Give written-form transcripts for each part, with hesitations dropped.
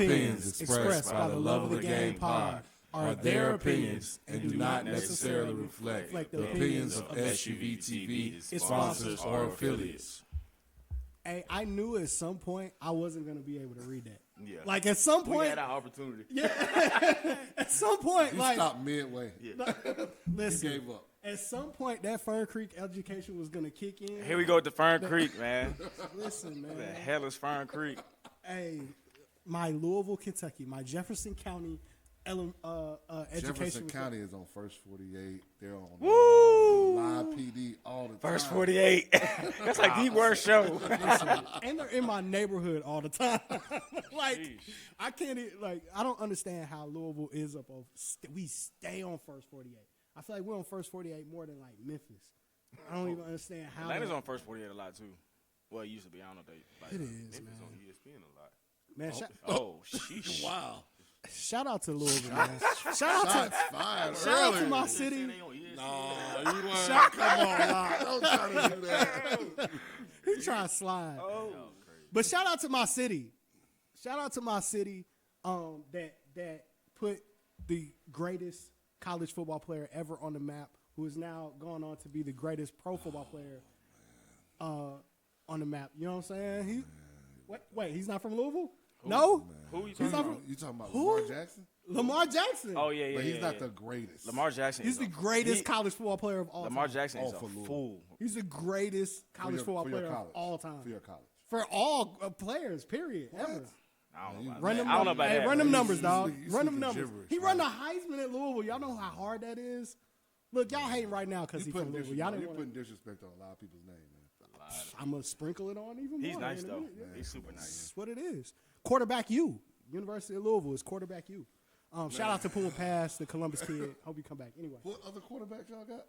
opinions expressed by the Love of the Game pod are their opinions and do not necessarily reflect the opinions of SUVtv, its sponsors, or affiliates. Hey, I knew at some point I wasn't going to be able to read that. Yeah. Like at some point. We had our opportunity. Yeah. At some point. You like stopped midway. Yeah. Listen. You gave up. At some point, that Fern Creek education was going to kick in. Here we go with the Fern Creek, man. Listen, man. The hell is Fern Creek? Hey, my Louisville, Kentucky, my Jefferson County education. Jefferson County is on First 48. They're on live PD all the time. First 48. That's like the worst show. Listen, and they're in my neighborhood all the time. Like, I can't, like, I don't understand how Louisville is up on, we stay on First 48. I feel like we're on First 48 more than, like, Memphis. I don't even understand how. Atlanta's on First 48 a lot, too. Well, it used to be. I don't know if they. Like, it is, Memphis man. on ESPN a lot. Man, sheesh. Wow. Shout out to Louisville, man. Shout out to my city. No, you want come on, nah, don't try to do that. He trying to slide. Oh, but shout out to my city. Shout out to my city that put the greatest college football player ever on the map, who is now going on to be the greatest pro football player on the map. You know what I'm saying? Wait, he's not from Louisville? No? Who you He's talking not about? from, You talking about Who? Lamar Jackson? Lamar Jackson. Oh, yeah. But he's yeah, not yeah. the greatest. Lamar Jackson. He's the greatest college football player of all Lamar time. Jackson is a for Louisville. fool. He's the greatest college football for your player of college. all time. For your college. For all players, period, ever. I don't know about Run that. them, I don't know about that. run them You numbers, dog. speaking Run them numbers. gibberish, He right? run the Heisman at Louisville. Y'all know how hard that is. Look, y'all hating right now because he's from Louisville. Y'all You're didn't putting want. disrespect on a lot of people's name, man. I'm gonna sprinkle it on even more. He's nice, in a though. minute. Yeah. He's super nice. That's what it is. Quarterback U. University of Louisville is quarterback U. Shout out to Puma Pass, the Columbus kid. Hope you come back. Anyway, What other quarterbacks y'all got?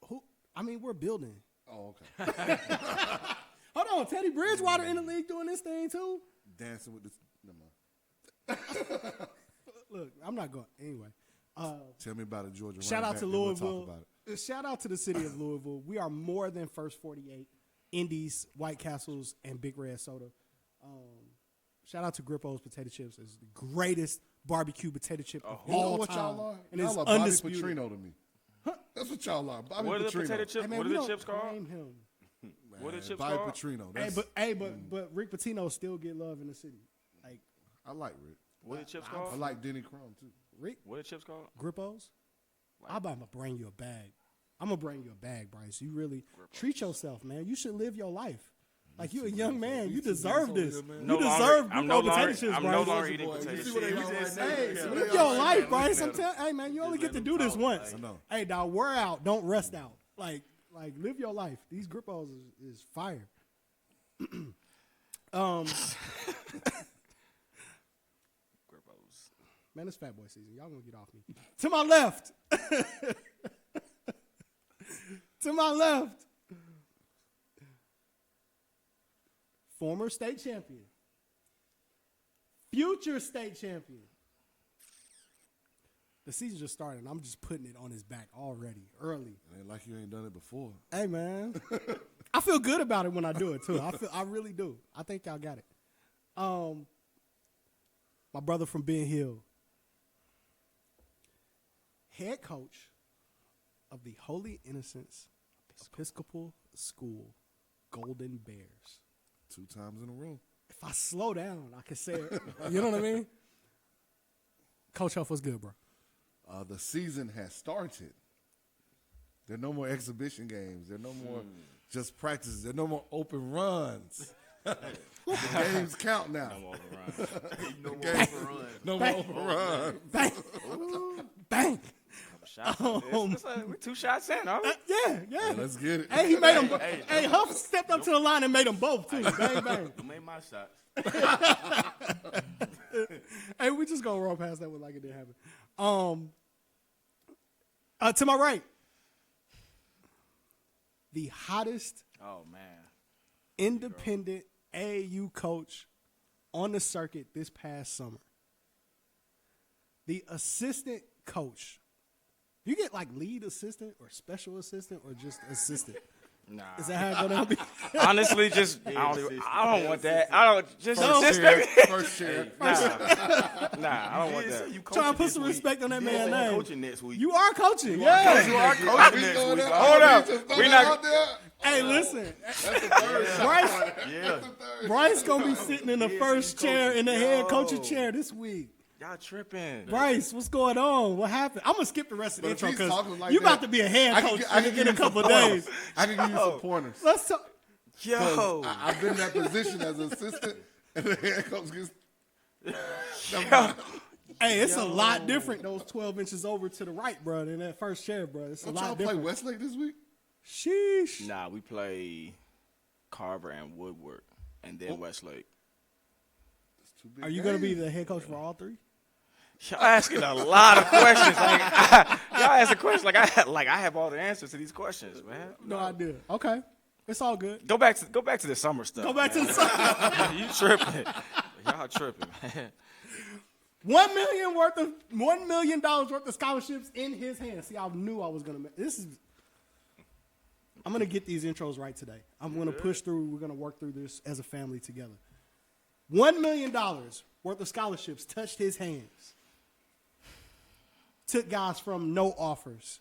who? I mean, we're building. Oh, okay. Hold on, Teddy Bridgewater in the league doing this thing too. Dancing with this. Never mind. Look, I'm not going anyway. Tell me about it, Georgia. Shout out to running back, then we'll talk Louisville. about it. Shout out to the city of Louisville. We are more than First 48, Indies, White Castles, and Big Red Soda. Shout out to Grippo's Potato Chips. It's the greatest barbecue potato chip of You know all what time. y'all are? And Y'all it's are Bobby undisputed. Petrino to me. That's what y'all are. Bobby What are the Petrino. potato chips? Hey, man, What we are the don't chips called? claim him. What are the chips Bobby called? Petrino. But Rick Pitino still get love in the city. Like I like Rick. What are the chips I called? like Denny Crum, too. Rick What are the chips called? Grippo's. I'm about to bring you a bag. I'm gonna bring you a bag, Bryce. You really treat yourself, man. You should live your life. Like you a young man, you deserve this. You deserve I'm no Grippo potato longer, chips, I'm Bryce. no longer eating Boy, potato you see chips. what they are right now? Hey, Yeah. live your life, Bryce. I'm telling. Hey, man, you only get to do this once. I know. Hey, dog, wear out, don't rest out. Like live your life. These Grippos is fire. Grippos. Man, it's Fat Boy season. Y'all gonna get off me. To my left. To my left. Former state champion. Future state champion. The season just started, and I'm just putting it on his back already, early. It ain't like you ain't done it before. Hey, man. I feel good about it when I do it, too. I really do. I think y'all got it. My brother from Ben Hill. Head coach of the Holy Innocents Episcopal School, Golden Bears. 2 times in a row. If I slow down, I can say it. You know what I mean? Coach Huff, what's good, bro? The season has started. There are no more exhibition games. There are no more just practices. There are no more open runs. The games count now. No more overrun. No more open runs. Bang. Bang. Shots. We're 2 shots in, are we? Yeah. Let's get it. Hey, he made them. Hey, Huff stepped up to the line and made them both, too. Bang, bang. You made my shots. Hey, we just gonna roll past that one like it didn't happen. To my right, the hottest Oh, man. independent AAU coach on the circuit this past summer. The assistant coach. You get like lead assistant or special assistant or just assistant. Nah. Is that how it's gonna be? Honestly, just I don't want that. I don't just First chair. Nah, I don't want that. You Try to put some respect on that man's name. coaching next week. You are coaching, yeah. You are coaching next week. Hold up. We not. Out there. Hey, listen, That's the third. Yeah. Bryce gonna be sitting in the first chair in the head coach's chair this week. Y'all tripping. Bryce, what's going on? What happened? I'm gonna skip the rest of the But if intro he's because talking like you that, about to be a head coach in a couple of days. I can give you some pointers. Let's talk. Yo. I've been in that position as an assistant, and the head coach gets. Hey, it's a lot different. Those 12 inches over to the right, bro, than that first chair, bro. It's a Don't lot y'all play different. Westlake this week? Sheesh. Nah, we play Carver and Woodward, and then Westlake. It's too big Are you gonna be games. the head coach for all three? Y'all asking a lot of questions. Y'all asking questions like I have all the answers to these questions, man. No idea. Okay, it's all good. Go back to the summer stuff. Go back to the side. You tripping? Y'all tripping, man. $1 million worth of scholarships in his hands. See, I knew I was gonna make this. I'm gonna get these intros right today. I'm gonna push through. We're gonna work through this as a family together. $1 million worth of scholarships touched his hands. Took guys from no offers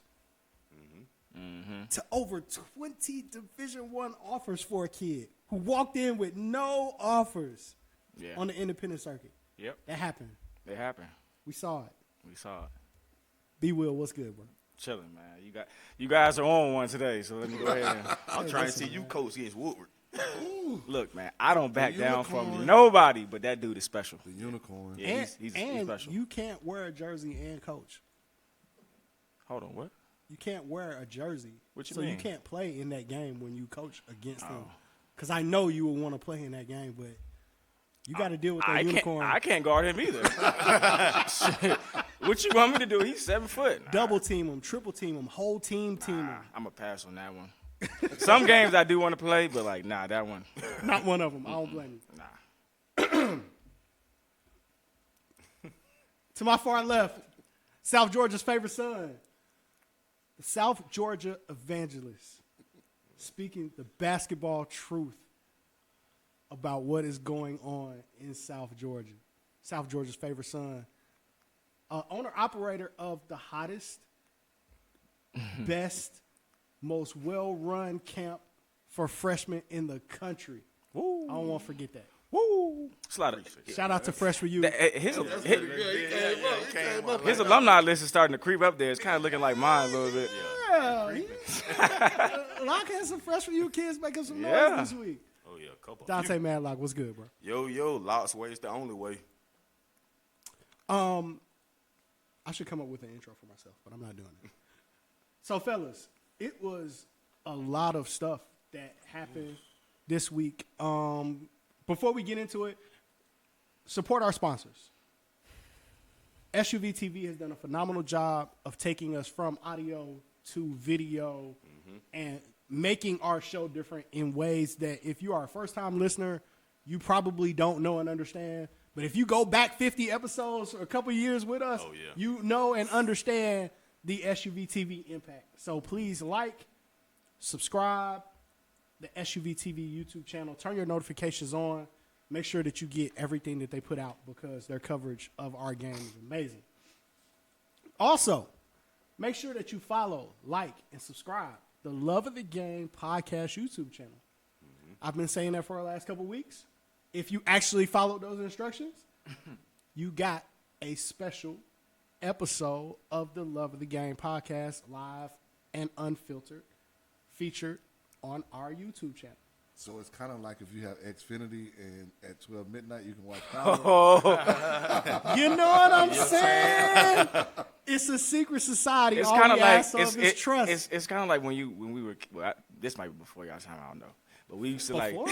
to over 20 Division I offers for a kid who walked in with no offers on the independent circuit. Yep. That happened. It happened. We saw it. We saw it. B. Will, what's good, bro? Chilling, man. You guys are on one today, so let me go ahead. I'm trying to see you coach against Woodward. Look, man, I don't back down from unicorn. nobody, but that dude is special. The unicorn. Yeah, he's special. You can't wear a jersey and coach. Hold on, what? You can't wear a jersey. What you so mean? you can't play in that game when you coach against them. Because I know you will want to play in that game, but you got to deal with that unicorn. I can't guard him either. Shit. What you want me to do? He's 7 foot. Nah, Double team him, triple team him, whole team him. I'm a pass on that one. Some games I do want to play, but like, nah, that one. Not one of them. I don't blame you. Nah. To my far left, South Georgia's favorite son, the South Georgia evangelist, speaking the basketball truth about what is going on in South Georgia. South Georgia's favorite son, owner-operator of the hottest, best, most well-run camp for freshmen in the country. Woo. I don't want to forget that. Woo. It's a lot of Shout out to Fresh for You. His alumni list is starting to creep up there. It's kind of looking like mine a little bit. Yeah. Lock had some Fresh for You kids making some noise this week. Oh, yeah, a couple. Dante Madlock, what's good, bro? Yo, lots way. It's the only way. I should come up with an intro for myself, but I'm not doing it. So, fellas, it was a lot of stuff that happened this week. Before we get into it, support our sponsors. SUVtv has done a phenomenal job of taking us from audio to video and making our show different in ways that if you are a first-time listener, you probably don't know and understand. But if you go back 50 episodes or a couple years with us, you know and understand the SUVtv impact. So please like, subscribe, the SUVtv YouTube channel. Turn your notifications on. Make sure that you get everything that they put out because their coverage of our game is amazing. Also, make sure that you follow, like, and subscribe the Love of the Game podcast YouTube channel. I've been saying that for the last couple weeks. If you actually followed those instructions, you got a special episode of the Love of the Game podcast, live and unfiltered, featured on our YouTube channel. So it's kind of like if you have Xfinity and at 12 midnight you can watch Power. You know what I'm saying? It's a secret society. It's kind of like trust. It's kind of like when we were. Well, this might be before y'all time. I don't know. But we used to like or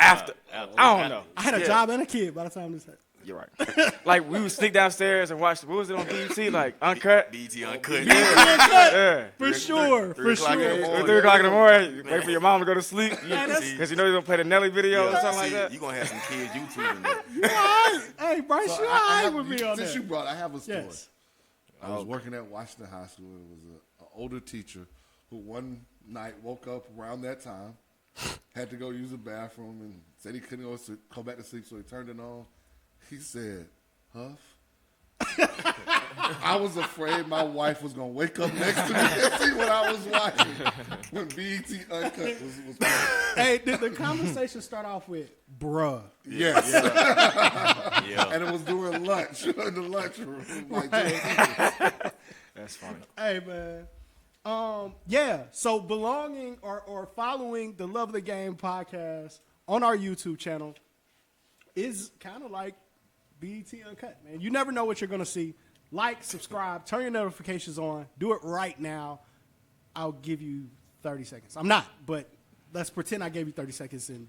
after. I don't know. I had a job and a kid by the time this happened. You're right. Like we would sneak downstairs and watch. What was it on BET? Like Uncut. BT Uncut. Yeah. For sure. 3 o'clock in the morning. 3 o'clock in the morning. Wait for your mom to go to sleep that's- because you know you're gonna play the Nelly video or something like that. You're going to have some kids YouTubing that. You all right? Hey, Bryce, So you all right with me on since that? you brought, I have a story. Yes. I was working at Washington High School. It was an older teacher who one night, woke up around that time, had to go use the bathroom, and said he couldn't go back to sleep, so he turned it on. He said, Huff. I was afraid my wife was going to wake up next to me and see what I was watching when BET Uncut was playing. Hey, did the conversation start off with bruh? Yes. Yeah. And it was during lunch, in the lunchroom. Like, That's funny. Hey, man. Yeah, so belonging or following the Love of the Game podcast on our YouTube channel is kind of like BET Uncut, man. You never know what you're going to see. Like, subscribe, turn your notifications on. Do it right now. I'll give you 30 seconds. I'm not, but let's pretend I gave you 30 seconds, and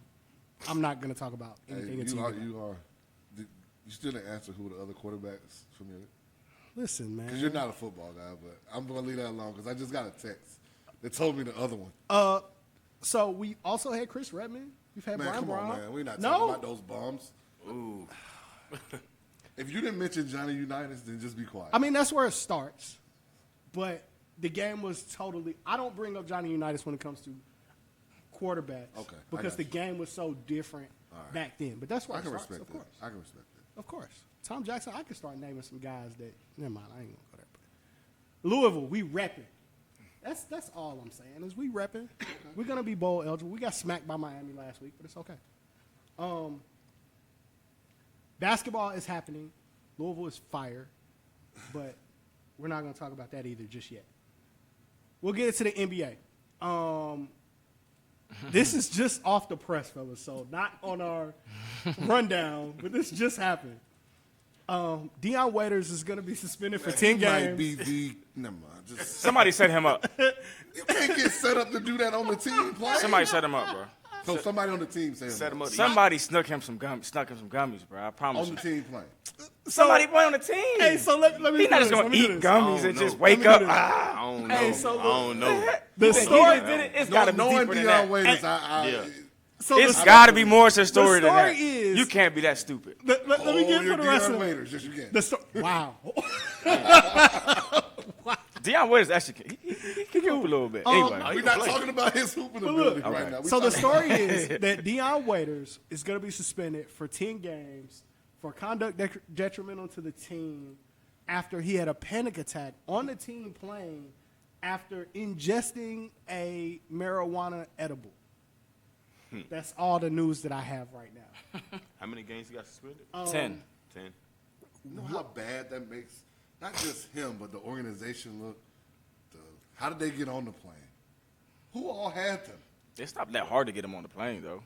I'm not going to talk about anything until you still didn't answer who the other quarterbacks from your. Listen, man. Because you're not a football guy, but I'm going to leave that alone because I just got a text that told me the other one. So we also had Chris Redman. We've had Man, Brian come Brown. on, man. We're not talking about those bums. Ooh. If you didn't mention Johnny Unitas, then just be quiet. I mean, that's where it starts. But the game was totally – I don't bring up Johnny Unitas when it comes to quarterbacks. Okay, I Because got the you. game was so different back then. But that's where I it can starts, respect of that. course. I can respect that. Of course. Tom Jackson, I can start naming some guys that – never mind, I ain't going to go there. But Louisville, we repping. That's all I'm saying is we repping. We're going to be bowl eligible. We got smacked by Miami last week, but it's okay. Basketball is happening. Louisville is fire, but we're not going to talk about that either just yet. We'll get into the NBA. This is just off the press, fellas, so not on our rundown, but this just happened. Deion Waiters is going to be suspended for 10 He might games. be the – never mind. Just, Somebody set him up. you can't get set up to do that on the team play. Somebody set him up, bro. So somebody on the team Set him up. Somebody snuck him some gummies, bro. I promise on you. the team playing. Somebody play on the team. Hey, so let me He's do not this, just gonna let me do eat this. gummies I and don't just know. wake Let me up. do this. I don't know. Hey, so I don't know. The story, It's got to be Knowing deeper than that. Deion Waiters, Yeah. so It's the, got to be more to the story than story that. is- You can't be that stupid. let me get you're for the rest Deion of it. Waiters. Yes, you can. Wow. Deion Waiters actually he can hoop a little bit. Anyway, We're not talking about his hooping ability right now. So the story is that Deion Waiters is going to be suspended for 10 games for conduct detrimental to the team after he had a panic attack on the team plane after ingesting a marijuana edible. That's all the news that I have right now. How many games he got suspended? 10. 10. You know how bad that makes not just him, but the organization look? How did they get on the plane? Who all had them? It's not that hard to get him on the plane, though.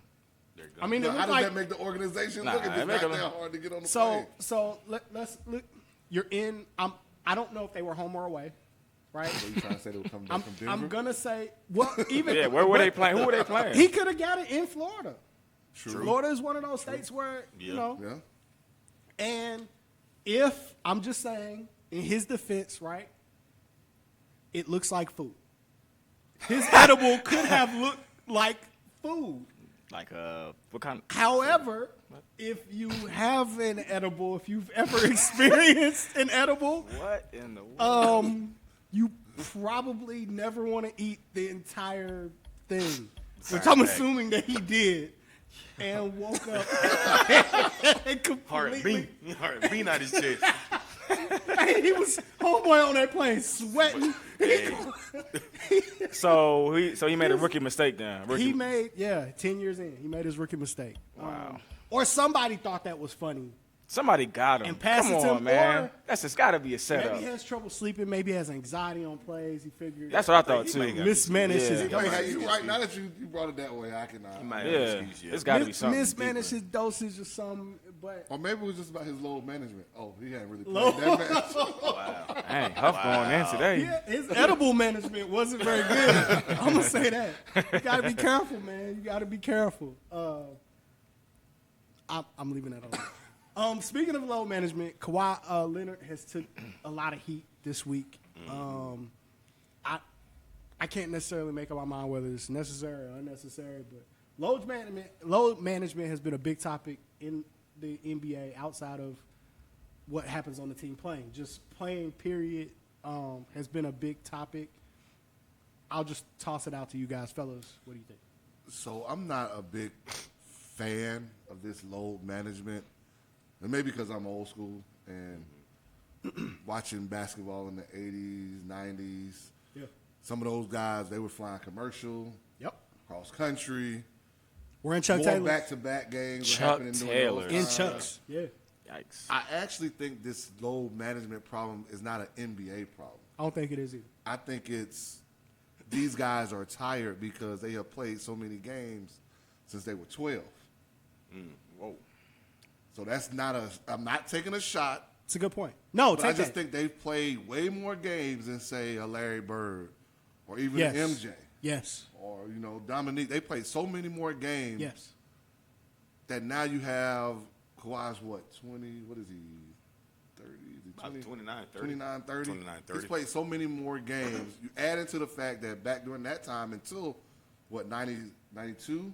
They're good. I mean, it How looked does like that make the organization Nah, look? If it it's make not them- that hard to get on the plane. so. Let's look. You're in. I don't know if they were home or away, right? So you trying to say they were coming back from Denver? I'm gonna say well, even Yeah, where were but they playing? Who were they playing? He could have got it in Florida. True. Florida is one of those states where you Yeah. know. Yeah. And if I'm just saying, in his defense, right, it looks like food. His edible could have looked like food. Like, what kind? However, if you have an edible, if you've ever experienced an edible, What in the world? you probably never want to eat the entire thing, which I'm assuming that he did, and woke up and completely. Heart beat out his chest. Hey, he was homeboy on that plane sweating. So he made a rookie mistake then. He made 10 years in, he made his rookie mistake. Wow. Or somebody thought that was funny. Somebody got him. And passed Come it to on, him, man. or That's just got to be a Maybe setup. he has trouble sleeping. Maybe he has anxiety on plays. He figured That's what I thought too. mismanaged Yeah. his Hey, hey, you right now that you brought it that way, I can. He might have Yeah, an excuse, it's got to be something. mismanaged his dosage or something. But Or maybe it was just about his load management. Oh, he hadn't really Load- played that match. Dang, Huff going in today. yeah, his edible management wasn't very good. I'm gonna say that. You gotta be careful, man. You gotta be careful. I'm leaving that alone. Speaking of load management, Kawhi Leonard has took a lot of heat this week. I can't necessarily make up my mind whether it's necessary or unnecessary, but load management has been a big topic in the NBA outside of what happens on the team playing. Just playing, period, has been a big topic. I'll just toss it out to you guys, fellas. What do you think? So I'm not a big fan of this load management, and maybe because I'm old school and watching basketball in the 80s, 90s. Yeah. Some of those guys, they were flying commercial, Yep. cross country. We're in Chuck More Taylor. back-to-back games Chuck were happening during Taylor. those In times. Chucks. Yeah. Yikes. I actually think this load management problem is not an NBA problem. I don't think it is either. I think it's these guys are tired because they have played so many games since they were 12. Whoa. So that's not I'm not taking a shot, It's a good point. No, but I take just that. think they've played way more games than, say, a Larry Bird or even Yes. MJ Yes. or, Dominique. They played so many more games Yes. that now you have Kawhi's, 20, what is he, 30? Is he About 20? 29, 30. 29, 30. 29, 30. He's played so many more games. You add into the fact that back during that time until, 92,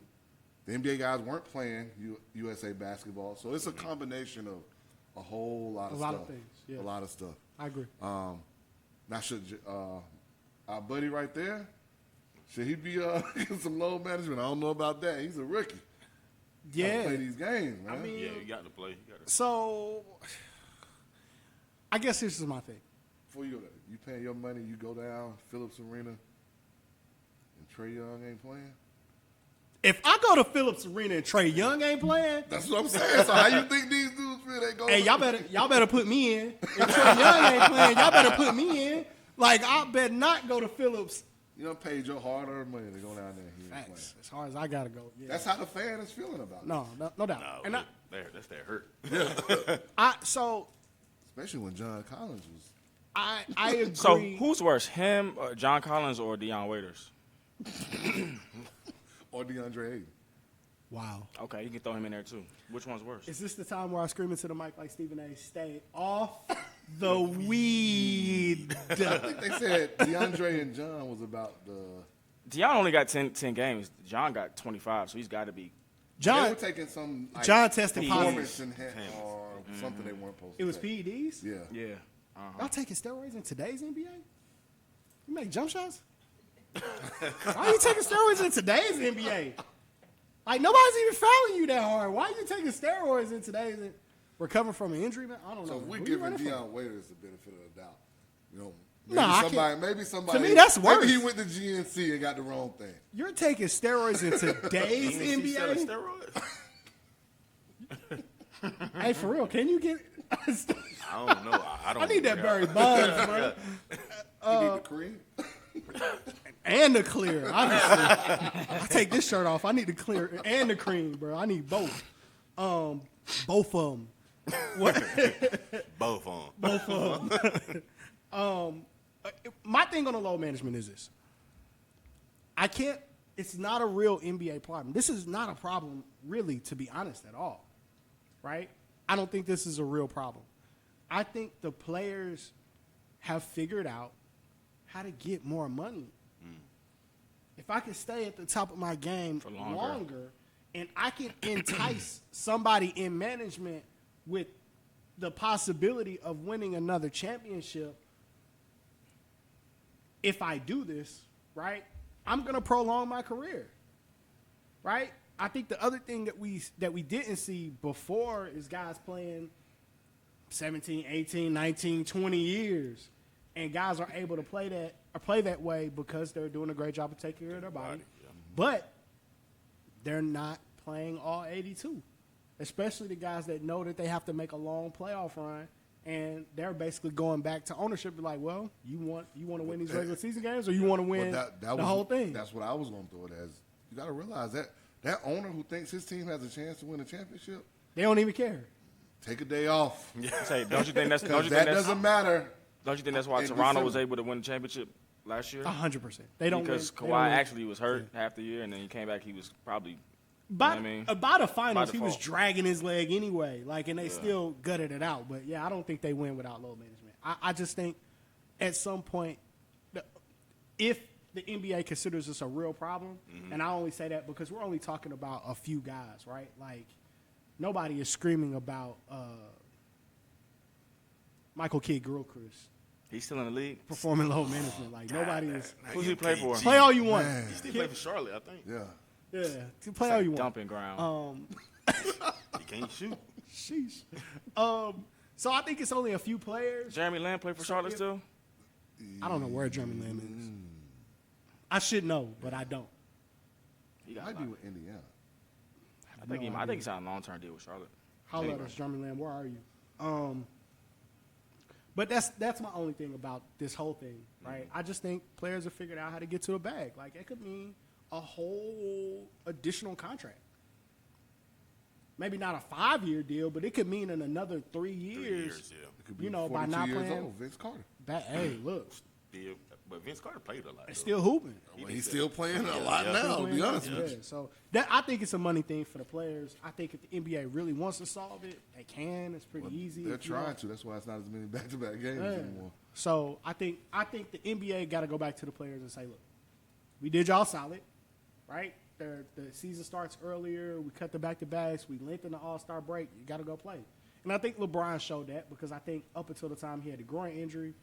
the NBA guys weren't playing USA basketball. So it's a combination of a whole lot of stuff. lot of things, yeah. A lot of stuff. I agree. Now, should our buddy right there, should he be getting some load management? I don't know about that. He's a rookie. Yeah. Play these games, man. mean- Yeah, you got to play. You got to. So, I guess this is my thing. Before you go there, you paying your money, you go down Phillips Arena, and Trae Young ain't playing? If I go to Phillips Arena and Trae Young ain't playing, That's what I'm saying. So how you think these dudes feel? They go. hey, y'all better put me in. If Trae Young ain't playing, y'all better put me in. Like, I better not go to Phillips. You done paid your hard-earned money to go down there. He ain't playing. Facts. As hard as I gotta go. Yeah. That's how the fan is feeling about it. no doubt. No, and that's that hurt. so Especially when John Collins was. I agree. So who's worse, him, John Collins, or Deion Waiters? Or DeAndre Ayton. Wow. Okay, you can throw him in there too. Which one's worse? Is this the time where I scream into the mic like Stephen A? Stay off the weed. I think they said DeAndre and John was about the. Deion only got 10 games. John got 25, so he's got to be. They John, were taking some. Like, John tested performance positive. or something they weren't supposed It was to take. PEDs? Yeah. Yeah. Y'all taking steroids in today's NBA? You make jump shots? Why are you taking steroids in today's NBA? Like, nobody's even fouling you that hard. Why are you taking steroids in today's recovering from an injury, man? I don't know. So we're Who you giving running from? Deion Waiters the benefit of the doubt. Nah, I can't- maybe somebody. To me, that's worse. Maybe he went to GNC and got the wrong thing. You're taking steroids in today's He selling NBA? steroids? Hey, for real, can you get... I don't know. I don't. I need that know. Barry Bonds, bro. He need the cream. And the clear. Honestly, I take this shirt off. I need the clear and the cream, bro. I need both. Both of them. Both on. My thing on the load management is this. I can't. It's not a real NBA problem. This is not a problem, really, to be honest, at all. Right? I don't think this is a real problem. I think the players have figured out how to get more money. If I can stay at the top of my game For longer. longer. And I can entice somebody in management with the possibility of winning another championship, if I do this, right, I'm going to prolong my career, right? I think the other thing that we didn't see before is guys playing 17, 18, 19, 20 years, and guys are able to play that way because they're doing a great job of taking care of their body. But they're not playing all 82, especially the guys that know that they have to make a long playoff run, and they're basically going back to ownership. Like, well, you want to win these regular season games, or you want to win the whole thing? That's what I was going to throw it as. You got to realize that owner who thinks his team has a chance to win a championship, They don't even care. take a day off. Say, don't you think that's Doesn't matter. Don't you think that's why in Toronto was December. able to win the championship last year? 100%. They don't Because win- they don't Kawhi win. actually was hurt half the year, and then he came back. He was probably By, you know what I mean? by the finals, By he was default. dragging his leg anyway. Like, and they still gutted it out. But yeah, I don't think they win without load management. I just think at some point, if the NBA considers this a real problem, and I only say that because we're only talking about a few guys, right? Like, nobody is screaming about Michael Kidd Gilchrist He's still in the league. performing low management. Like nobody is. Who's he play for? Play all you want. He still play for Charlotte, I think. Yeah. Yeah, play all you want. Dumping ground. He can't shoot. Sheesh. So I think it's only a few players. Jeremy Lamb play for Charlotte still? I don't know where Jeremy Lamb is. I should know, but I don't. He got Might be locked. with Indiana. I think he signed a long-term deal with Charlotte. Holla at us, Jeremy Lamb. Where are you? But that's my only thing about this whole thing, right? I just think players have figured out how to get to the bag. Like it could mean a whole additional contract. Maybe not a 5-year deal, but it could mean in another 3 years. 3 years, yeah. It could be You know, by 42 not years playing. old, Vince Carter. Hey, look, Yeah, but Vince Carter played a lot. it's though. still hooping. Well, he's still playing a lot now, Still to be playing honest now. with you. Yeah, so I think it's a money thing for the players. I think if the NBA really wants to solve it, they can. It's pretty easy. They're if you want. trying to. That's why it's not as many back-to-back games Yeah. anymore. So I think the NBA got to go back to the players and say, look, we did y'all solid, right? The season starts earlier. We cut the back-to-backs. We lengthen the All-Star break. You got to go play. And I think LeBron showed that because I think up until the time he had the groin injury,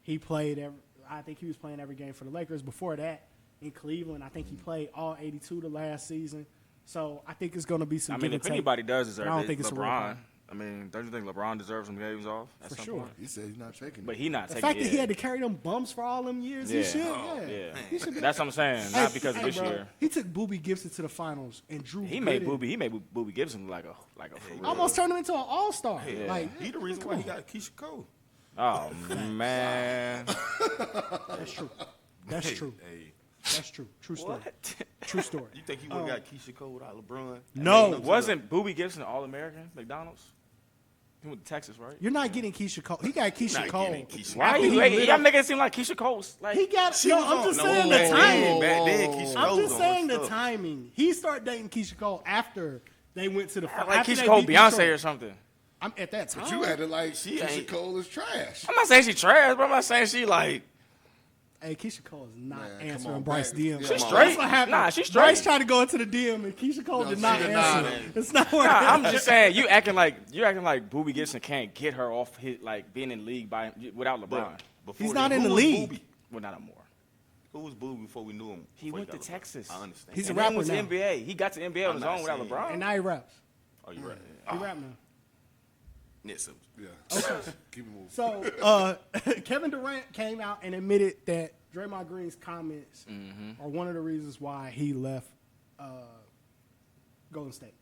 he played I think he was playing every game for the Lakers. Before that, in Cleveland, I think he played all 82 the last season. So I think it's going to be some I give mean, and if take. anybody does deserve I don't it, think it's a real LeBron. problem. I mean, don't you think LeBron deserves some games off at For some sure. point? He said he's not taking But it. he not The taking fact it. that he had to carry them bumps for all them years, he Yeah. should. Yeah, that's what I'm saying. Not because of this bro, year. He took Boobie Gibson to the finals and Drew. He made Gooden. Booby Gibson like a for real. Almost turned him into an all-star. Yeah. Like He the reason why he got Keisha Cole. Oh man, that's true. That's true. Hey, That's true. True story. what? True story. you think he would have got Keisha Cole without LeBron? No. Wasn't Booby Gibson an All-American McDonald's? He went to Texas, right? You're not getting Keisha Cole. He got Keisha Not Cole. getting Keisha Why After you? he Hey, lit y'all up- making it seem like Keisha Cole's like He got. She No, was I'm on- just no, saying the back timing. then, back then, Keisha I'm Cole just was on saying her the stuff. timing. He started dating Keisha Cole after they went to the. like after Keisha they Cole, beat Beyonce Detroit. or something. I'm at that time. But you acted like She Keisha ain't- Cole is trash. I'm not saying she trash, but I'm not saying she like. Hey, Keisha Cole is not Man, come answering on, Bryce back. DM. Yeah, That's come on. Straight. what happened. Nah, she's Bryce straight. tried to go into the DM and Keisha Cole No, did she not did answer. not. It's not working. Nah, I'm just saying you acting like Booby Gibson can't get her off his like being in the league by without LeBron. But before He's that, not in who the was league. Booby? Well, not anymore. Who was Booby before we knew him? He Before went to got LeBron? Texas. I understand. He's a And then rapper went to now. NBA. He got to NBA on I'm his not own without saying- LeBron. And now he raps. Oh, you're right. He rap now. Yeah, so Yeah. Keep it moving. So Kevin Durant came out and admitted that Draymond Green's comments are one of the reasons why he left Golden State.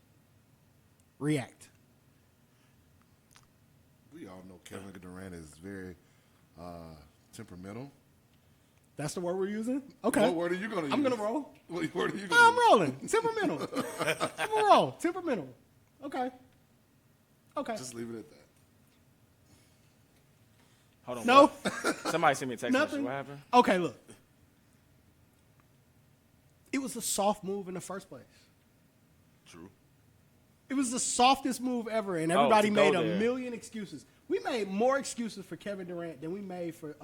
React. We all know Kevin Durant is very temperamental. That's the word we're using? Okay. What word are you going to use? I'm going to roll. What word are you going to I'm use? rolling. Temperamental. I'm going to roll. Temperamental. Okay. Okay. Just leave it at that. Hold on. No. what? Somebody sent me a text message. Nothing. What happened? Okay, look. It was a soft move in the first place. true. It was the softest move ever, and everybody to go made a there. million excuses. We made more excuses for Kevin Durant than we made for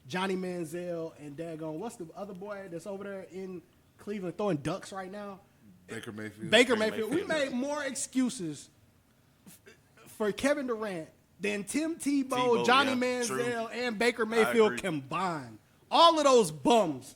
Johnny Manziel and daggone, what's the other boy that's over there in Cleveland throwing ducks right now? Baker Mayfield. Baker Mayfield. We made more excuses for Kevin Durant than Tim Tebow, Tebow, Johnny yeah, Manziel, true. and Baker Mayfield agree. combined. All of those bums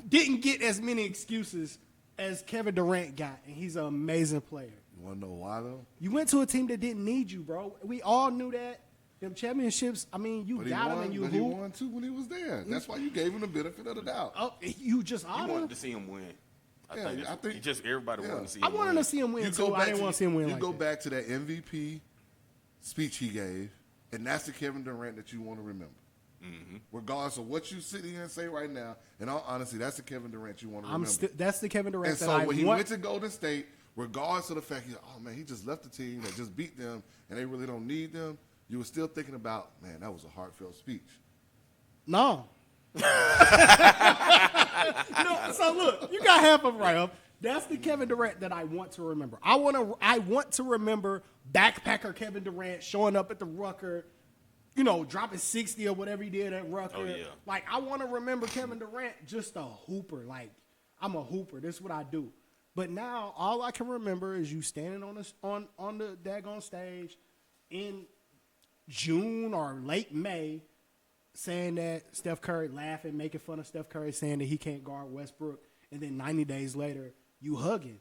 didn't get as many excuses as Kevin Durant got, and he's an amazing player. You want to know why, though? You went to a team that didn't need you, bro. We all knew that. Them championships, I mean, you But he got them won, and you but he hoop. won, too, when he was there. That's why you gave him the benefit of the doubt. Oh, you just You honored wanted him. to see him win. Yeah, I think- you just everybody yeah. wanted to see I him wanted win. to see him win, You too. I didn't want to see him win You like go that. back to that MVP speech he gave, and that's the Kevin Durant that you want to remember. Regardless of what you sit here and say right now, in all honesty, that's the Kevin Durant you want to remember. That's the Kevin Durant And that so I when he want. went to Golden State, regardless of the fact, he just left the team that just beat them, and they really don't need them, you were still thinking about, man, that was a heartfelt speech. No. No. So look, you got half of it right up. That's the Kevin Durant that I want to remember. I want to remember backpacker Kevin Durant showing up at the Rucker, dropping 60 or whatever he did at Rucker. Oh, yeah. Like, I want to remember Kevin Durant just a hooper. Like, I'm a hooper. This is what I do. But now all I can remember is you standing on the daggone stage in June or late May saying that Steph Curry, laughing, making fun of Steph Curry, saying that he can't guard Westbrook, and then 90 days later, you hugging,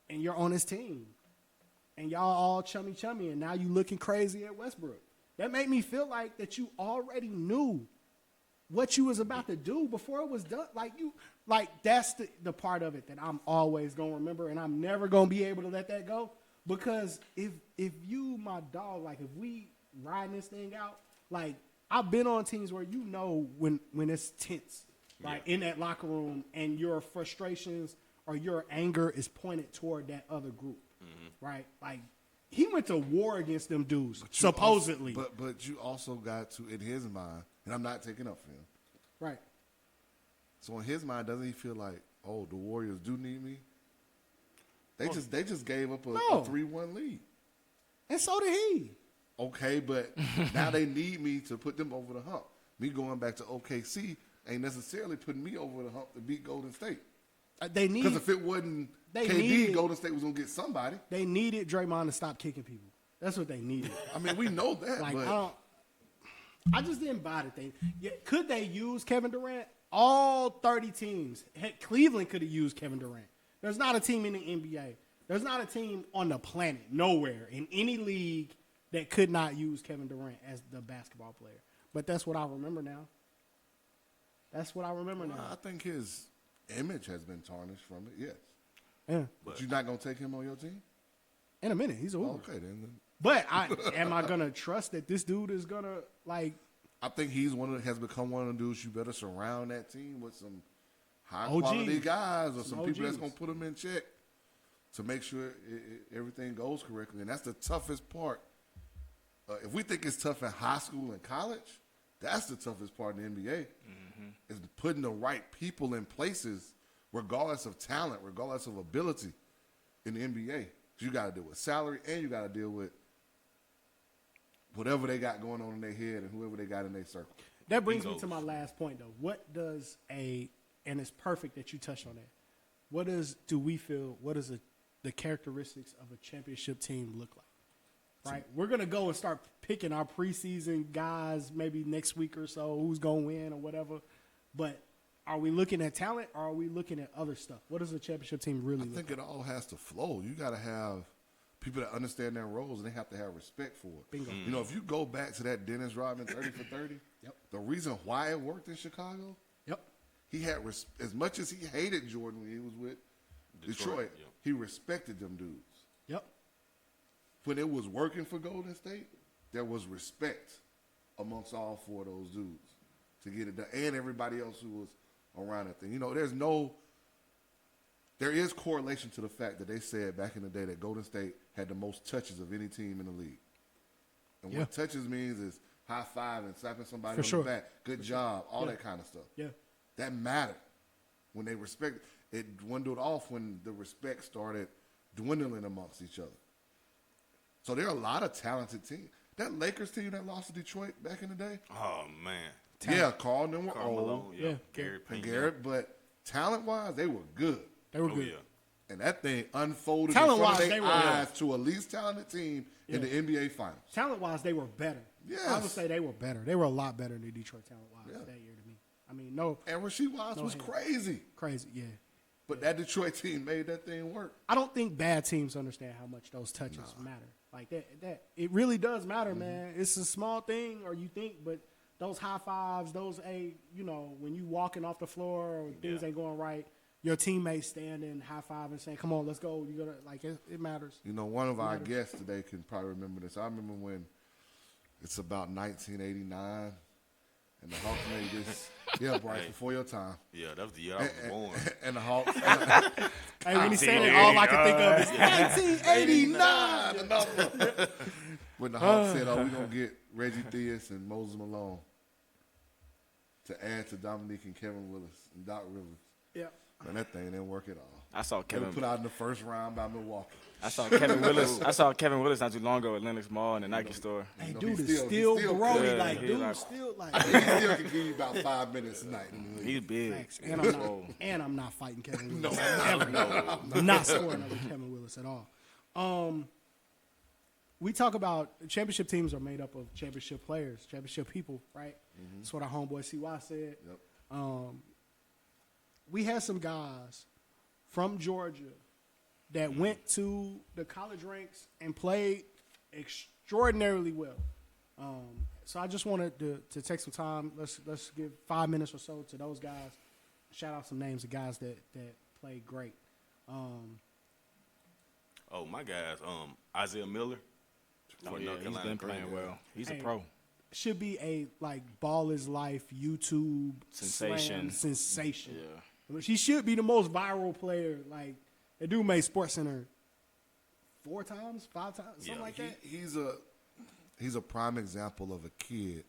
and you're on his team, and y'all all chummy, and now you looking crazy at Westbrook. That made me feel like that you already knew what you was about to do before it was done. That's the part of it that I'm always gonna remember, and I'm never gonna be able to let that go. Because if you, my dog, like if we riding this thing out, like I've been on teams where you know when it's tense, like in that locker room, and your frustrations or your anger is pointed toward that other group, right? Like he went to war against them dudes, supposedly. But you also got to, in his mind, and I'm not taking up for him. Right. So in his mind, doesn't he feel like, oh, the Warriors do need me? They just gave up a 3-1 lead. And so did he. Okay, but now they need me to put them over the hump. Me going back to OKC ain't necessarily putting me over the hump to beat Golden State. Because if it wasn't KD, Golden State was going to get somebody. They needed Draymond to stop kicking people. That's what they needed. I mean, we know that. Like, but I just didn't buy the thing. Yeah, could they use Kevin Durant? All 30 teams. Heck, Cleveland could have used Kevin Durant. There's not a team in the NBA. There's not a team on the planet, nowhere, in any league that could not use Kevin Durant as the basketball player. But that's what I remember now. That's what I remember now. I think his image has been tarnished from it, yes. Yeah. But you're not going to take him on your team? In a minute. He's over. Okay, then. But am I going to trust that this dude is going to, like... I think has become one of the dudes you better surround that team with some high-quality guys or some people that's going to put them in check to make sure everything goes correctly. And that's the toughest part. If we think it's tough in high school and college, that's the toughest part in the NBA, is putting the right people in places regardless of talent, regardless of ability in the NBA. You got to deal with salary and you got to deal with whatever they got going on in their head and whoever they got in their circle. That brings me to my last point, though. What does and it's perfect that you touched on that. What does the characteristics of a championship team look like? Right? We're going to go and start picking our preseason guys maybe next week or so, who's going to win or whatever. But are we looking at talent or are we looking at other stuff? What does a championship team really look like? I think it all has to flow. You got to have people that understand their roles, and they have to have respect for it. Bingo. You know, if you go back to that Dennis Rodman 30 for 30, the reason why it worked in Chicago, he had as much as he hated Jordan when he was with Detroit, he respected them dudes. Yep. When it was working for Golden State, there was respect amongst all four of those dudes to get it done, and everybody else who was around that thing. You know, there is correlation to the fact that they said back in the day that Golden State had the most touches of any team in the league. And what touches means is high five and slapping somebody on the back, good job, all that kind of stuff. Yeah. That mattered. When they respect it dwindled off when the respect started dwindling amongst each other. So there are a lot of talented teams. That Lakers team that lost to Detroit back in the day. Oh man. Yeah, Carl and them were old. Malone, Garrett, but talent-wise, they were good. They were good. Yeah. And that thing unfolded in front of their eyes to a least talented team in the NBA Finals. Talent-wise, they were better. Yes. I would say they were better. They were a lot better than Detroit talent-wise that year to me. I mean, no. And Rasheed Wallace was crazy. Crazy, yeah. But that Detroit team made that thing work. I don't think bad teams understand how much those touches matter. Like that it really does matter, man. It's a small thing, or you think, but those high fives, those when you walking off the floor or things ain't going right, your teammates standing, high five and saying, "Come on, let's go." You gotta it matters. You know, one of our guests today can probably remember this. I remember when it's about 1989, and the Hawks made this. Yeah, Bryce, before your time. Yeah, that was the year I was born. And the Hawks. Hey, when he said it, all I could think of is 1989. The number. When the Hawks said, "Oh, we're gonna get Reggie Theus and Moses Malone to add to Dominique and Kevin Willis and Doc Rivers." Yeah. Man, that thing didn't work at all. I saw Kevin put out in the first round by Milwaukee. I saw Kevin Willis. I saw Kevin Willis not too long ago at Lennox Mall in the Nike store. Hey, dude is still growing. good. Like, He's dude like- still like. He still can give you about 5 minutes a night. He's big. Facts. And I'm not fighting Kevin Willis. I'm not scoring over Kevin Willis at all. we talk about championship teams are made up of championship players, championship people, right? That's what our homeboy CY said. Yep. We had some guys from Georgia that went to the college ranks and played extraordinarily well. So I just wanted to take some time. Let's give 5 minutes or so to those guys. Shout out some names of guys that played great. Oh, my guys. Isaiah Miller. Oh, for yeah, North he's Carolina been Green playing Bay. well. He's a Hey, pro. Should be a Ball is Life YouTube Sensation. slam sensation. Yeah. I mean, he should be the most viral player. Like that dude made SportsCenter 4 times, 5 times, something Yeah, like that. He's a prime example of a kid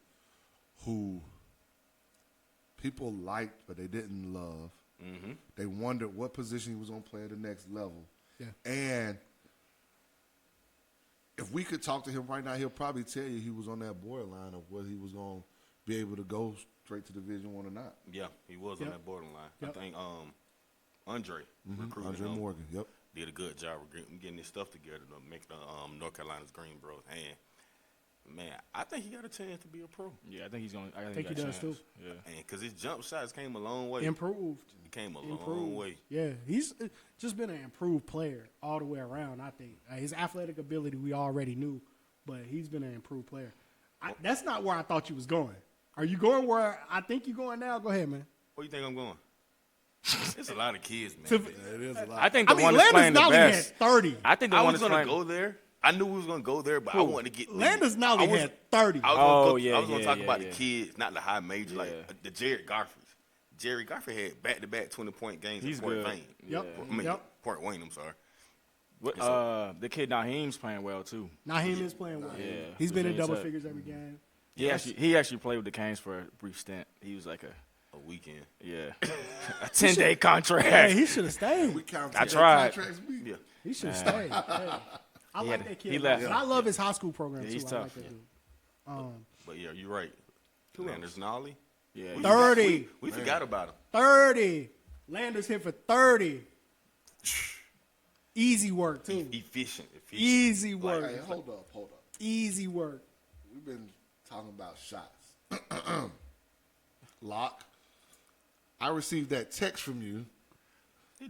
who people liked but they didn't love. Mm-hmm. They wondered what position he was going to play at the next level. Yeah. And if we could talk to him right now, he'll probably tell you he was on that borderline of whether he was going to be able to go straight to Division I or not. Yeah, he was Yep. on that borderline. Yep. I think Andre recruited Andre him. Morgan, yep. Did a good job of getting his stuff together to make the North Carolina's Green Bros. And, man, I think he got a chance to be a pro. Yeah, I think he's going to. I think he got a does, chance. too. Yeah. And because his jump shots came a long way. Improved. He came a long Improved. way. Yeah, he's just been an improved player all the way around, I think. His athletic ability we already knew, but he's been an improved player. That's not where I thought you was going. Are you going where I think you're going now? Go ahead, man. Where you think I'm going? It's a lot of kids, man. It is a lot. I think the I mean, one that's Landis playing the Nolly had best. 30. I think the I one was that's going to playing. go there. I knew we was going to go there, but I wanted to get Landis Nolly I was- had 30. I was Oh, gonna yeah, I was going to yeah, talk yeah, about yeah. the kids, not the high major, like Yeah. the Jared Garfies. Jerry Garfield had back-to-back 20-point games He's at Fort good. Wayne. Yep. I mean, Yep. Fort Wayne, I'm sorry. The kid Naheem's playing well too. Naheem is playing well. Yeah. He's been in Virginia double Tech. figures every game. He actually played with the Canes for a brief stint. He was like a Weekend. a 10-day contract. Hey, he should have stayed. We count I that tried. contracts we- Yeah. He should have stayed. Hey. I like had- that kid. he a lot, left. but I love his high school program Yeah, too. he's I tough. like that dude. But, yeah, you're right. Landers Nolly. Yeah. 30. We forgot about him. 30. Landers hit for 30. Easy work too. Efficient. Easy work. Hey, hold up. Easy work. We've been talking about shots. Locke, I received that text from you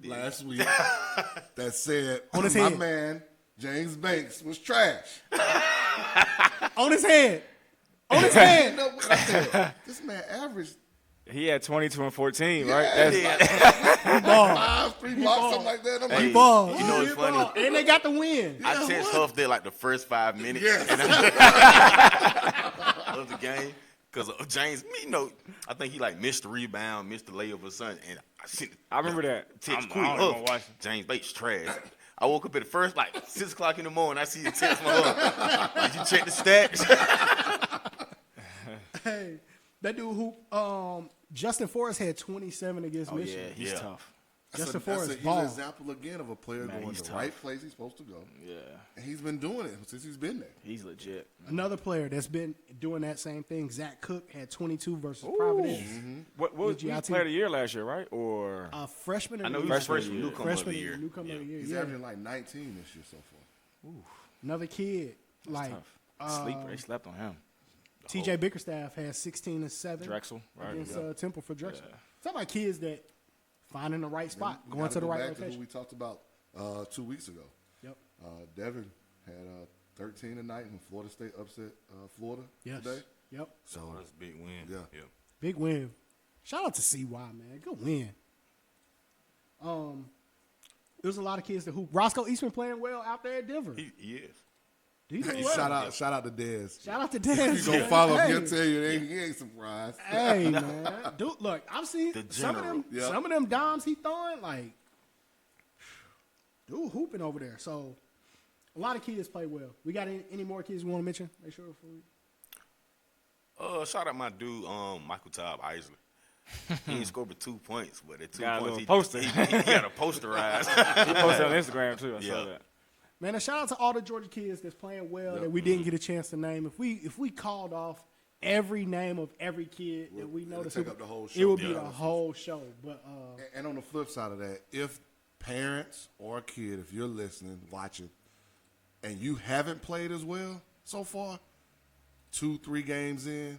last week that said On his my head. man James Banks was trash. On his head. On his head. You know what I said? This man averaged He had 22 and 14, right? Yeah. That's Ball. 5, 3 blocks, something like that. I'm Hey, like, Ball. you know what's He funny? ball. And they got the win. I text Huff there like the first 5 minutes yes. of the game. Because James, you know, I think he like missed the rebound, missed the layup or something. And I sent I remember that. text I quick. don't even Huff, watch it. James Bates trash. I woke up at the first, like 6 o'clock in the morning. I see a text from Huff. Did you check the stats? Hey, that dude who Justin Forrest had 27 against Oh Michigan. yeah, he's Yeah. tough. Justin He's Forrest an ball. example again of a player Man, going he's the tough. right place he's supposed to go. Yeah, And he's been doing it since he's been there. he's legit. Another player that's been doing that same thing, Zach Cook, had 22 versus Providence. What was he UGIT. player of the year last year, right? Or A freshman of I know the he year. was freshman year. newcomer of Freshman the year. newcomer of the year. He's Yeah. averaging like 19 this year so far. Another kid like tough. Sleeper. They slept on him. TJ Bickerstaff had 16 and 7 Drexel, right? against Temple for Drexel. Talking about kids that finding the right spot, We going gotta to the go right back to location. who we talked about 2 weeks ago. Yep. Devin had 13 tonight when Florida State upset Florida Yes. today. Yep. So That's a big win. Yeah. Big win. Shout out to CY, man. Good win. There's a lot of kids that hoop. Roscoe Eastman playing well out there at Denver. He is. He doing hey, well. shout out to Dez. Shout out to Dan. You gonna follow him? Hey. He'll tell you he ain't surprised. Hey man, dude, look, I've seen The some of general. them. Yep. Some of them dimes he throwing, like, dude, hooping over there. So, a lot of kids play well. We got any more kids we want to mention? Make sure before we. Shout out my dude, Michael Todd Isley. He didn't score but 2 points, but at 2 Got a points, little he poster. he got a posterized. He posted on Instagram too. I saw Yeah. that. Man, a shout out to all the Georgia kids that's playing well that we didn't get a chance to name. If we called off every name of every kid that we It'll noticed, take up the whole it show. would be Yeah. the whole show. But And on the flip side of that, if parents or a kid, if you're listening, watching, and you haven't played as well so far, 2-3 games in,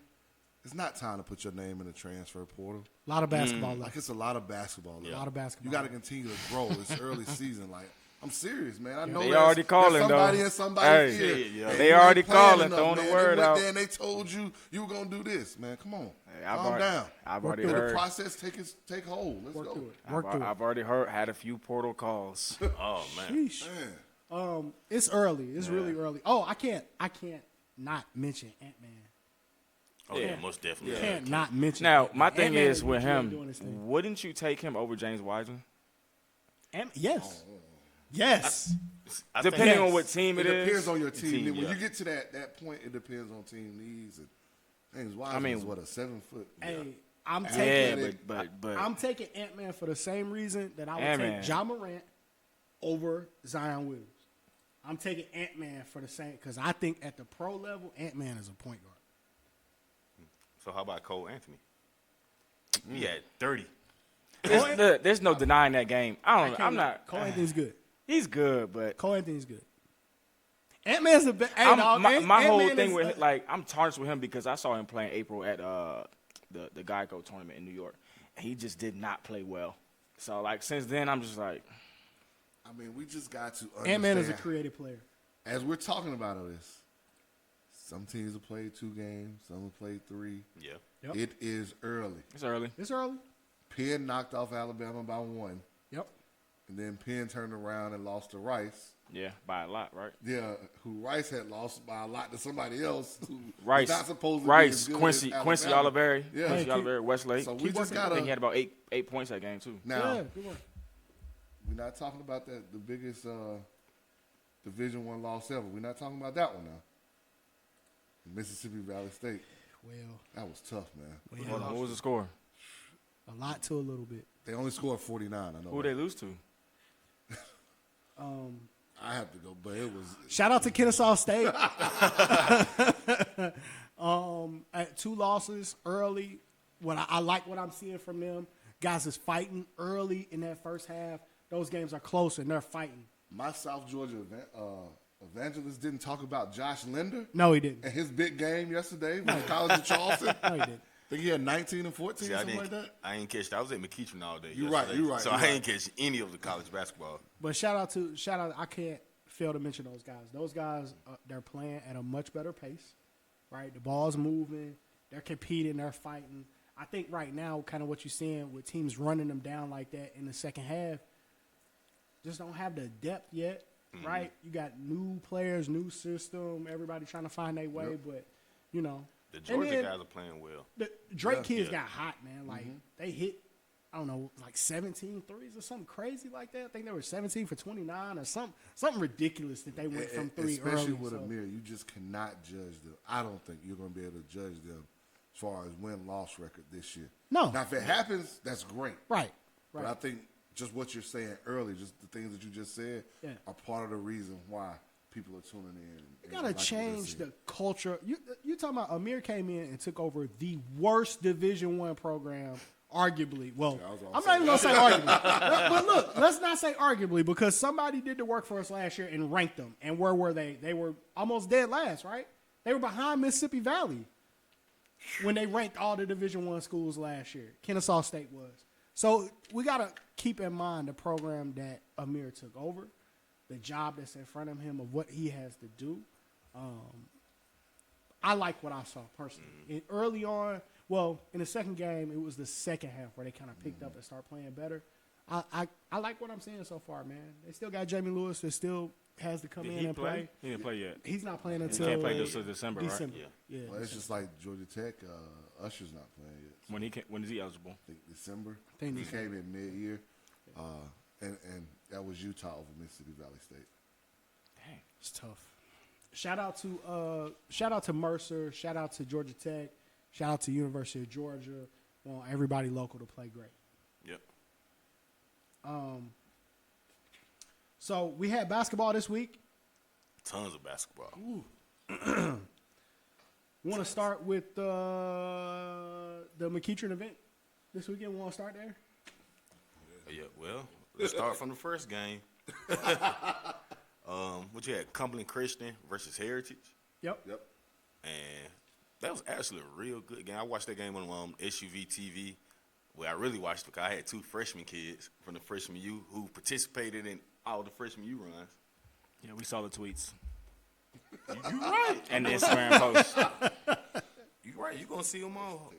it's not time to put your name in the transfer portal. A lot of basketball Like left. it's a lot of basketball left. A lot of basketball. You got to continue to grow. It's early season. Like I'm serious, man. I know They there's- already calling, there's somebody though. in somebody's Hey, ear. yeah. and They you already ain't playing calling, enough, throwing the man. word They went out. there and they told you were gonna do this, man. Come on, I've calm already- down. I've already Let heard. the process take hold. Let's Work go. through it. Work through it. I've already had a few portal calls. Oh man. Sheesh. Man. It's early. It's really early. Oh, I can't not mention Ant-Man. Oh yeah, most definitely. Can't not mention. Now, Ant-Man. my thing Ant-Man is with really doing him, his thing. wouldn't you take him over James Wiseman? Yes. Yes. I think- Depending Yes. on what team It it is. depends on your team. team, When yeah. you get to that point, it depends on team needs. And James Wiseman mean, is what, a 7 foot? Hey, I'm Yeah, taking. but I'm taking Ant-Man for the same reason that I would Ant-Man. take Ja Morant over Zion Williams. I'm taking Ant-Man for the same because I think at the pro level, Ant-Man is a point guard. So how about Cole Anthony? He had 30. there's no denying that game. I'm not. Cole Anthony's good. He's good, but Cole Anthony's good. Ant-Man's the best. Hey, my whole thing with I'm tarnished with him because I saw him playing April at the Geico tournament in New York, and he just did not play well. So like since then, I'm just like, I mean, we just got to understand. Ant-Man is a creative player. As we're talking about all this, some teams have played 2 games, some have played 3. Yeah. Yep. It is early. it's early. It's early. Penn knocked off Alabama by 1, Yep. and then Penn turned around and lost to Rice. Yeah, by a lot, right? Yeah, who Rice had lost by a lot to somebody else who Rice, was not supposed to be Rice, as good Quincy, as Quincy Alabama. Oliveri, Yeah. Quincy Hey, Oliveri, Westlake. So we just I gotta think he had about eight points that game too. now. Yeah, good one. We're not talking about the biggest Division I loss ever. We're not talking about that one now. Mississippi Valley State. Well, That was tough, man. Hold on, what was the score? a lot to a little bit. They only scored 49. I know. Who that. they lose to? I have to go, but it was. Shout out to Kennesaw State. At 2 losses early. I like what I'm seeing from them. Guys is fighting early in that first half. Those games are close and they're fighting. My South Georgia evangelist didn't talk about Josh Linder No, he didn't. and his big game yesterday with the College of Charleston. No, he didn't. I think he had 19 and 14, See, I something like didn't. that. I ain't catch. I was at McEachern all day. You right, yesterday, you right, So you I right. ain't catch any of the college basketball. But shout out. I can't fail to mention those guys. Those guys, they're playing at a much better pace, right? The ball's moving. They're competing. They're fighting. I think right now, kind of what you're seeing with teams running them down like that in the second half, just don't have the depth yet, right? You got new players, new system, everybody trying to find their way, but you know. The And Georgia then guys are playing well. The Drake kids Yeah. got hot, man. Like they hit, I don't know, like 17 threes or something crazy like that. I think they were 17 for 29 or something ridiculous that they went from 3 Especially early. with so. Amir, you just cannot judge them. I don't think you're going to be able to judge them as far as win-loss record this year. No. Now, if it happens, that's great. Right. But I think just what you're saying early, just the things that you just said, Yeah. are part of the reason why people are tuning in. You gotta change the culture. You talking about Amir came in and took over the worst Division I program, arguably. Well, I was gonna I'm say not even gonna say arguably. But look, let's not say arguably because somebody did the work for us last year and ranked them. And where were they? They were almost dead last, right? They were behind Mississippi Valley when they ranked all the Division I schools last year. Kennesaw State was. So we gotta keep in mind the program that Amir took over, the job that's in front of him of what he has to do. I like what I saw personally. And early on, well, in the second game, it was the second half where they kind of picked up and started playing better. I like what I'm seeing so far, man. They still got Jamie Lewis that still has to come Did in he and play. He didn't play yet. He's not playing He until can't play this December, right? December. Yeah. Yeah. Well, it's just like Georgia Tech. Usher's not playing yet. When is he eligible? I think December. think He December. came in mid-year. And that was Utah over Mississippi Valley State. Dang. It's tough. Shout out to Mercer. Shout out to Georgia Tech. Shout out to University of Georgia. Want everybody local to play great. Yep. So we had basketball this week. Tons of basketball. Want to start with the McEachern event this weekend? Want to start there? Yeah. Well, let's start from the first game. What you had, Cumberland Christian versus Heritage. Yep. And that was actually a real good game. I watched that game on SUVtv. Well, I really watched it because I had 2 freshman kids from the freshman U who participated in all the freshman U runs. Yeah, we saw the tweets. You right. And the Instagram post. You right. You going to see them all.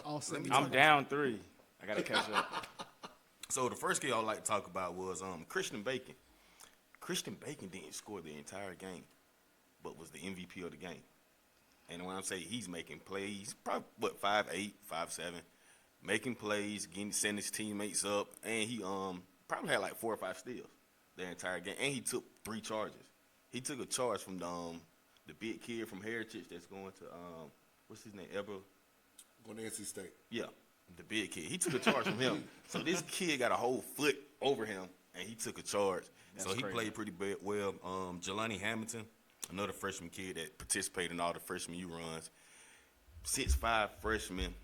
Awesome. I'm down 3. I got to catch up. So the first kid I would like to talk about was Christian Bacon. Christian Bacon didn't score the entire game, but was the MVP of the game. And when I say he's making plays, probably, 5'8", 5'7", making plays, setting his teammates up, and he probably had like 4 or 5 steals the entire game. And he took 3 charges. He took a charge from the big kid from Heritage that's going to, what's his name, Going to NC State. Yeah, the big kid. He took a charge from him. So this kid got a whole foot over him, and he took a charge. That's so he crazy. played pretty well. Jelani Hamilton, another freshman kid that participated in all the freshman U runs, 6'5" freshman,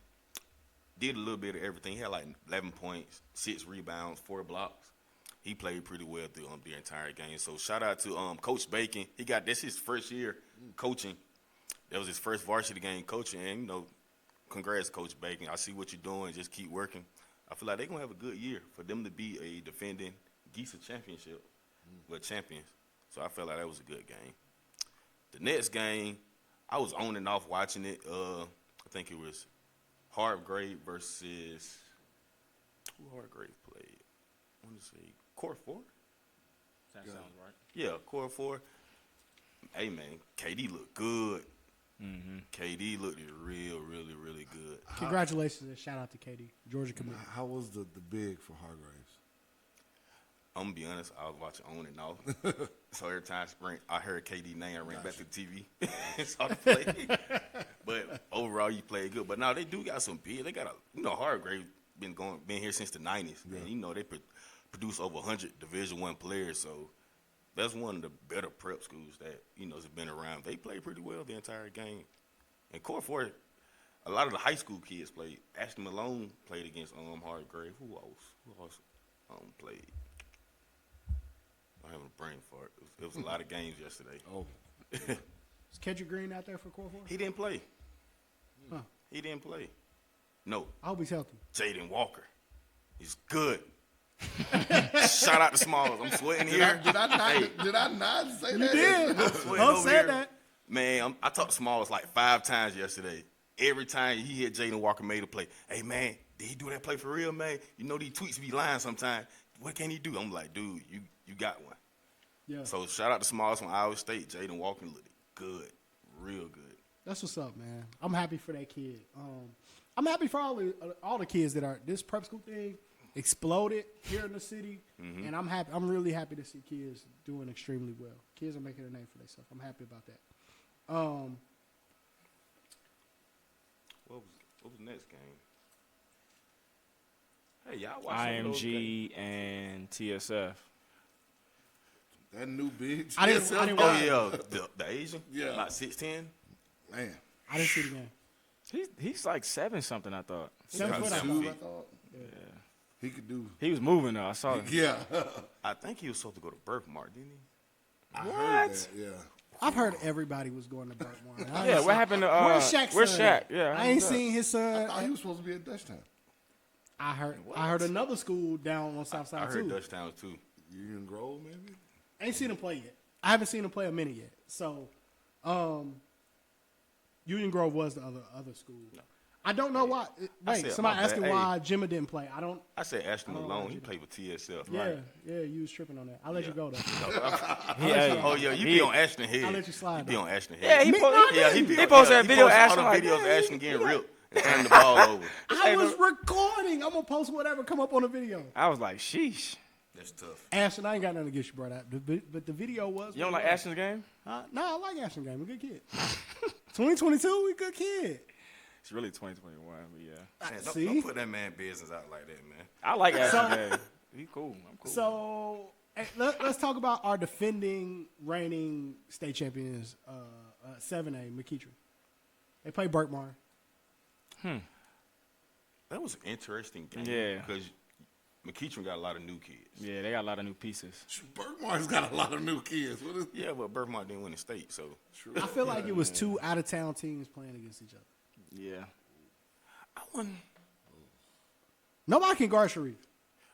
did a little bit of everything. He had like 11 points, 6 rebounds, 4 blocks. He played pretty well through the entire game. So shout out to Coach Bacon. That's his first year coaching. That was his first varsity game coaching, and congrats, Coach Bacon. I see what you're doing. Just keep working. I feel like they're going to have a good year for them to be a defending Geisa championship, champions. So I felt like that was a good game. The next game, I was on and off watching it. I think it was Hargrave versus who Hargrave played. I want to say Core 4? That sounds right. Yeah, Core 4. Hey, man, KD looked good. Mm-hmm. KD looked really, really, really good. Congratulations and shout out to KD, Georgia committed. How was the big for Hargraves? I'm going to be honest, I was watching on and off. So every time I heard KD name, I ran back to the TV and saw the play. But overall, you played good. But now they do got some big. They got Hargrave been here since the 90s. Yeah. And, they produce over 100 Division I players. So that's one of the better prep schools that, has been around. They played pretty well the entire game. And Core 4, a lot of the high school kids played. Ashton Malone played against Hargrave. Who else played? I'm having a brain fart. It was a lot of games yesterday. Oh. Is Kendrick Green out there for Core 4? He didn't play. Huh. He didn't play. No. I hope he's healthy. Jaden Walker. He's good. Shout out to Smalls. I'm sweating here. Did I not say that? You did. Hope said that. Man, I talked to Smalls like 5 times yesterday. Every time he hit Jaden Walker made a play. Hey, man, did he do that play for real, man? These tweets be lying sometimes. What can he do? I'm like, dude, you got one. Yeah. So shout out to Smalls from Iowa State. Jaden Walker looked good. Real good. That's what's up, man. I'm happy for that kid. I'm happy for all the kids that are this prep school thing exploded here in the city, and I'm happy. I'm really happy to see kids doing extremely well. Kids are making a name for themselves. I'm happy about that. What was the next game? Hey, y'all watch IMG and TSF. That new big. I didn't watch it. The Asian? Yeah. Like 6'10"? Man. I didn't see the game. He's like 7 something, I thought. 7 foot, I seven thought. feet. I thought. Yeah. He could do. He was moving though. I saw him. Yeah. I think he was supposed to go to Birthmark, didn't he? I What? heard that. Yeah. I've heard everybody was going to Burtmore. Yeah, what happened to Where's Shaq's Where's son? Shaq? Yeah, I ain't seen his I son. thought he was supposed to be at Dutchtown. I heard another school down on South I Side heard too. Dutchtown too. Union Grove, maybe. I ain't seen him play yet. I haven't seen him play a minute yet. So, Union Grove was the other school. No. I don't know why. Wait, said, somebody my asked bad. me why Jimma didn't play. I don't. I said Ashton I don't Malone. know. He played with TSF. Yeah, Right? yeah, you was tripping on that. I'll let you go though. Oh yeah, you be on Ashton Head. I'll let you slide, You be though. on Ashton Head. Yeah, he he posted that video of asking all like, the videos of "Hey, Ashton getting ripped and turning the ball over. I was recording. I'm gonna post whatever come up on the video. I was like, sheesh. That's tough. Ashton, I ain't got nothing against you, bro. But the video was. You don't like Ashton's game? No, I like Ashton game. A good kid. 2022, we good kid. It's really 2021, but yeah. Man, See? don't put that man business out like that, man. I like Ashton's game. He cool. I'm cool. So hey, let's talk about our defending, reigning state champions, 7A McKeitry. They play Burtmar. That was an interesting game. Yeah. Because McEachern got a lot of new kids. Yeah, they got a lot of new pieces. Bergmar's got a lot of new kids. What is Yeah, but Bergmont didn't win the state, so. I feel like it was two out of town teams playing against each other. Yeah. I wouldn't. Nobody can guard Sharif.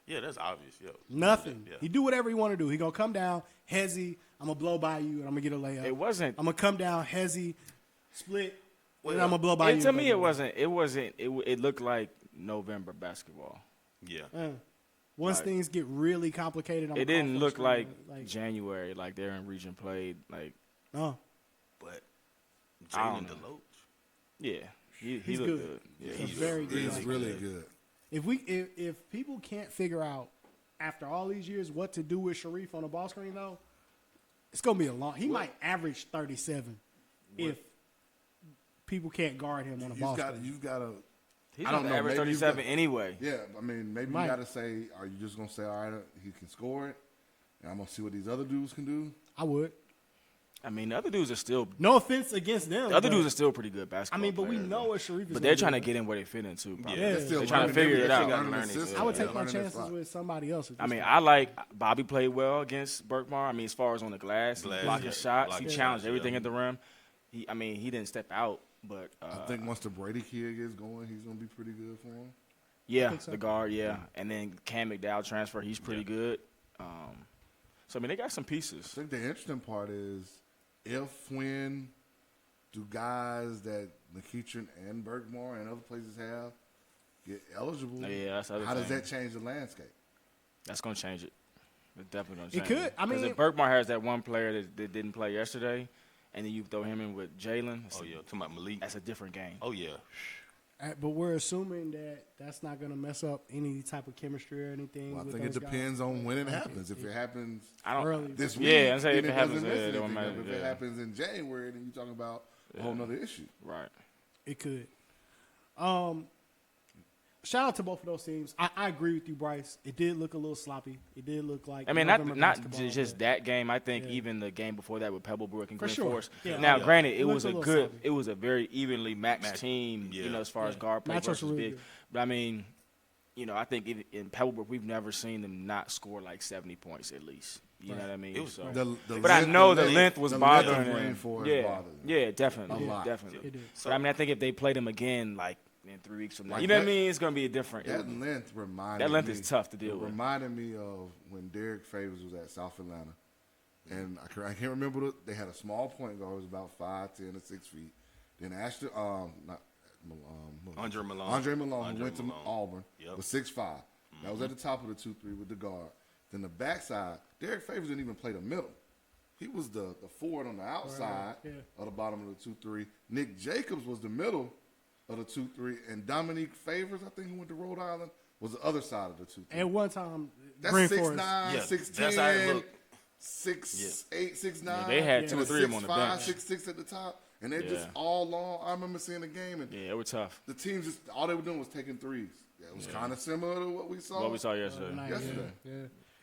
Yeah, that's obvious. Yeah. Nothing. Yeah. He do whatever he want to do. He gonna come down, hezzy. I'm gonna blow by you, and I'm gonna get a layup. It wasn't. I'm gonna come down, hezzy, split, Well, and I'm gonna blow by you. To me, it wasn't. It looked like November basketball. Yeah. Once like- things get really complicated, I'm It gonna didn't call look for like like January, like they're in region played. Like, oh, But I Jalen don't know. Deloach. yeah, he He's looked good. good. Yeah, he's He's very good. He's really good. If people can't figure out after all these years what to do with Sharif on the ball screen though, it's gonna be a long. He might average 37 if people can't guard him on the ball screen. You've got to. he's I don't on know, average maybe you've 37 got- anyway. Yeah, I mean, maybe Might. you got to say, are you just gonna say, all right, he can score it, and I'm gonna see what these other dudes can do? I would. I mean, the other dudes are still. No offense against them. The other but- dudes are still pretty good basketball. I mean, but we players, know though. what Sharif is. But they're gonna trying to do. get in where they fit into. Probably. Yeah. They're still They're trying to learning figure it they're out. still learning Learning the system. I would Yeah, take my learning their chances spot. with somebody else. at I this mean, point. I like Bobby played well against Berkmar. I mean, as far as on the glass, Glass, blocking yeah. shots, Blocking he challenged shots, everything yeah. at the rim. He didn't step out, but I think once the Brady kid gets going, he's gonna be pretty good for him. yeah, think so. the guard, yeah, and then Cam McDowell transfer, he's pretty good. So I mean, they got some I pieces. think the interesting part is when do guys that McEachern and Bergmar and other places have get eligible? Yeah, that's the other How does thing. that change the landscape? That's gonna change it. It's definitely gonna It change could. I 'Cause mean- if Berkmar has that one player that didn't play yesterday, and then you throw him in with Jalen, Oh, yeah. Talking about Malik. that's a different game. Oh, yeah. But we're assuming that that's not going to mess up any type of chemistry or anything. Well, I with think it those guys. depends on when it happens. If it happens I don't. Early. this week, Yeah, I'm saying if then it happens, doesn't yeah, miss it don't anything. matter, If yeah. it happens in January, then you're talking about a whole nother issue. Right. It could. Shout out to both of those teams. I agree with you, Bryce. It did look a little sloppy. It did look like I mean, November not basketball, just but- that game. I think Yeah. even the game before that with Pebblebrook and For Green sure. Forest. Yeah. Now, Yeah. granted, It it looked was a a little good, sloppy. it was a very evenly matched team. Yeah. You know, as far as Yeah. guard play Matchups versus were really big. good. But I mean, you know, I think in Pebblebrook we've never seen them not score like 70 points at least. You know what I mean? It was- So- The but I length- know the length was the bothering length of them. Rainforest Yeah, bothered them. yeah, definitely, A lot. definitely. It did. But I mean, I think if they play them again, like in 3 weeks from now, Like you know what I that- mean? It's gonna be a different. That length reminded That length me, is tough to deal it with. reminded me of when Derek Favors was at South Atlanta. And I can't remember, they had a small point guard who was about 5'10" or 6 feet. Then Ashton, Andre Malone. Andre Malone, Andre who went to Malone. Auburn, Yep. was 6'5". That was at the top of the 2-3 with the guard. Then the backside, Derek Favors didn't even play the middle. He was the forward on the outside yeah. of the bottom of the 2-3. Nick Jacobs was the middle of the 2-3. And Dominique Favors, I think, who went to Rhode Island, was the other side of the 2-3. At one time, That's Green 6'9", Forest. Yeah, 6'10", that's how it looked. 6'8", 6'9". Yeah, they had and two or a three of them on the 6'5", bench. 6'6" at the top. And they're just Yeah. all long. I remember seeing the game, and Yeah, it was tough. the teams just all they were doing was taking threes. Yeah, it was kind of similar to what we saw. What we saw yesterday. Night, Yesterday. Yeah.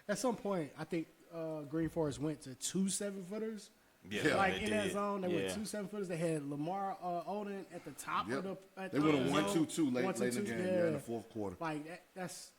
At some point, I think Green Forest went to 2 7-footers. Yeah, Like they in that did. zone, they were Yeah. 2 7-footers. They had Lamar Odin at the top Yep. of the. At They the went a zone. 1-2-2 late in the 1-2-2, game, yeah, in the fourth quarter. Like that's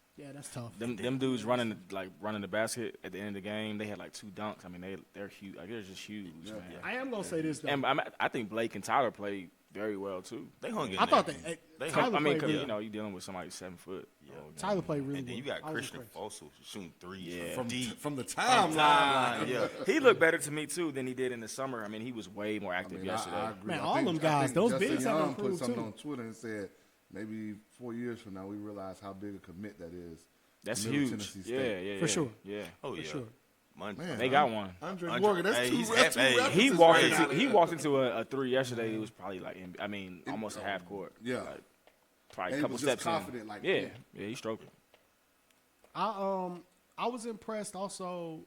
tough. Them dudes running the basket at the end of the game. They had like 2 dunks. I mean, they're huge. Like, they're just huge, man. I am gonna say this though. And I think Blake and Tyler played very well too. They hung in I thought there. that They Tyler I mean, played 'cause, really you know, you're dealing with somebody 7 foot. Tyler played really And then you well. got I was Christian impressed. Fossel shooting threes Yeah. from deep. From the timeline. Yeah, he looked better to me too than he did in the summer. I mean, he was way more active yesterday. I agree. Man, I all think- them I guys, think those Justin bigs have Young put improved, something too. on Twitter and said maybe 4 years from now we realize how big a commit that is. That's Middle huge. Tennessee Yeah, State. yeah, For yeah. sure. Yeah. Oh, For yeah. sure. Man, They got one. Andre Morgan, that's Hey, two he's reps. hey, He references walked right into now. he walked into a 3 yesterday. It was probably like almost a half court. Yeah. Like, probably And a he couple was just steps in. confident, like, yeah, he stroked it. I was impressed also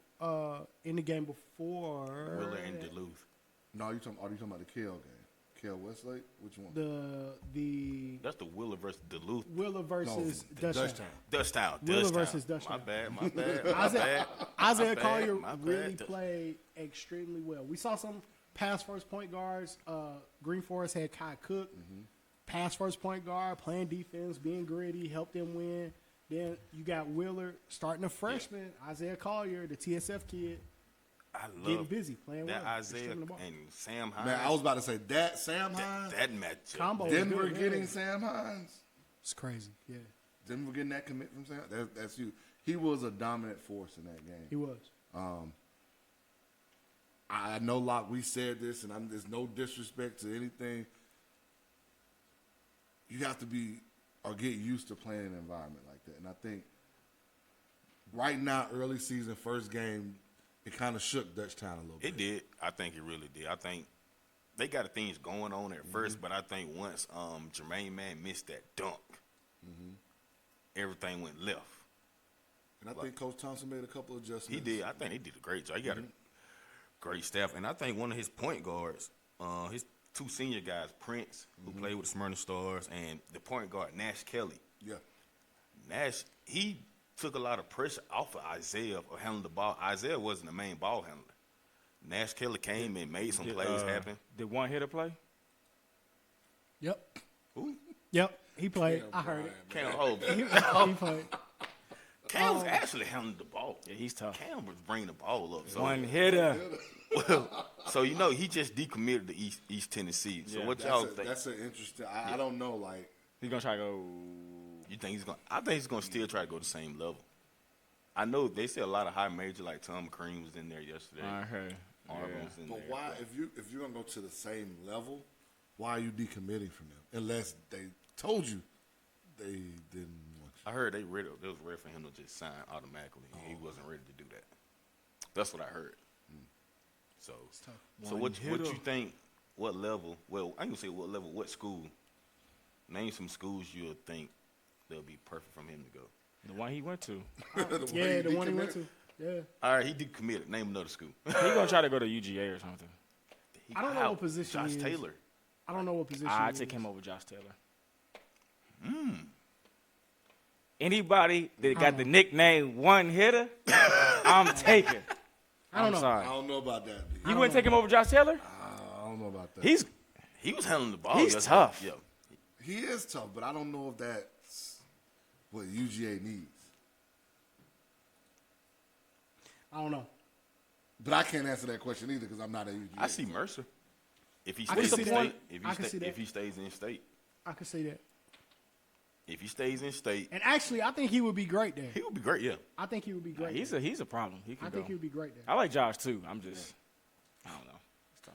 in the game before Willer and Duluth. No, you talking about the Kale game? Kale Westlake? Which one? the That's the Willer versus Duluth. Willer versus Dutchtown. Dutchtown. Willer Dutchtown. versus My Dutchtown. bad. My bad. Isaiah My bad, Collier my bad. really played extremely well. We saw some pass first point guards. Green Forest had Kai Cook, pass first point guard, playing defense, being gritty, helped them win. Then you got Wheeler starting a freshman, Isaiah Collier, the TSF kid, I getting love busy, playing that well. Isaiah distributing the ball. and Sam Hines. Man, I was about to say that Sam Hines, that matchup. Combo is Denver good, getting yeah. Sam Hines, It's crazy. Yeah, Denver getting that commit from Sam. That's you. He was a dominant force in that game. he was. I know, Locke, we said this, and there's no disrespect to anything. You have to be or get used to playing in an environment like that. And I think right now, early season, first game, it kind of shook Dutchtown a little bit. It did. I think it really did. I think they got things going on at first, but I think once Jermaine Mann missed that dunk, everything went left. And I think Coach Thompson made a couple of adjustments. He did. I think he did a great job. He got a great staff. And I think one of his point guards, his two senior guys, Prince, who played with the Smyrna Stars, and the point guard, Nash Kelly. Yeah. Nash, he took a lot of pressure off of Isaiah of handling the ball. Isaiah wasn't the main ball handler. Nash Kelly came and made some plays happen. Did one hitter play? Yep. Who? Yep. He played. I heard it. Cam Holmes. He played. Cam was actually handling the ball. Yeah, he's tough. Cam was bringing the ball up. So, One hitter. so he just decommitted to East Tennessee. So Yeah. what y'all think? That's an interesting. I don't know. Like, He's gonna try to go. You think he's going? I think he's going to still try to go the same level. I know they say a lot of high major, like Tom Crean was in there yesterday. I heard. Arvin was in but there. why? If you're gonna go to the same level, why are you decommitting from them? Unless they told you they didn't want you. I heard they was ready for him to just sign automatically. He wasn't ready to do that. That's what I heard. So what you think? What level? Well, I can say what level. What school? Name some schools you would think they'll be perfect from him to go. The one he went to. Yeah, the one he went to. Yeah. All right, he decommitted. Name another school. He gonna try to go to UGA or something. I don't know what position Josh he is. Taylor. I don't know what position. I he take is. him over Josh Taylor. Anybody that got the nickname One Hitter, I'm taking. I don't know. I Sorry. don't know about that. D. You wouldn't take him over Josh Taylor? I don't know about that. He was handling the ball. He's yesterday. tough. Yeah. He is tough, but I don't know if that's what UGA needs. I don't know. But I can't answer that question either because I'm not at UGA. I see Mercer. If he I can stays in see that. state, I can see that. if he stays in state, I could say that. if he stays in state, And actually, I think he would be great there. he would be great. Yeah. I think he would be great. He's there. a problem. He can I go. think he would be great there. I like Josh too. I'm just, I don't know. It's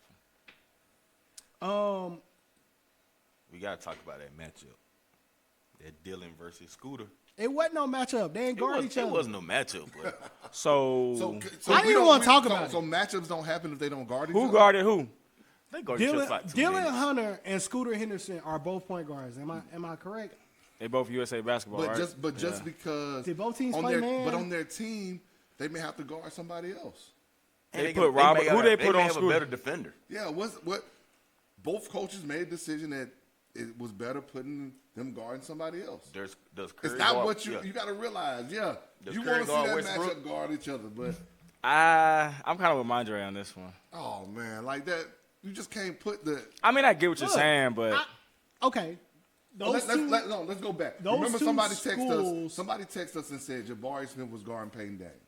tough. We gotta talk about that matchup. That Dylan versus Scooter. It wasn't no matchup. They ain't guard each It other. wasn't no matchup, but So, So I didn't we even don't- wanna talk about it. So matchups don't happen if they don't guard each who other? guarded who? they go each other Dylan, for like 2 Dylan minutes. Hunter and Scooter Henderson are both point guards. Am I correct? They both USA basketball, But right? just because Did both teams on play their, man? But on their team, they may have to guard somebody else. And They put Robert- who they put may on have a Scooter? better defender. Yeah, what both coaches made a decision that it was better putting them guarding somebody else. Does It's Curry not guard- what you yeah. you got to realize. Yeah, Does you Curry want to see guard that Westbrook? matchup guard each other, but I'm kind of with Mondre on this one. oh man, like that, you just can't put the. I mean, I get what you're Look, saying, but Okay. Those two. Let's go back. those Remember, two somebody texted us. schools- Somebody texted us and said Jabari Smith was guarding Peyton Daniels.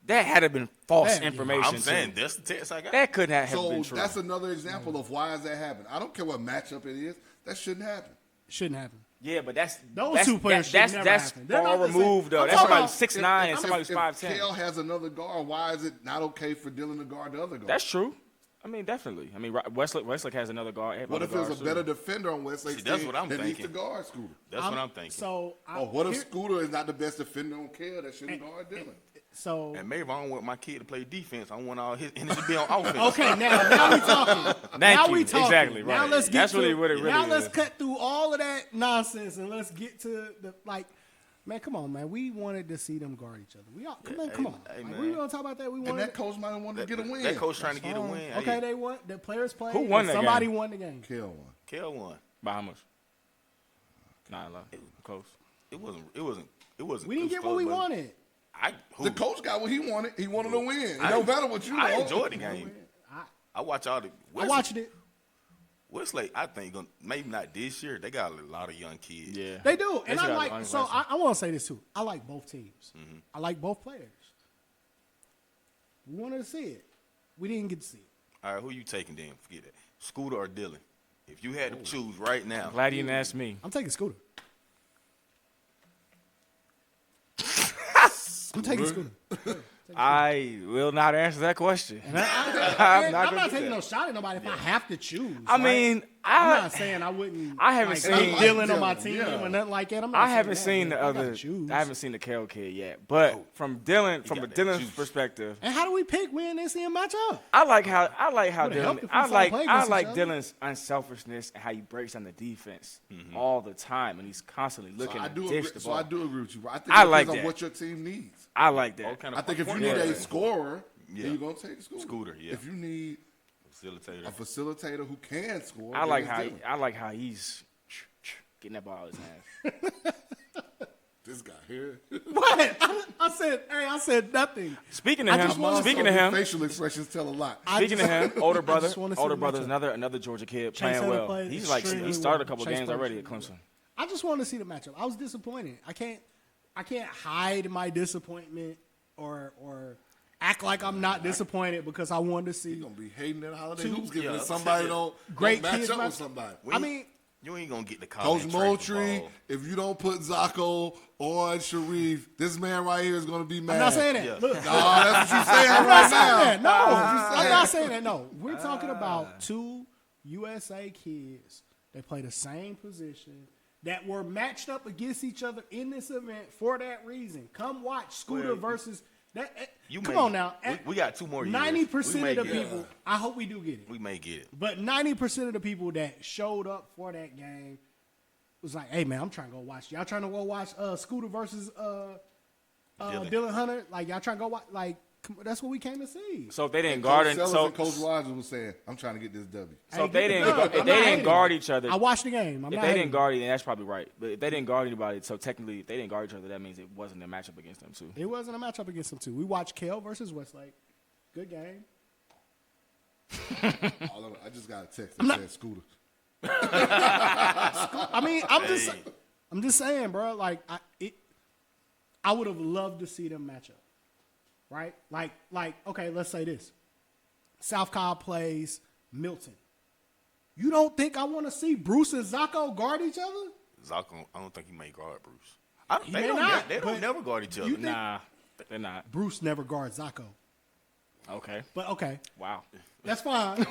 that had to been false Yeah. information. I'm saying too. that's the text I got. That couldn't have So been true. that's another example of why is that happening. I don't care what matchup it is. That shouldn't happen. Shouldn't happen. Yeah, but that's Those two players should That's never that's happen. They're far not the same. removed though. I'm That's talking somebody about- 6'9" and If- somebody's if 5'10". Kale has another guard, why is it not okay for Dylan to guard the other guard? That's true. I mean, definitely. I mean, Westlake has another guard. What if there's a better defender on Westlake's See, that's team what I'm that needs to thinking. guard Scooter? That's what I'm thinking. So, What if Scooter is not the best defender on Kale that shouldn't guard Dylan? So and maybe I don't want my kid to play defense. I want all his energy to be on offense. okay, now we talking. Thank we you. talking. Exactly, Now right. let's get That's to, really what it really Now let's is. cut through all of that nonsense and let's get to the Man, come on, man. We wanted to see them guard each other. We all come on. Hey, Like, man. we gonna talk about that. We And wanted that coach might have wanted to get a win. That coach trying to get a win. Okay, Hey, they won. The players played. Who won and that somebody game? won the game. Kale won. Kel won. By how much? 9-11. Close. It wasn't. We didn't get what we wanted. The coach got what he wanted. He wanted to win. It I- don't matter what you I want. enjoyed the game. I watch all the. I watched it. Westlake, I think, maybe not this year. They got a lot of young kids. Yeah. They do. And They I got like, the so unvaccinated. I want to say this too. I like both teams. Mm-hmm. I like both players. We wanted to see it. We didn't get to see it. All right, who you taking then? Forget that. Scooter or Dylan? If you had to choose right now. Glad you didn't ask me. I'm taking Scooter. I'm taking Scooter. I will not answer that question. I'm I'm not gonna do taking that. no shot at nobody if I have to choose. I mean, I'm not saying I wouldn't. I haven't like, seen- I'm Dylan on my Dylan, team yeah. or nothing like that. I'm not I saying haven't that, seen but the I gotta other. choose. I haven't seen the Kale kid yet, but from Dylan, from got that Dylan's juice. perspective, And how do we pick when they see him match up? I like how Would've helped Dylan. if we I saw like play against each other. Dylan's unselfishness and how he breaks down the defense all the time, and he's constantly looking I to do dish agree. the So ball. I do agree with you. I think I it like depends on that. what your team needs. I like that. What kind I of think if you point need guard? a scorer, Yeah. then you're gonna take Scooter. Scooter, yeah. If you need Facilitator. a facilitator who can score, I then like it's how Dylan. I like how he's getting that ball out of his hands. This guy here. What? I said nothing. Speaking of I him, just wanna speaking Also, of him, facial expressions tell a lot. speaking of him, older brother, just wanna see older the brother's matchup. another Georgia kid Chase playing Hunter well. played He's like extremely he started a well. couple Chase games played already at Clemson. extremely I just wanted to see the matchup. I was disappointed. I can't hide my disappointment or act like I'm not disappointed because I wanted to see. You're gonna be hating that holiday Two- hoops giving Yeah, if somebody yeah. don't Great match kids up match- with somebody. I mean, You ain't gonna get the call. Coach and trade the Moultrie, ball. if you don't put Zacco on Sharif, this man right here is gonna be mad. I'm not saying that. Yeah. Look, No, that's what you're saying I'm right not saying now. that. No, I'm saying. not saying that. No, we're talking about two USA kids that play the same position that were matched up against each other in this event for that reason. Come watch Scooter Well, versus that. You come may- on now. we got 2 more years. 90% We may of the get it. people. I hope we do get it. We may get it. But 90% of the people that showed up for that game was like, "Hey man, I'm trying to go watch. Y'all trying to go watch Scooter versus Dylan Hunter? Like y'all trying to go watch? Like that's what we came to see." So if they didn't Coach guard it, Sellers so and Coach Rogers was saying, "I'm trying to get this W." so if they Hey, didn't look, gu- I'm if they not didn't hating. guard each other, I watched the game. I'm if not they hating. didn't guard it, then that's probably right. But if they didn't guard anybody, so technically if they didn't guard each other, that means it wasn't a matchup against them too. It wasn't a matchup against them too. We watched Kale versus Westlake. Good game. I just got a text that said Scooter. I mean, I'm just saying, bro. Like I would have loved to see them match up, right? Like okay, let's say this: South Cobb plays Milton. You don't think I want to see Bruce and Zacco guard each other? Zacco, I don't think he may guard Bruce. He They may don't, not, they but don't never guard each other. you think- Nah, they're not. Bruce never guards Zacco, Okay. but okay, Wow. that's fine.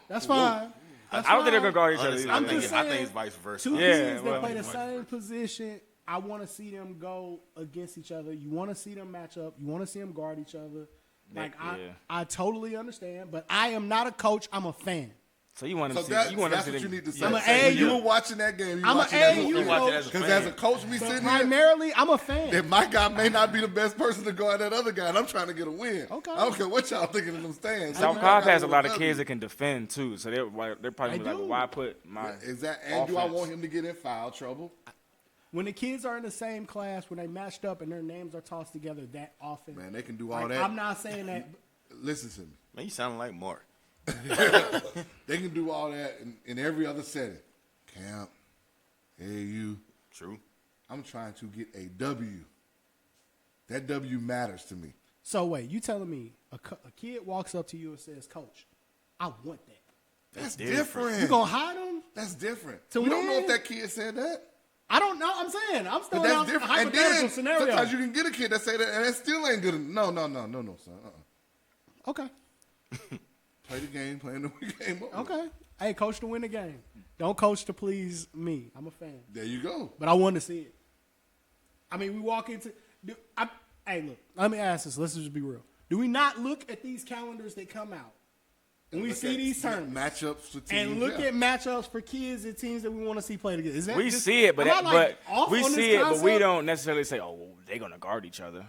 That's fine. That's I don't think they're fine. gonna guard each other. Honestly, I'm either. just I think saying, it's vice versa. Two Yeah, kids that well- play the same position, I want to see them go against each other. You want to see them match up. You want to see them guard each other. Like Yeah. I totally understand, but I am not a coach. I'm a fan. So you want So to see? that's You want to what see you them? need to say. I'm a Say when AAU. you were watching that game. You I'm a watching that AAU movie. watch it as a Because fan. as a coach, we But sitting here. primarily, I'm a fan. If my guy may not be the best person to guard that other guy, and I'm trying to get a win. Okay. I don't care what y'all thinking in them stands. South You Cobb gotta has a go lot of with kids W. that can defend too, so they're probably They like, do. why put my Exactly. And do I offense? want him to get in foul trouble? When the kids are in the same class, when they matched up and their names are tossed together, that offense. Man, they can do all Like, that. I'm not saying that. Listen to me. Man, you sound like Mark. They can do all that in every other setting. Camp, AU. True. I'm trying to get a W. That W matters to me. So wait, you telling me a kid walks up to you and says, "Coach, I want that." That's different. different. You gonna hide him? That's different. To we don't know win? if that kid said that. I don't know. I'm saying I'm still But that's out a different. And hypothetical then scenario. sometimes you can get a kid that say that, and that still ain't good. No, son. Okay. Play the game, playing the game over. Okay. Hey, coach to win the game. Don't coach to please me. I'm a fan. There you go. But I want to see it. I mean, we walk into. Hey, look. Let me ask this. Let's just be real. Do we not look at these calendars that come out when we Look see at these tournaments matchups for teams, and look yeah. at matchups for kids and teams that we want to see play together? Is that We just, see it, but am I, like, off we on this see it, but we concept? don't necessarily say, "Oh, well, they're gonna guard each other."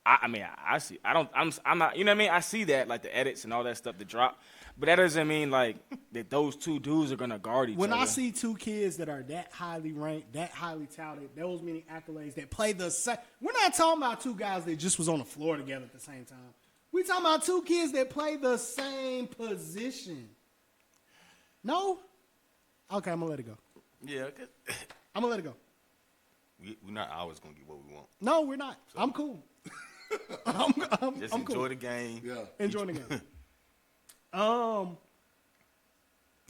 I mean, I see. I don't. I'm not. You know what I mean? I see that, like the edits and all that stuff that drop, but that doesn't mean like that those two dudes are gonna guard each When other. I see two kids that are that highly ranked, that highly touted, those many accolades that play the same, we're not talking about two guys that just was on the floor together at the same time. We're talking about two kids that play the same position. No? Okay, I'm going to let it go. Yeah, I'm going to let it go. we're not always gonna get what we want. No, we're not. I'm cool. I'm Just I'm enjoy cool. the game. Yeah. Enjoying the game.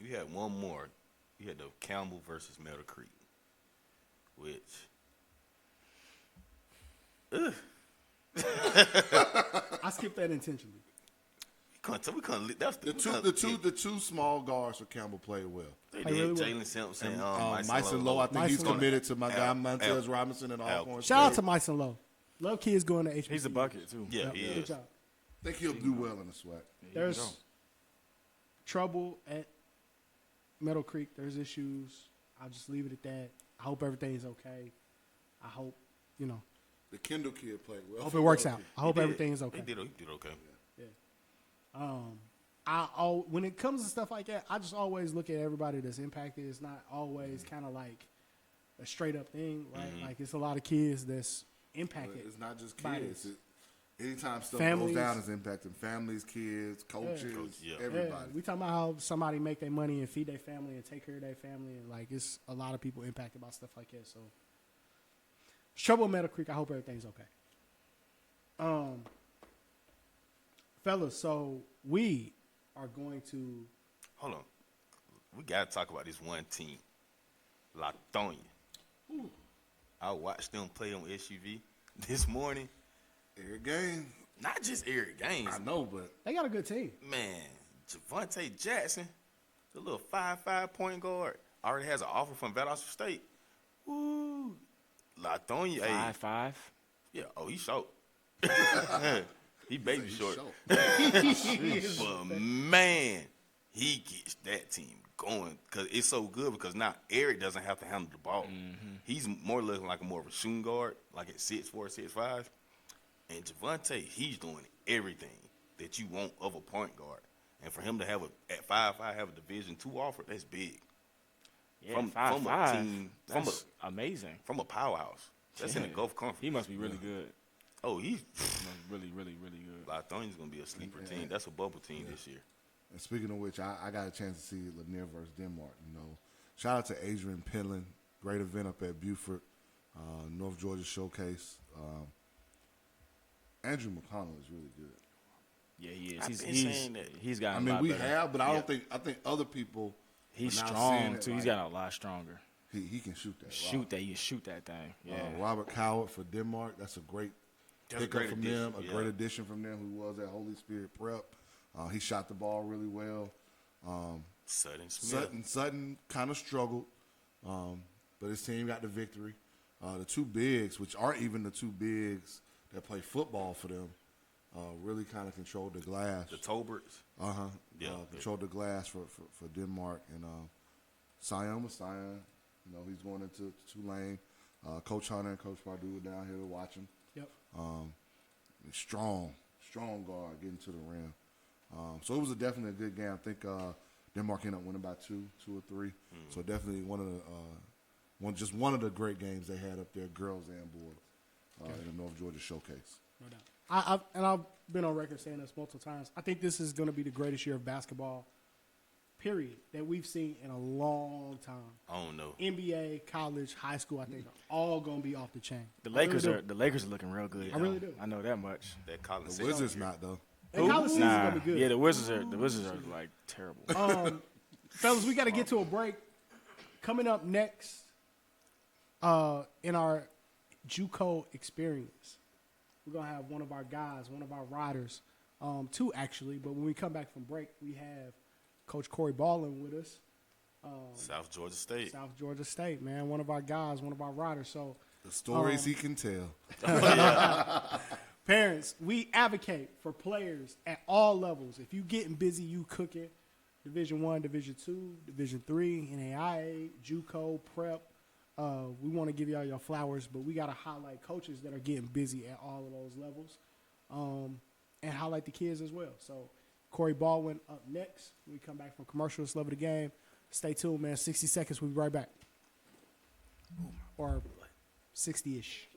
You had one more. You had the Campbell versus Meadow Creek, which. I skipped that intentionally. We couldn't. That's The two small guards for Campbell played well. They Hey, really did. well. Jalen Simpson, Myson Lowe, I think he's Myson Lowe. committed to my guy Al- Montez Al- Robinson and Al- Alcorn. Shout out State. to Myson Lowe. Love kids going to HBCU. He's a bucket too. Yeah, he Good is. job. I think he'll do well in the SWAC. There's trouble at Meadow Creek. There's issues. I'll just leave it at that. I hope everything's okay. I hope, The Kendall kid played well. I hope it works out. I hope He did. everything is okay. He did okay. When it comes to stuff like that, I just always look at everybody that's impacted. It's not always kind of like a straight up thing, right? Like it's a lot of kids that's impacted. It's not just by kids. this. Anytime stuff Families. goes down, it's impacting families, kids, coaches, Yeah. everybody. Yeah, we talking about how somebody make their money and feed their family and take care of their family, and like it's a lot of people impacted by stuff like that. So, trouble in Meadow Creek. I hope everything's okay. Fellas, so we are going to. Hold on. We got to talk about this one team, Latonia. I watched them play on SUV this morning. Every game, Not just Eric Gaines. I know, but They got a good team. Man, Javante Jackson, the little 5'5" point guard, already has an offer from Valdosta State. Woo. Latonia, hey, 5'5". yeah, oh, he's short. He baby he's short. short. But, man, he gets that team going because it's so good because now Eric doesn't have to handle the ball. He's more looking like more of a shooting guard, like at 6'4", 6'5". And Javante, he's doing everything that you want of a point guard. And for him to have at 5'5", have a Division II offer, that's big. Yeah, From 5'5". a team, That's amazing. from a powerhouse. That's in the Yeah. Gulf Conference. He must be really good. Oh, he's He must be really, really, really good. Latonia's gonna be a sleeper team. That's a bubble team this year. And speaking of which, I got a chance to see Lanier versus Denmark. Shout out to Adrian Penland, great event up at Beaufort, North Georgia Showcase. Andrew McConnell is really good. Yeah, he is. I've He's been saying that. he's gotten I a mean, lot we better. have, but I Yeah. don't think. I think other people. He's are now strong seeing it too. He's like gotten a lot stronger. He can shoot that. Shoot that. You shoot that thing. Yeah. Robert Coward for Denmark. That's a great That's a pickup great from addition, them. A yeah. great addition from them. Who was at Holy Spirit Prep. He shot the ball really well. Sutton Smith. Sutton kind of struggled, but his team got the victory. The two bigs, which aren't even the two bigs that play football for them, really kind of controlled the glass. The Tolberts. Yeah. Controlled the glass for Denmark. And Sion was Sion. He's going into Tulane. Coach Hunter and Coach Pardue were down here to watch him. Yep. Strong guard getting to the rim. So it was definitely a good game. I think Denmark ended up winning by two or three. So definitely one of the great games they had up there, girls and boys, in the North Georgia Showcase. No doubt. I've been on record saying this multiple times. I think this is going to be the greatest year of basketball, period, that we've seen in a long time. I don't know. NBA, college, high school, I think are all going to be off the chain. The I really Lakers do. are looking real good. I really though. do. I know that much. That Collins The Wizards not though. And college season's Nah, going to be good. yeah, the Wizards are like terrible. Fellas, we got to get to a break. Coming up next, in our JUCO experience, we're going to have one of our guys, one of our riders, two actually, but when we come back from break, we have Coach Corey Ballin with us. South Georgia State. South Georgia State, man, one of our guys, one of our riders. So, The stories he can tell. parents, we advocate for players at all levels. If you getting busy, you cooking, Division I, Division II, Division III, NAIA, JUCO, Prep. We want to give y'all your flowers, but we got to highlight coaches that are getting busy at all of those levels, and highlight the kids as well. So, Corey Baldwin up next. When we come back from commercials, love of the game. Stay tuned, man. 60 seconds. We'll be right back. Or 60-ish.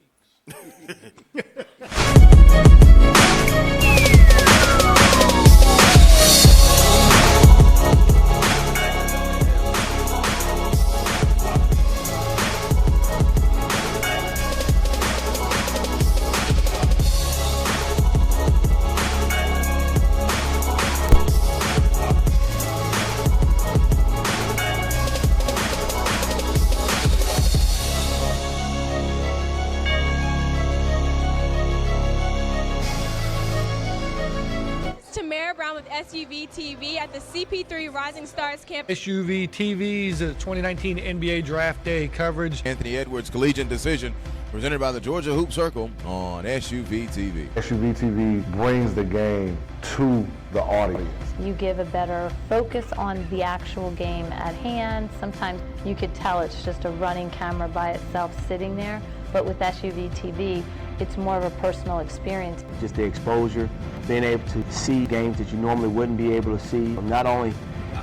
with SUVtv at the CP3 Rising Stars Camp. SUVtv's 2019 NBA Draft Day coverage. Anthony Edwards Collegiate Decision, presented by the Georgia Hoop Circle on SUVtv. SUVtv brings the game to the audience. You give a better focus on the actual game at hand. Sometimes you could tell it's just a running camera by itself sitting there, but with SUVtv, it's more of a personal experience. Just the exposure, being able to see games that you normally wouldn't be able to see, not only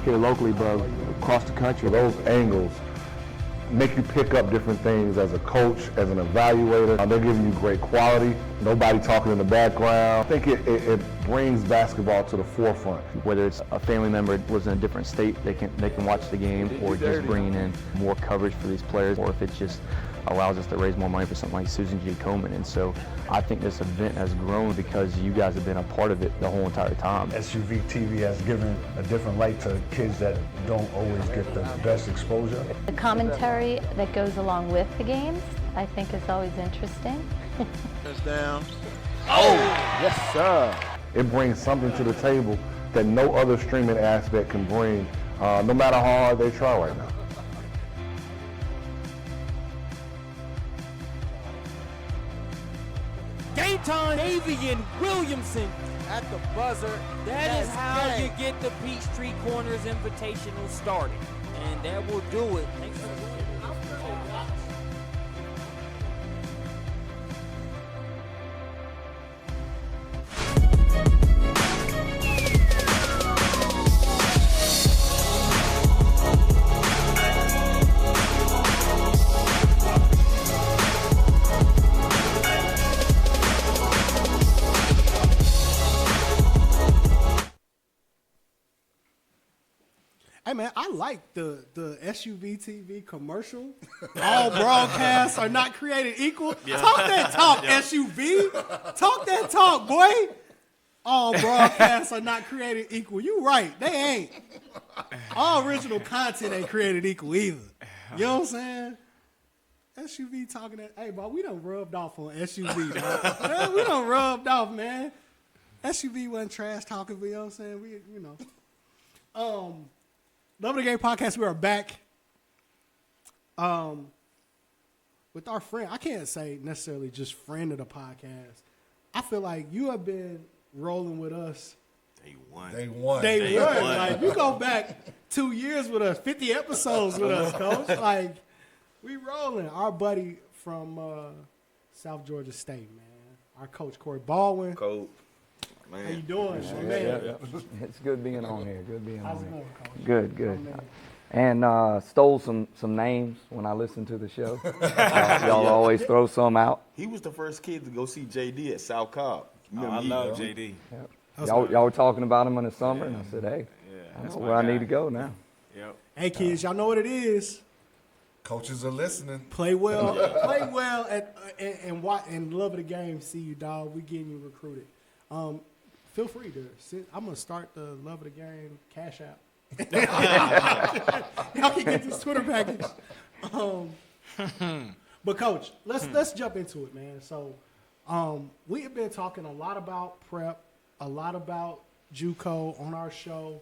here locally, but across the country. Those angles make you pick up different things as a coach, as an evaluator. They're giving you great quality, nobody talking in the background. I think it brings basketball to the forefront. Whether it's a family member that was in a different state, they can watch the game, or just bringing in more coverage for these players, or if it just allows us to raise more money for something like Susan G. Komen. And so I think this event has grown because you guys have been a part of it the whole entire time. SUVtv has given a different light to kids that don't always get the best exposure. The commentary that goes along with the games, I think, is always interesting. Down. Yes, sir. It brings something to the table that no other streaming aspect can bring, no matter how hard they try right now. Game time, Avian Williamson at the buzzer. That is how you get the Peachtree Corners Invitational started. And that will do it. Thanks for Hey man, I like the SUVtv commercial. All broadcasts are not created equal. Talk that talk, SUV. Talk that talk, boy. All broadcasts are not created equal. You right, they ain't. All original content ain't created equal either. You know what I'm saying? SUV talking that. Hey, bro, we done rubbed off on SUV, dog. Man, we done rubbed off, man. SUV wasn't trash talking, but you know what I'm saying? Love of the Game podcast, we are back with our friend. I can't say necessarily just friend of the podcast. I feel like you have been rolling with us. Day one. Day one. Like, you go back 2 years with us, 50 episodes with us, Coach. Like, we rolling. Our buddy from South Georgia State, man. Our coach, Corey Baldwin. Coach. Man. How you doing, my man? It's good being on here. Good being How's on it here. going, Coach? Good. And stole some names when I listened to the show. Y'all always throw some out. He was the first kid to go see JD at South Cobb. I love JD. Yep. Y'all were talking about him in the summer, and I said, hey, I know where I need to go now. Yep. Hey, kids, y'all know what it is. Coaches are listening. Play well. Play well and love of the game. See you, dog. We getting you recruited. Feel free to sit. I'm gonna start the Love of the Game Cash App. Y'all can get this Twitter package. But Coach, let's jump into it, man. So, we have been talking a lot about prep, a lot about JUCO on our show.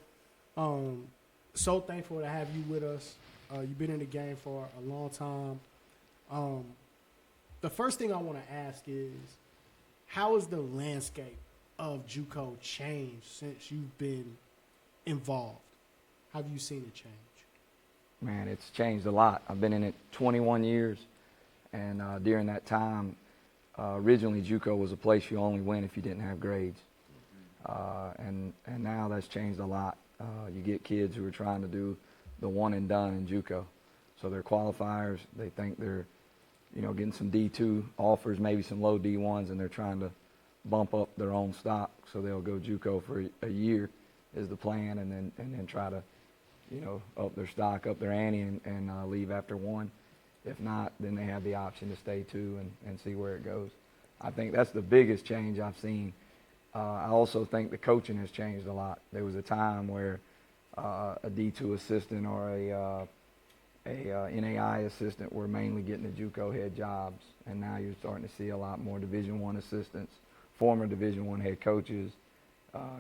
So thankful to have you with us. You've been in the game for a long time. The first thing I want to ask is, how has the landscape of JUCO changed since you've been involved? How have you seen it change? Man, it's changed a lot. I've been in it 21 years, and during that time, originally JUCO was a place you only went if you didn't have grades. And now that's changed a lot. You get kids who are trying to do the one and done in JUCO. So they're qualifiers. They think they're, getting some D2 offers, maybe some low D1s, and they're trying to bump up their own stock. So they'll go JUCO for a year is the plan, and then try to, up their stock, up their ante, and leave after one. If not, then they have the option to stay two and see where it goes. I think that's the biggest change I've seen. I also think the coaching has changed a lot. There was a time where a D2 assistant or a NAI assistant were mainly getting the JUCO head jobs, and now you're starting to see a lot more Division I assistants, former Division I head coaches,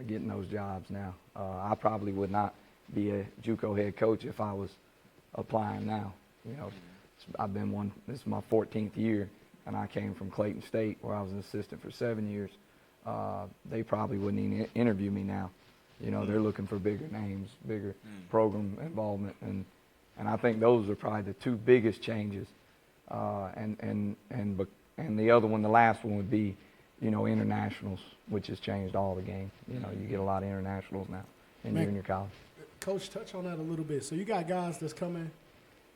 getting those jobs now. I probably would not be a JUCO head coach if I was applying now. You know, I've been one. This is my 14th year, and I came from Clayton State, where I was an assistant for 7 years. They probably wouldn't even interview me now. You know, they're looking for bigger names, bigger program involvement, and I think those are probably the two biggest changes. And the other one, the last one, would be, you know, internationals, which has changed all the game. You know, you get a lot of internationals now in junior college. Coach, touch on that a little bit. So you got guys that's coming,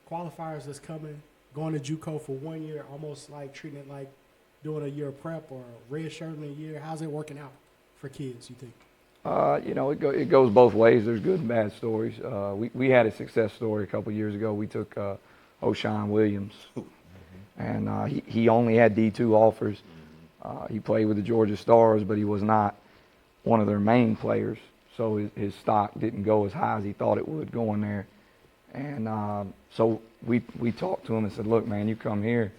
qualifiers that's coming, going to JUCO for 1 year, almost like treating it like doing a year of prep or red shirt in a year. How's it working out for kids, you think? You know, it goes both ways. There's good and bad stories. We had a success story a couple years ago. We took O'Shawn Williams, and he only had D2 offers. He played with the Georgia Stars, but he was not one of their main players, so his stock didn't go as high as he thought it would going there. And so we talked to him and said, look, man, you come here,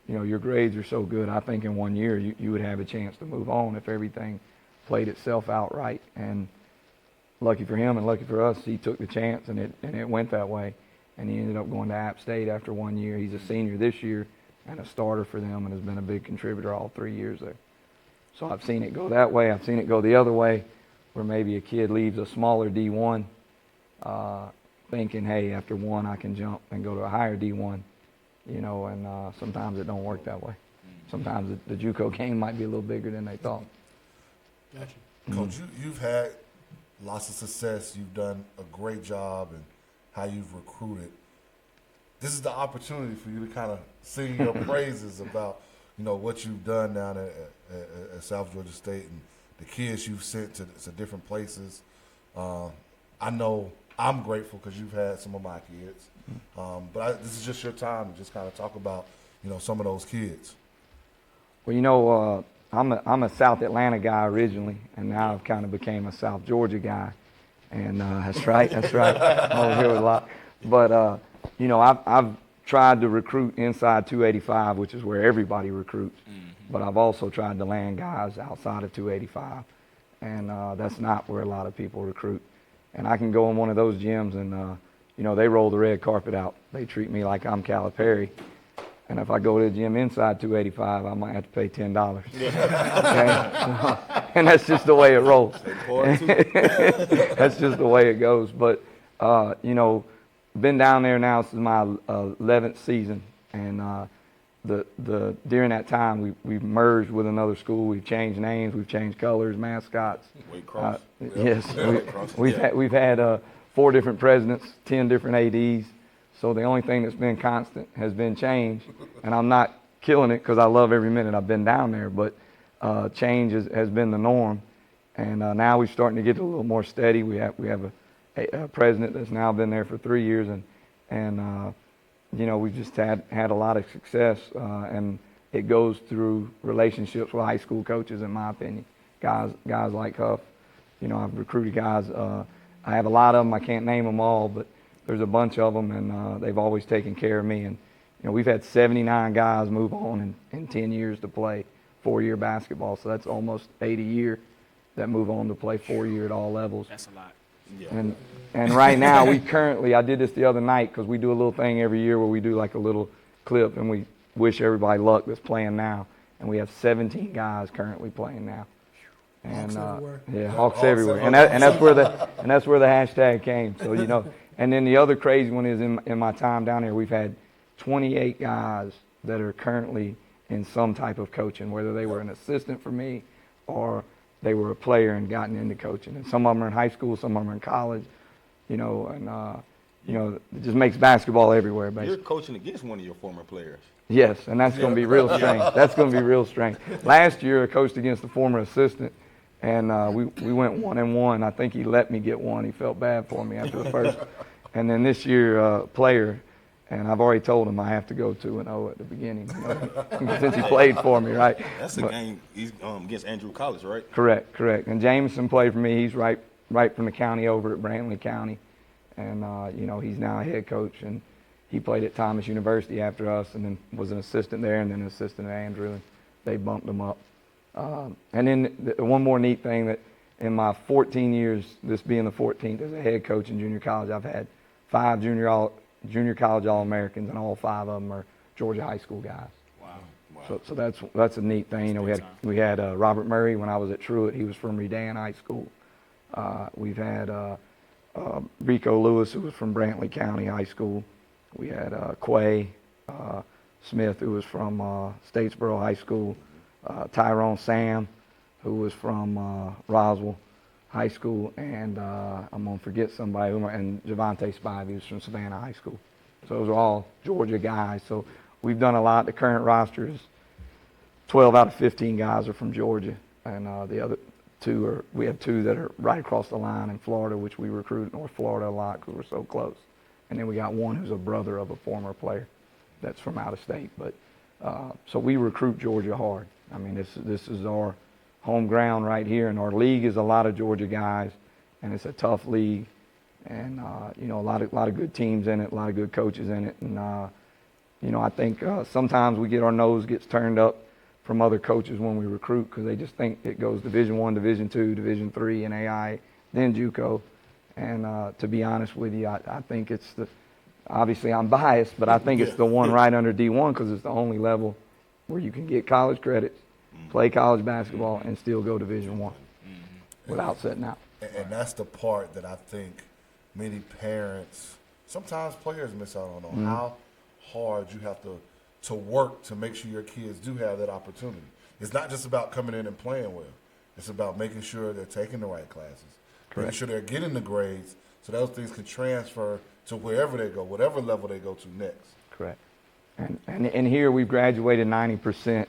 you know, your grades are so good. I think in 1 year you would have a chance to move on if everything played itself out right. And lucky for him and lucky for us, he took the chance, and it went that way. And he ended up going to App State after 1 year. He's a senior this year and a starter for them, and has been a big contributor all 3 years there. So I've seen it go that way. I've seen it go the other way, where maybe a kid leaves a smaller D1 thinking, hey, after one I can jump and go to a higher D1, you know, and sometimes it don't work that way. Sometimes the JUCO game might be a little bigger than they thought. Gotcha. Coach, you've had lots of success. You've done a great job in how you've recruited. This is the opportunity for you to kind of sing your praises about, you know, what you've done down at South Georgia State and the kids you've sent to different places. I know I'm grateful because you've had some of my kids. But this is just your time to just kind of talk about, you know, some of those kids. Well, you know, I'm a South Atlanta guy originally, and now I've kind of became a South Georgia guy. And that's right. I'm over here with a lot. But, you know, I've tried to recruit inside 285, which is where everybody recruits. But I've also tried to land guys outside of 285. And that's not where a lot of people recruit. And I can go in one of those gyms and, you know, they roll the red carpet out. They treat me like I'm Calipari. And if I go to the gym inside 285, I might have to pay $10. Okay? And that's just the way it rolls. That's just the way it goes. But, you know, been down there now since my 11th season. And during that time, we've merged with another school. We've changed names. We've changed colors, mascots. Yes. We've had 4 different presidents, 10 different ADs. So the only thing that's been constant has been change, and I'm not killing it because I love every minute I've been down there, but change has been the norm, and now we're starting to get a little more steady. We have a president that's now been there for 3 years, and you know, we've just had a lot of success, and it goes through relationships with high school coaches, in my opinion. Guys like Huff, you know, I've recruited guys. I have a lot of them. I can't name them all, but there's a bunch of them, and they've always taken care of me. And you know, we've had 79 guys move on in 10 years to play 4-year basketball. So that's almost 80 a year that move on to play 4-year at all levels. That's a lot. Yeah. And right now, I did this the other night because we do a little thing every year where we do like a little clip, and we wish everybody luck that's playing now. And we have 17 guys currently playing now. And Hawks everywhere. Yeah, Hawks everywhere. And that's where the hashtag came. So you know. And then the other crazy one is in my time down here, we've had 28 guys that are currently in some type of coaching, whether they were an assistant for me or they were a player and gotten into coaching. And some of them are in high school, some of them are in college, you know, and, you know, it just makes basketball everywhere, basically. You're coaching against one of your former players. Yes, and that's going to be real strange. That's going to be real strange. Last year, I coached against the former assistant, and we went 1-1. I think he let me get one. He felt bad for me after the first. And then this year, player, and I've already told him I have to go 2-0 at the beginning, you know, since he played for me, right? That's a game he's against Andrew College, right? Correct. And Jameson played for me. He's right from the county over at Brantley County, and you know, he's now a head coach, and he played at Thomas University after us, and then was an assistant there, and then an assistant at Andrew, and they bumped him up. And then one more neat thing that in my 14 years, this being the 14th as a head coach in junior college, I've had 5 junior college All-Americans, and all 5 of them are Georgia high school guys. Wow. So that's a neat thing. You know, we had Robert Murray when I was at Truett. He was from Redan High School. We've had Rico Lewis, who was from Brantley County High School. We had Quay Smith, who was from Statesboro High School. Tyrone Sam, who was from Roswell High School, and I'm gonna forget somebody. And Javante Spivey, was from Savannah High School. So those are all Georgia guys. So we've done a lot. The current roster is 12 out of 15 guys are from Georgia, and the other 2 are. We have 2 that are right across the line in Florida, which we recruit North Florida a lot because we're so close. And then we got 1 who's a brother of a former player that's from out of state. But so we recruit Georgia hard. I mean, this is our home ground right here, and our league is a lot of Georgia guys, and it's a tough league, and you know, a lot of good teams in it, a lot of good coaches in it, and you know, I think sometimes we get our nose gets turned up from other coaches when we recruit because they just think it goes Division I, Division II, Division III, and AI, then JUCO, and to be honest with you, I think it's obviously I'm biased, but I think it's the one right under D1 because it's the only level where you can get college credits, play college basketball, and still go Division I without setting out. And that's the part that I think many parents, sometimes players miss out on how hard you have to work to make sure your kids do have that opportunity. It's not just about coming in and playing well. It's about making sure they're taking the right classes, making sure they're getting the grades so those things can transfer to wherever they go, whatever level they go to next. Correct. And here we've graduated 90%,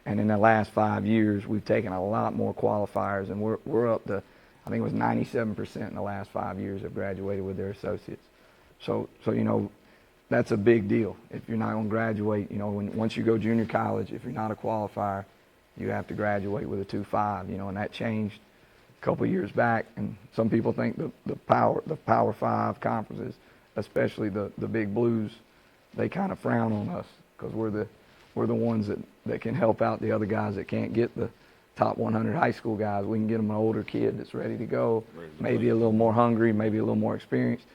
and in the last 5 years we've taken a lot more qualifiers, and we're up to, I think it was 97% in the last 5 years have graduated with their associates. So you know, that's a big deal. If you're not going to graduate, you know, once you go junior college, if you're not a qualifier, you have to graduate with a 2.5. You know, and that changed a couple years back. And some people think the Power 5 conferences, especially the Big Blues, they kind of frown on us because we're the ones that can help out the other guys that can't get the top 100 high school guys. We can get them an older kid that's ready to go, maybe a little more hungry, maybe a little more experienced.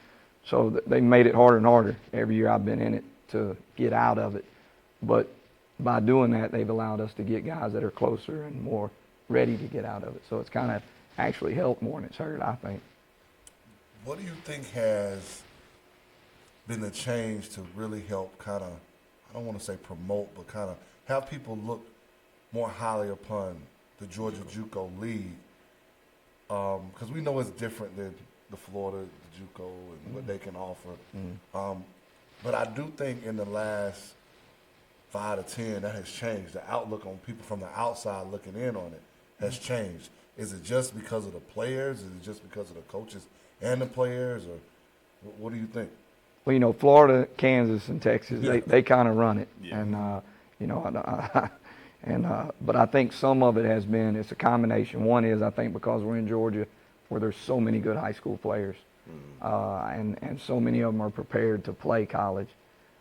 So they made it harder and harder every year I've been in it to get out of it. But by doing that, they've allowed us to get guys that are closer and more ready to get out of it. So it's kind of actually helped more than it's hurt, I think. What do you think has been the change to really help kind of, I don't want to say promote, but kind of have people look more highly upon the Georgia JUCO League? Because we know it's different than the Florida, the JUCO, and what they can offer. But I do think in the last 5 to 10, that has changed. The outlook on people from the outside looking in on it has changed. Is it just because of the players? Is it just because of the coaches and the players? Or what do you think? Well, you know, Florida, Kansas, and Texas, they kind of run it. And, you know, but I think some of it has been, it's a combination. One is, I think because we're in Georgia, where there's so many good high school players, and so many of them are prepared to play college.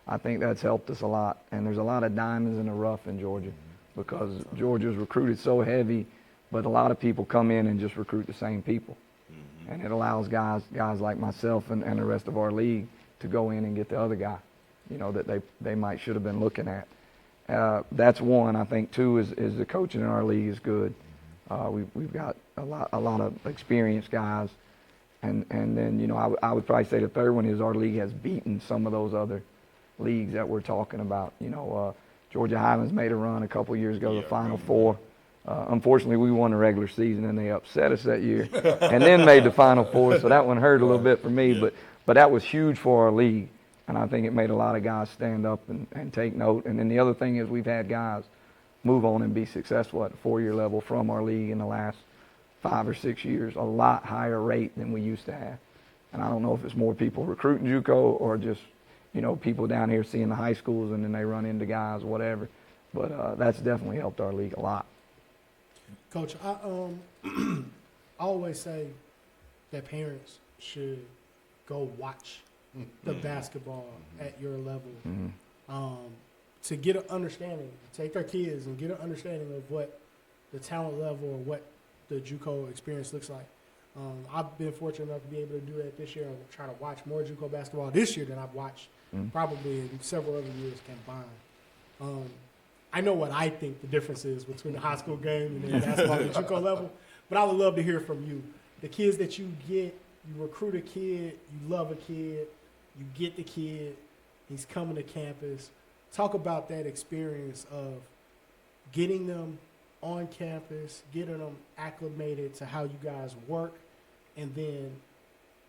I think that's helped us a lot. And there's a lot of diamonds in the rough in Georgia because Georgia's recruited so heavy, but a lot of people come in and just recruit the same people. And it allows guys like myself and the rest of our league to go in and get the other guy, you know, that they might should have been looking at. That's one. I think two is the coaching in our league is good. We've got a lot of experienced guys, and then, you know, I would probably say the third one is our league has beaten some of those other leagues that we're talking about. You know, Georgia Highlands made a run a couple years ago, the Final Four. Unfortunately, we won the regular season and they upset us that year, and then made the Final Four. So that one hurt a little bit for me, but that was huge for our league, and I think it made a lot of guys stand up and take note. And then the other thing is we've had guys move on and be successful at the 4-year level from our league in the last 5 or 6 years, a lot higher rate than we used to have. And I don't know if it's more people recruiting JUCO or just, you know, people down here seeing the high schools and then they run into guys, whatever. But that's definitely helped our league a lot. Coach, I always say that parents should go watch the basketball at your level to get an understanding, take their kids and get an understanding of what the talent level or what the JUCO experience looks like. I've been fortunate enough to be able to do that this year and try to watch more JUCO basketball this year than I've watched probably in several other years combined. I know what I think the difference is between the high school game and the basketball at the JUCO level, but I would love to hear from you. The kids that you get, you recruit a kid, you love a kid, you get the kid, he's coming to campus. Talk about that experience of getting them on campus, getting them acclimated to how you guys work, and then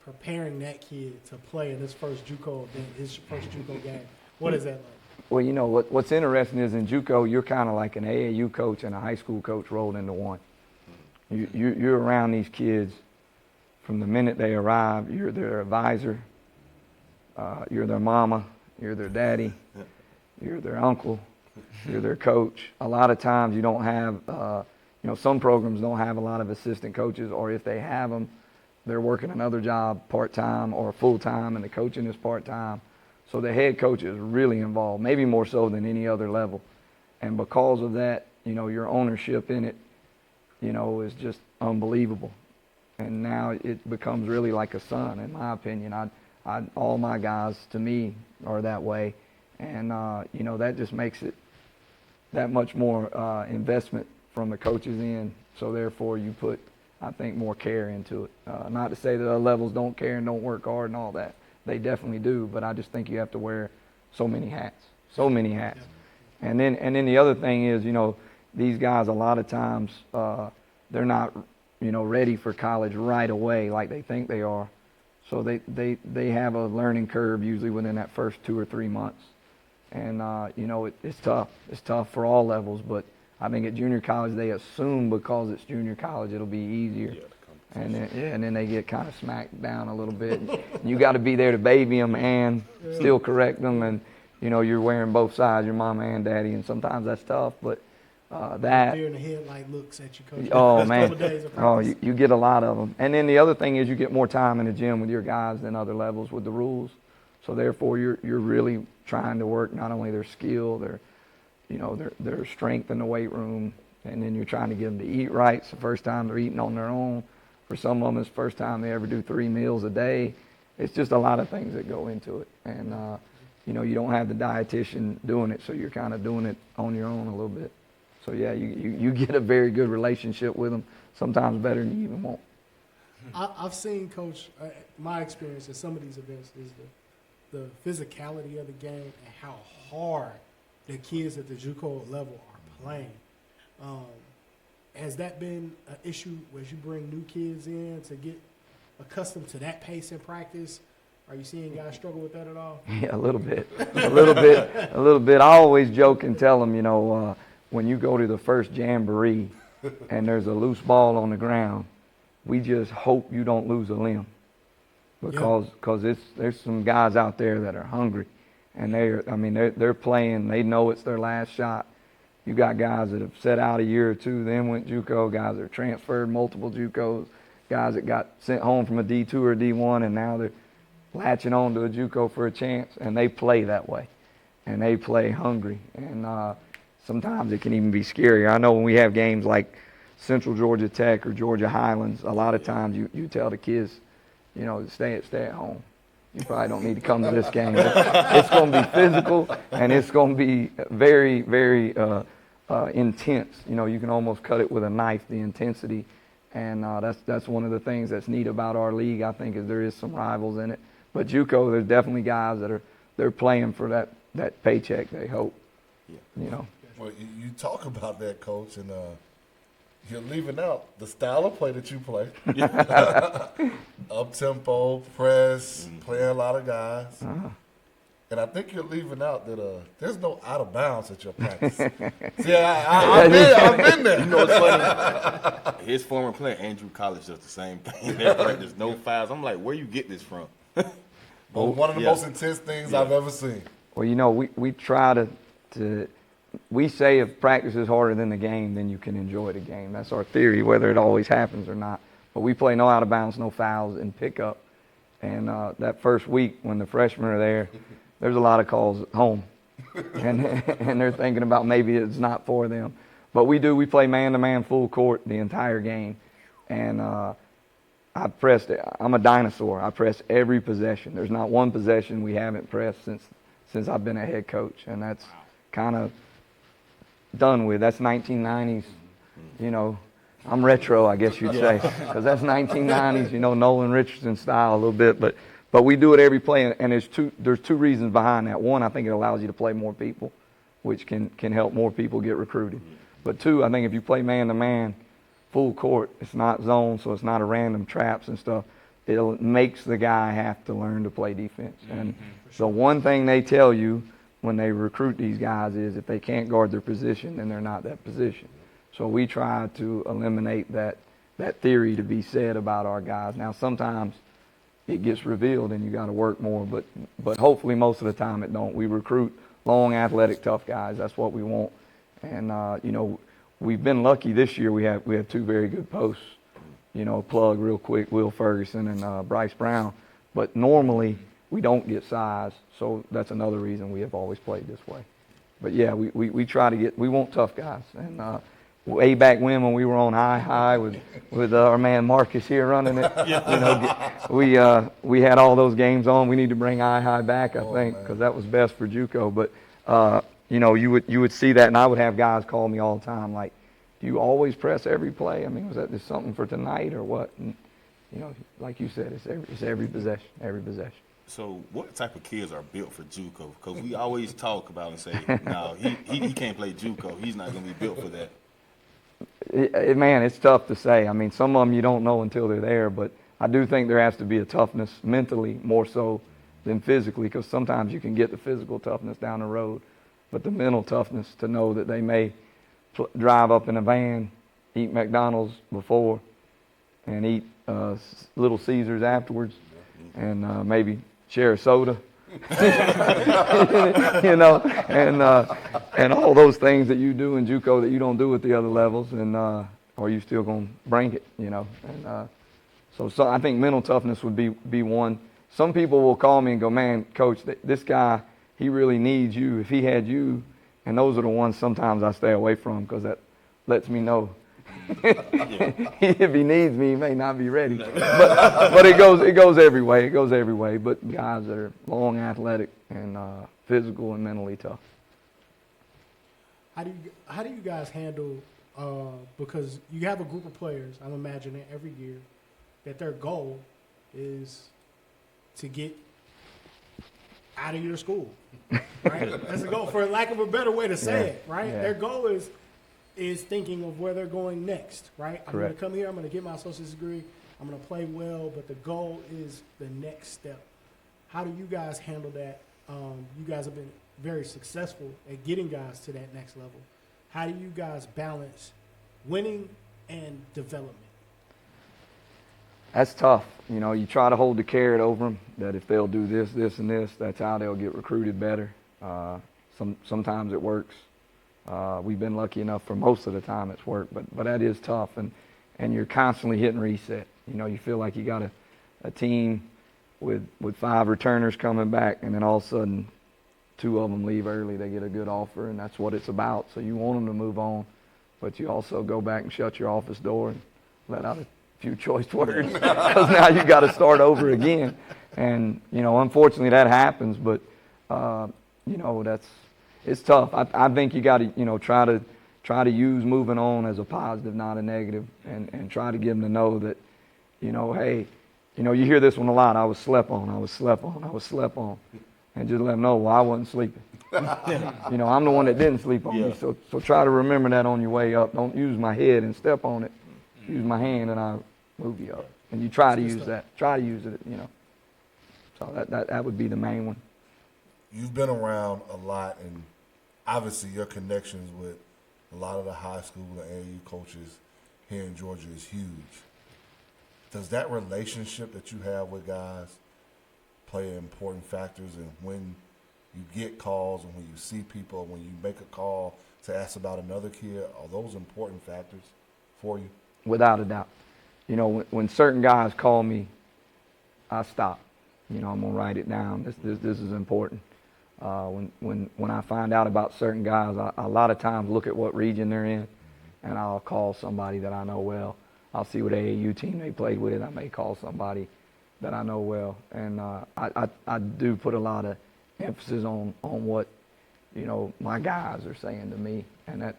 preparing that kid to play in his first JUCO event, his first JUCO game. What is that like? Well, you know, what's interesting is in JUCO, you're kind of like an AAU coach and a high school coach rolled into one. You're around these kids from the minute they arrive. You're their advisor. You're their mama. You're their daddy. You're their uncle. You're their coach. A lot of times you don't have, some programs don't have a lot of assistant coaches, or if they have them, they're working another job part-time or full-time, and the coaching is part-time. So the head coach is really involved, maybe more so than any other level. And because of that, your ownership in it, is just unbelievable. And now it becomes really like a son, in my opinion. All my guys, to me, are that way. And, that just makes it that much more investment from the coach's end. So therefore you put, I think, more care into it. Not to say that other levels don't care and don't work hard and all that. They definitely do, but I just think you have to wear so many hats. And then the other thing is, these guys a lot of times, they're not, ready for college right away like they think they are. So they have a learning curve usually within that first 2 or 3 months. And, it's tough. It's tough for all levels, but I think at junior college they assume because it's junior college it'll be easier. And then they get kind of smacked down a little bit. You got to be there to baby them and still correct them. And, you're wearing both sides, your mama and daddy, and sometimes that's tough. But that. Deer in the headlight looks at you, coach. Oh, man. You get a lot of them. And then the other thing is you get more time in the gym with your guys than other levels with the rules. So therefore, you're really trying to work not only their skill, their strength in the weight room, and then you're trying to get them to eat right. It's the first time they're eating on their own. For some of them, it's the first time they ever do 3 meals a day. It's just a lot of things that go into it. And, you don't have the dietitian doing it, so you're kind of doing it on your own a little bit. So, yeah, you get a very good relationship with them, sometimes better than you even want. I've seen, Coach, my experience at some of these events is the physicality of the game and how hard the kids at the JUCO level are playing. Has that been an issue as you bring new kids in to get accustomed to that pace in practice? Are you seeing guys struggle with that at all? Yeah, a little bit. I always joke and tell them, when you go to the first jamboree and there's a loose ball on the ground, we just hope you don't lose a limb. Because there's some guys out there that are hungry, and they're playing. They know it's their last shot. You got guys that have set out a year or two, then went JUCO. Guys that are transferred multiple JUCOs. Guys that got sent home from a D2 or D1, and now they're latching on to a JUCO for a chance, and they play that way, and they play hungry. And sometimes it can even be scary. I know when we have games like Central Georgia Tech or Georgia Highlands, a lot of times you tell the kids, stay at home. You probably don't need to come to this game. It's going to be physical, and it's going to be very, very intense. You can almost cut it with a knife, the intensity. And that's one of the things that's neat about our league, I think, is there is some rivals in it. But JUCO, there's definitely guys that they're playing for that paycheck, they hope. Well, you talk about that, Coach, and you're leaving out the style of play that you play. Up-tempo, press, playing a lot of guys. And I think you're leaving out that there's no out of bounds at your practice. See, I've been there. You know what's funny? His former player, Andrew College, does the same thing. There's no fouls. I'm like, where you get this from? One of the most intense things I've ever seen. Well, we try to we say if practice is harder than the game, then you can enjoy the game. That's our theory, whether it always happens or not. But we play no out of bounds, no fouls, and pickup. And that first week when the freshmen are there, there's a lot of calls at home. and they're thinking about maybe it's not for them. But we play man-to-man full court the entire game. And I'm a dinosaur. I press every possession. There's not one possession we haven't pressed since I've been a head coach, and that's kind of done with. That's 1990s, you know. I'm retro, I guess you'd say, because that's 1990s, you know, Nolan Richardson style a little bit. But we do it every play, and there's two reasons behind that. One, I think it allows you to play more people, which can help more people get recruited. But two, I think if you play man-to-man, full court, it's not zone, so it's not a random traps and stuff. It makes the guy have to learn to play defense. And the one thing they tell you when they recruit these guys is if they can't guard their position, then they're not that position. So we try to eliminate that theory to be said about our guys. Now, sometimes it gets revealed and you got to work more, but hopefully most of the time it don't. We recruit long, athletic, tough guys. That's what we want. And, you know, we've been lucky this year. We have two very good posts. You know, plug real quick, Will Ferguson and Bryce Brown. But normally we don't get size, so that's another reason we have always played this way. But yeah, we try to we want tough guys. And way back when we were on high with our man Marcus here running it, you know, we had all those games on. We need to bring high back, I think, because that was best for JUCO. But you know, you would see that, and I would have guys call me all the time like, do you always press every play? I mean, was that just something for tonight or what? And, you know, like you said, it's every possession, every possession. So what type of kids are built for JUCO? Because we always talk about and say, no, he can't play JUCO. He's not going to be built for that. Man, it's tough to say. I mean, some of them you don't know until they're there, but I do think there has to be a toughness mentally more so than physically, because sometimes you can get the physical toughness down the road, but the mental toughness to know that they may drive up in a van, eat McDonald's before, and eat Little Caesars afterwards, and maybe share a soda, you know, and all those things that you do in JUCO that you don't do at the other levels, and or you still gonna bring it, you know. And so I think mental toughness would be one. Some people will call me and go, man, Coach, this guy, he really needs you. If he had you. And those are the ones sometimes I stay away from because that lets me know if he needs me, he may not be ready. But it goes every way. It goes every way. But guys that are long, athletic, and physical and mentally tough. How do you guys handle because you have a group of players, I'm imagining every year, that their goal is to get out of your school, right? That's the goal, for lack of a better way to say it, right? Yeah. Their goal is thinking of where they're going next, right? I'm going to come here, I'm going to get my associate's degree, I'm going to play well, but the goal is the next step. How do you guys handle that? You guys have been very successful at getting guys to that next level. How do you guys balance winning and development? That's tough. You know, you try to hold the carrot over them that if they'll do this, this, and this, that's how they'll get recruited better. Sometimes it works. We've been lucky enough for most of the time it's worked, but that is tough. And you're constantly hitting reset. You know, you feel like you got a team with 5 returners coming back, and then all of a sudden 2 of them leave early. They get a good offer, and that's what it's about. So you want them to move on, but you also go back and shut your office door and let out a few choice words because now you got to start over again. And, you know, unfortunately that happens, but, you know, it's tough. I think you got to, you know, try to use moving on as a positive, not a negative, and try to get them to know that, you know, hey, you know, you hear this one a lot. I was slept on. And just let them know, well, I wasn't sleeping. You know, I'm the one that didn't sleep on me. So try to remember that on your way up. Don't use my head and step on it. Use my hand and I'll move you up. And you try to use that. Try to use it, you know. So that would be the main one. You've been around a lot, and obviously your connections with a lot of the high school and AAU coaches here in Georgia is huge. Does that relationship that you have with guys play important factors in when you get calls and when you see people, when you make a call to ask about another kid? Are those important factors for you? Without a doubt. You know, when certain guys call me, I stop. You know, I'm going to write it down. This is important. When I find out about certain guys, I a lot of times look at what region they're in, and I'll call somebody that I know well. I'll see what AAU team they played with. I may call somebody that I know well. And I do put a lot of emphasis on what, my guys are saying to me. And I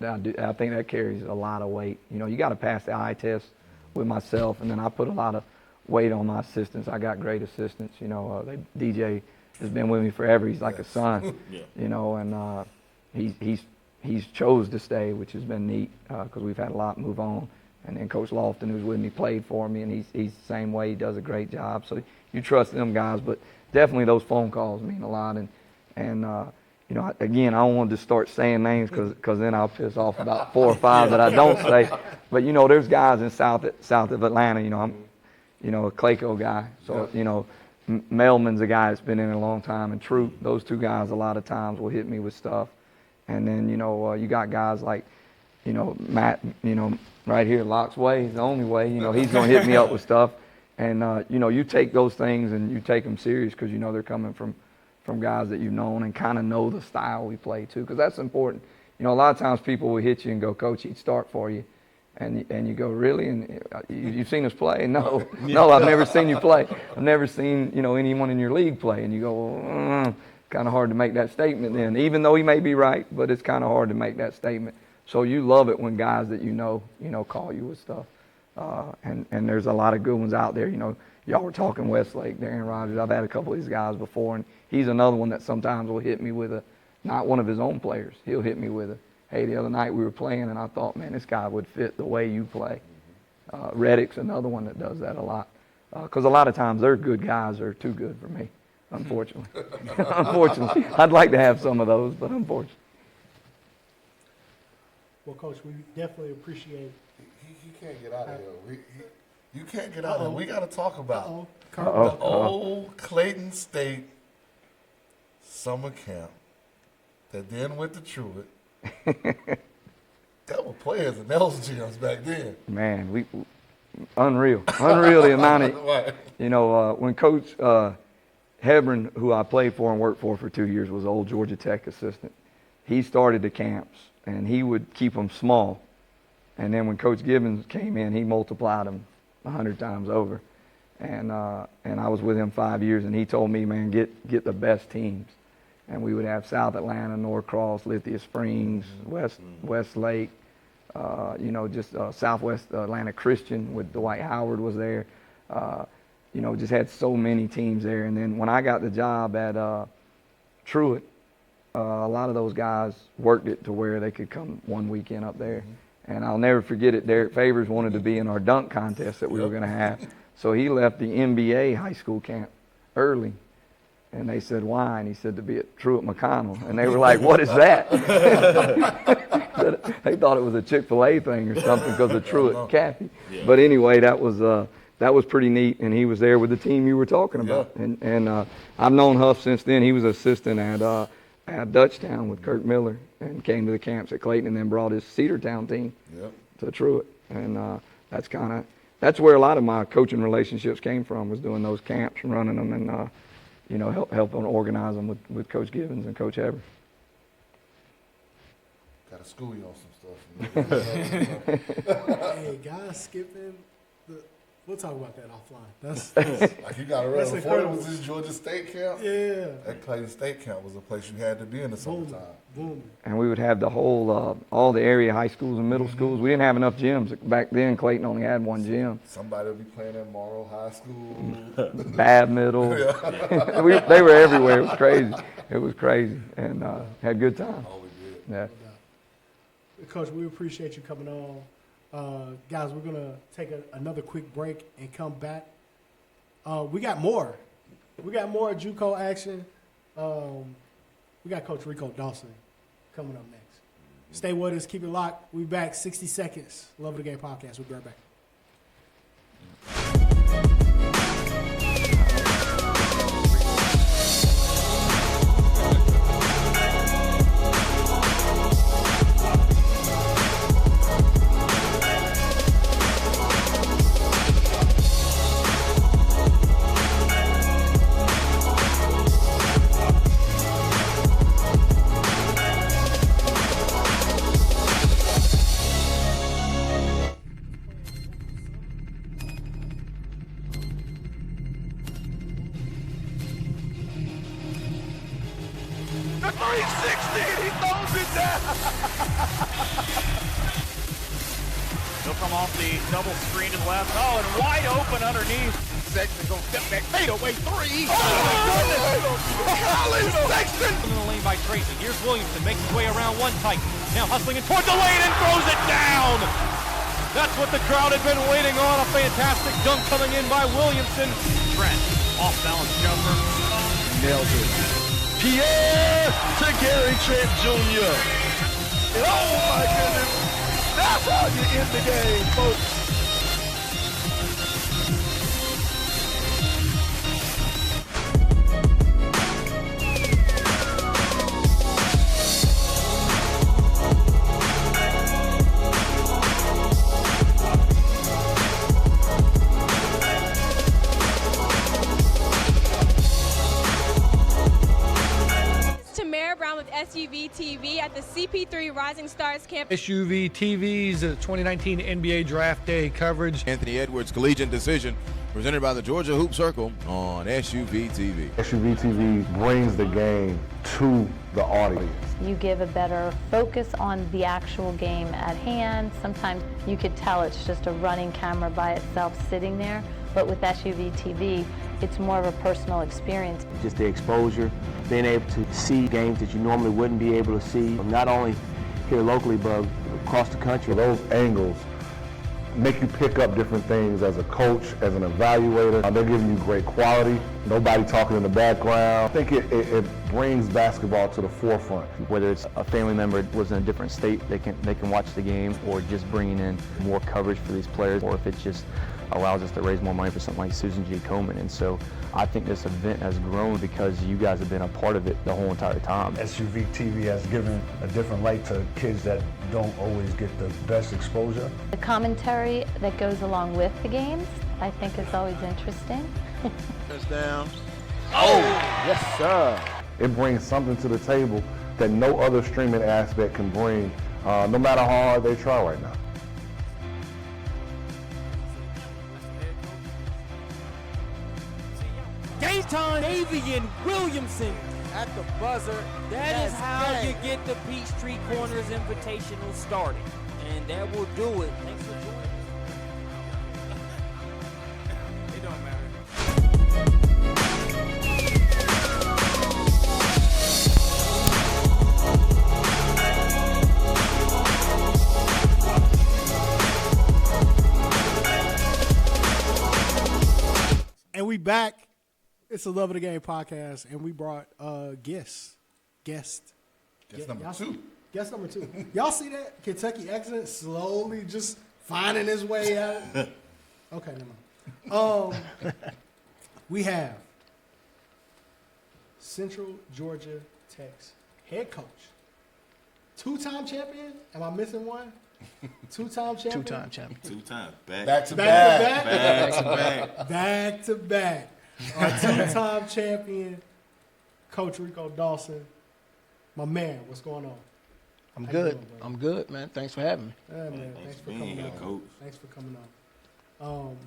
think that carries a lot of weight. You got to pass the eye test with myself, and then I put a lot of weight on my assistants. I got great assistants. DJ has been with me forever. He's like a son. And he's chose to stay, which has been neat because we've had a lot move on. And then Coach Lofton, who's with me, played for me, and he's the same way. He does a great job. So you trust them guys, but definitely those phone calls mean a lot. And again, I don't want to start saying names because then I'll piss off about 4 or 5 that I don't say. But there's guys in south of Atlanta. I'm a Clayco guy, so Melman's a guy that's been in a long time, and Troop. Those 2 guys a lot of times will hit me with stuff. And then you got guys like Matt, right here, Locke's Way, the only way, he's going to hit me up with stuff. And, you take those things and you take them serious because they're coming from guys that you've known and kind of know the style we play too, because that's important. A lot of times people will hit you and go, Coach, he'd start for you. And you go, really? And you've seen us play? No, I've never seen you play. I've never seen, anyone in your league play. And you go, well, kind of hard to make that statement then, even though he may be right, but it's kind of hard to make that statement. So you love it when guys that call you with stuff. And there's a lot of good ones out there. Y'all were talking Westlake, Darren Rogers. I've had a couple of these guys before, and he's another one that sometimes will hit me with not one of his own players. He'll hit me with hey, the other night we were playing, and I thought, man, this guy would fit the way you play. Reddick's another one that does that a lot. Because a lot of times their good guys are too good for me, unfortunately. Unfortunately. I'd like to have some of those, but unfortunately. Well, Coach, we definitely appreciate. He can't get out of here. You can't get out of here. We got to talk about the Uh-oh. old Clayton State summer camp that then went to Truett. That were players in those gyms back then. Man, unreal the amount of, when Coach Hebron, who I played for and worked for 2 years, was old Georgia Tech assistant. He started the camps, and he would keep them small. And then when Coach Gibbons came in, he multiplied them 100 times over. And I was with him 5 years, and he told me, man, get the best teams. And we would have South Atlanta, Norcross, Lithia Springs, Westlake, Southwest Atlanta Christian with Dwight Howard was there. Just had so many teams there. And then when I got the job at Truett, a lot of those guys worked it to where they could come one weekend up there. And I'll never forget it. Derek Favors wanted to be in our dunk contest that we were going to have. So he left the NBA high school camp early. And they said, why? And he said, to be at Truett McConnell. And they were like, what is that? They thought it was a Chick-fil-A thing or something because of Truett Caffey. Yeah. But anyway, that was pretty neat. And he was there with the team you were talking about. Yeah. And I've known Huff since then. He was assistant at Dutchtown with Kirk Miller and came to the camps at Clayton and then brought his Cedartown team to Truett. And that's where a lot of my coaching relationships came from, was doing those camps and running them and helping organize them with Coach Gibbons and Coach Hebron. Got to school you on some stuff. Hey, guys skipping we'll talk about that offline. That's like you got to remember, before it was this Georgia State camp. Yeah. That Clayton State camp was a place you had to be in the summertime. Boom. And we would have the whole, all the area high schools and middle schools. We didn't have enough gyms. Back then, Clayton only had one gym. Somebody would be playing at Morrow High School. Bad Middle. They were everywhere. It was crazy. It was crazy. And had a good time. Oh, we did. Yeah. Coach, we appreciate you coming on. Guys, we're going to take another quick break and come back. We got more. We got more JUCO action. We got Coach Rico Dawson coming up next. Stay with us. Keep it locked. We'll be back 60 seconds. Love of the Game podcast. We'll be right back. 360 and he throws it down. He'll come off the double screen to the left. Oh, and wide open underneath. Sexton gonna step back, fade away three. Oh my goodness! Colin Sexton! In the lane by Tracy. Here's Williamson making his way around one tight. Now hustling in toward the lane and throws it down. That's what the crowd had been waiting on. A fantastic dunk coming in by Williamson. Trent, off balance jumper. Nailed it. Pierre to Gary Trent Jr. And oh my goodness, that's how you end the game, folks. SUVtv at the CP3 Rising Stars Camp. SUVtv's 2019 NBA Draft Day coverage. Anthony Edwards Collegiate Decision, presented by the Georgia Hoop Circle on SUVtv. SUVtv brings the game to the audience. You give a better focus on the actual game at hand. Sometimes you could tell it's just a running camera by itself sitting there, but with SUVtv, it's more of a personal experience. Just the exposure, being able to see games that you normally wouldn't be able to see, not only here locally, but across the country. Those angles make you pick up different things as a coach, as an evaluator. They're giving you great quality, nobody talking in the background. I think it brings basketball to the forefront. Whether it's a family member was in a different state, they can watch the game, or just bringing in more coverage for these players, or if it just allows us to raise more money for something like Susan G. Komen. And so I think this event has grown because you guys have been a part of it the whole entire time. SUVtv has given a different light to kids that don't always get the best exposure. The commentary that goes along with the games, I think is always interesting. Touchdown. Oh, yes, sir. It brings something to the table that no other streaming aspect can bring, no matter how hard they try right now. Game time, Davian Williamson at the buzzer. That is how you get the Peachtree Corners Invitational started. And that will do it. Thanks for joining. It don't matter. And we back. It's the Love of the Game podcast, and we brought guest number two. Guest number two. Y'all see that Kentucky accent slowly just finding his way out? Okay, never mind. We have Central Georgia Tech's head coach, two-time champion. Am I missing one? Two-time champion. Two-time champion. Two-time. Back to back. Back to back. Our two-time champion, Coach Rico Dawson. My man, what's going on? I'm How good. you doing, bro? I'm good, man. Thanks for having me. Yeah, man. Thanks for coming on. Coach. Thanks for coming on.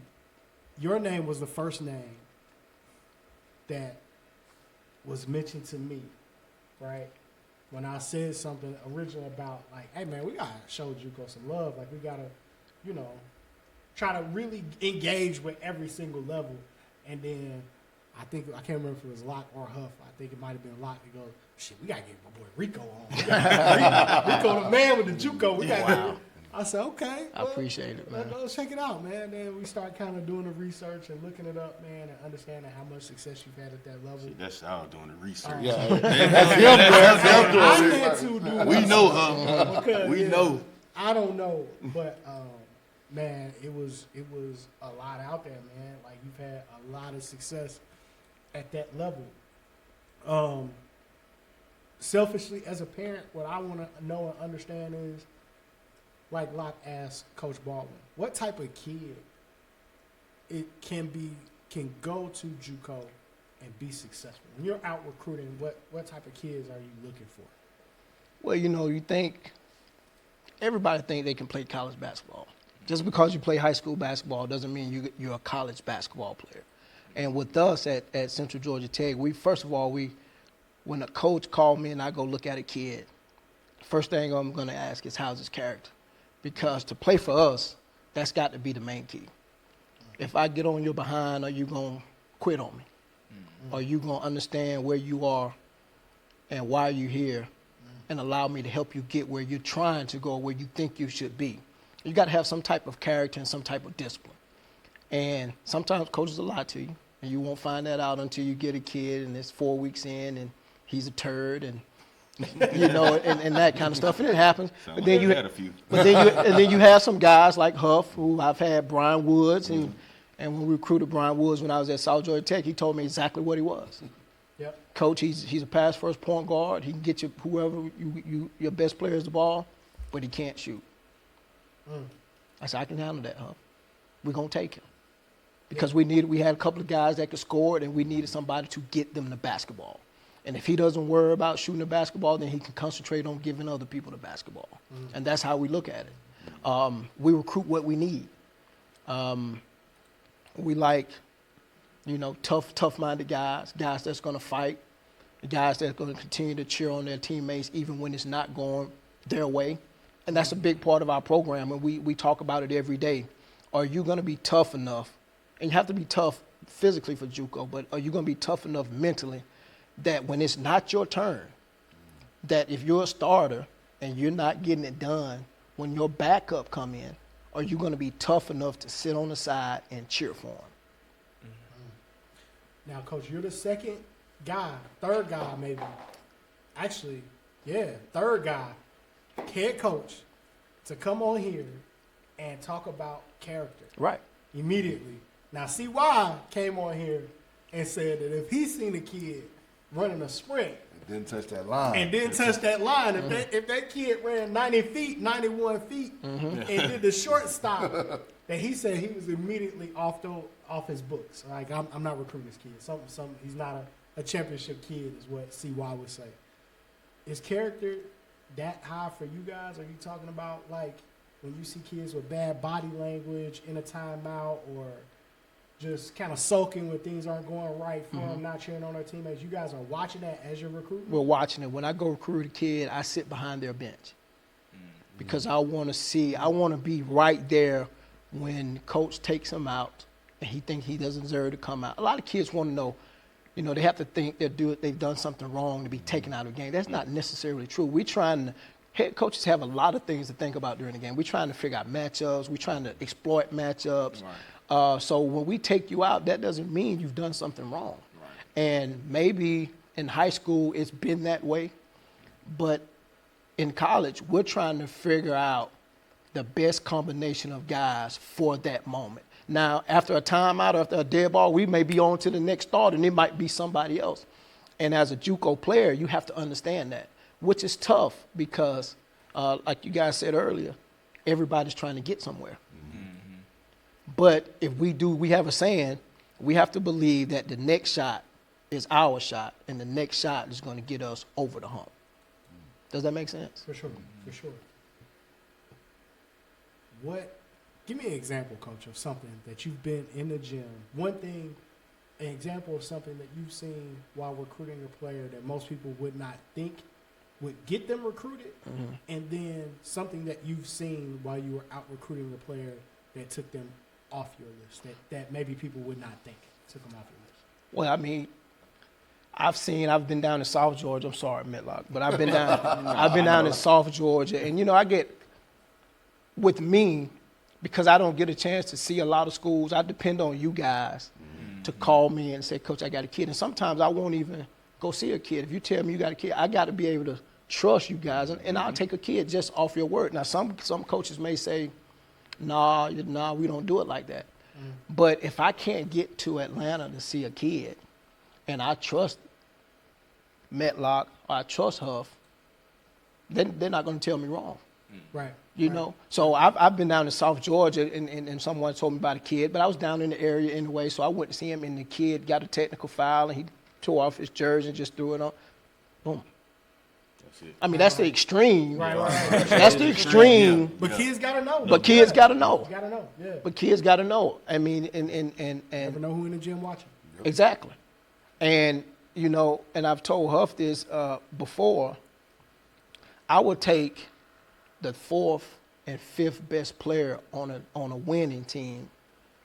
Your name was the first name that was mentioned to me, right? When I said something originally about, like, hey, man, we got to show JUCO some love. Like, we got to, try to really engage with every single level. And then I can't remember if it was Locke or Huff. I think it might have been Locke. He goes, shit, we got to get my boy Rico on. Rico, the man with the JUCO. We got to I said, okay. I appreciate it, man. Let's check it out, man. Then we start kind of doing the research and looking it up, man, and understanding how much success you've had at that level. See, that's y'all doing the research. That's him doing I had to do We know, huh? We know. I don't know, but man, it was a lot out there, man. Like, you've had a lot of success at that level. Selfishly, as a parent, what I want to know and understand is, like Locke asked Coach Baldwin, what type of kid it can go to JUCO and be successful? When you're out recruiting, what type of kids are you looking for? Well, you think everybody think they can play college basketball. Just because you play high school basketball doesn't mean you're a college basketball player. And with us at Central Georgia Tech, we when a coach called me and I go look at a kid, first thing I'm going to ask is how's his character? Because to play for us, that's got to be the main key. If I get on your behind, are you going to quit on me? Are you going to understand where you are and why you're here and allow me to help you get where you're trying to go, where you think you should be? You got to have some type of character and some type of discipline. And sometimes coaches will lie to you, and you won't find that out until you get a kid and it's 4 weeks in and he's a turd and you know, and that kind of stuff, and it happens. But then you have some guys like Huff, who I've had Brian Woods, and when we recruited Brian Woods when I was at South Georgia Tech, he told me exactly what he was. Yep. Coach, he's a pass first point guard. He can get you whoever your best player is the ball, but he can't shoot. I said, I can handle that, Huff. We're gonna take him because we had a couple of guys that could score it, and we needed somebody to get them the basketball. And if he doesn't worry about shooting the basketball, then he can concentrate on giving other people the basketball. And that's how we look at it. We recruit what we need. We like, you know, tough-minded guys that's going to fight, guys that's going to continue to cheer on their teammates even when it's not going their way. And that's a big part of our program, and we talk about it every day. Are you going to be tough enough? And you have to be tough physically for JUCO, but are you going to be tough enough mentally that when it's not your turn, that if you're a starter and you're not getting it done, when your backup come in, are you going to be tough enough to sit on the side and cheer for him? Now, Coach, you're the second guy, third guy maybe. Actually, yeah, third guy, head coach, to come on here and talk about character. Right. Immediately. Now, CY came on here and said that if he seen a kid running a sprint didn't touch that line. If that kid ran 90 feet, 91 feet, and did the short stop, then he said he was immediately off his books. Like, I'm not recruiting this kid. He's not a championship kid is what CY would say. Is character that high for you guys? Are you talking about, like, when you see kids with bad body language in a timeout or just kind of sulking when things aren't going right for them, not cheering on their teammates? You guys are watching that as you're recruiting? We're watching it. When I go recruit a kid, I sit behind their bench because I want to be right there when coach takes him out and he thinks he doesn't deserve to come out. A lot of kids want to know, you know, they have to think they've done something wrong to be taken out of the game. That's not necessarily true. Head coaches have a lot of things to think about during the game. We're trying to figure out matchups. We're trying to exploit matchups. Right. So when we take you out, that doesn't mean you've done something wrong. Right. And maybe in high school it's been that way, but in college we're trying to figure out the best combination of guys for that moment. Now, after a timeout or after a dead ball, we may be on to the next thought, and it might be somebody else. And as a JUCO player, you have to understand that, which is tough because, like you guys said earlier, everybody's trying to get somewhere. But if we have a saying, we have to believe that the next shot is our shot, and the next shot is going to get us over the hump. Does that make sense? For sure, for sure. Give me an example, Coach, of something that you've been in the gym. An example of something that you've seen while recruiting a player that most people would not think would get them recruited, and then something that you've seen while you were out recruiting a player that took them off your list, that maybe people would not think took them off your list. Well, I mean, I've been down in South Georgia. I'm sorry, Medlock, but I've been down in South Georgia, and you know, with me, because I don't get a chance to see a lot of schools, I depend on you guys to call me and say, Coach, I got a kid. And sometimes I won't even go see a kid. If you tell me you got a kid, I got to be able to trust you guys, and I'll take a kid just off your word. Now, some coaches may say, nah, we don't do it like that. But if I can't get to Atlanta to see a kid, and I trust Metlock or I trust Huff, then they're not going to tell me wrong. Right. You know? So I've been down in South Georgia, and someone told me about a kid, but I was down in the area anyway, so I went to see him, and the kid got a technical foul, and he tore off his jersey and just threw it on. Boom. I mean, that's the extreme. Right. That's the extreme. But kids got to know. But kids got to know. Got to know, yeah. But kids got to know. I mean, and never know who in the gym watching. Exactly. And you know, and I've told Huff this before, I would take the 4th and 5th best player on a winning team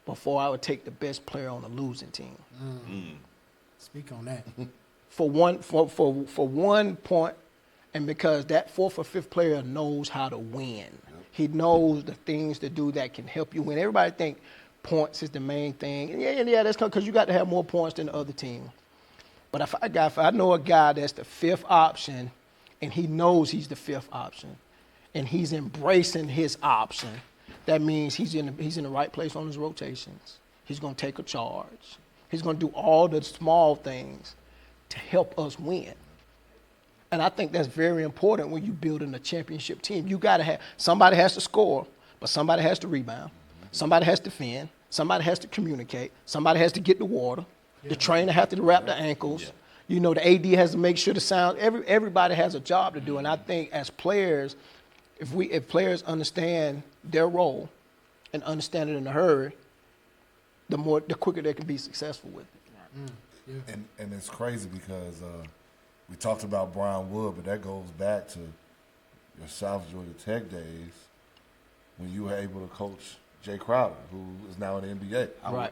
before I would take the best player on a losing team. Speak on that. For one point, and because that 4th or 5th player knows how to win. He knows the things to do that can help you win. Everybody think points is the main thing. And yeah, that's because you got to have more points than the other team. But if I know a guy that's the 5th option, and he knows he's the 5th option, and he's embracing his option, that means he's in the right place on his rotations. He's going to take a charge. He's going to do all the small things to help us win. And I think that's very important when you're building a championship team. You got to have, somebody has to score, but somebody has to rebound. Somebody has to defend. Somebody has to communicate. Somebody has to get the water. The trainer has to wrap the ankles. You know, the AD has to make sure the sound, everybody has a job to do. And I think as players, if players understand their role and understand it in a hurry, the quicker they can be successful with it. And it's crazy because we talked about Brian Wood, but that goes back to your South Georgia Tech days when you were able to coach Jay Crowder, who is now in the NBA. Right.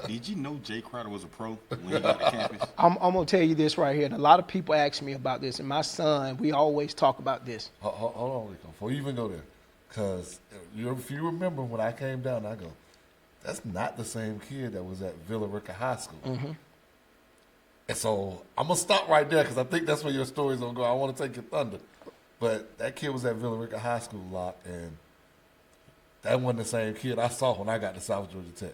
Did you know Jay Crowder was a pro when he got to campus? I'm going to tell you this right here. And a lot of people ask me about this, and my son, we always talk about this. Hold on, Rico, before you even go there. Because if you remember when I came down, I go, that's not the same kid that was at Villa Rica High School. Mm-hmm. And so I'm going to stop right there because I think that's where your story's going to go. I want to take your thunder. But that kid was at Villa Rica High School, Locke, and that wasn't the same kid I saw when I got to South Georgia Tech.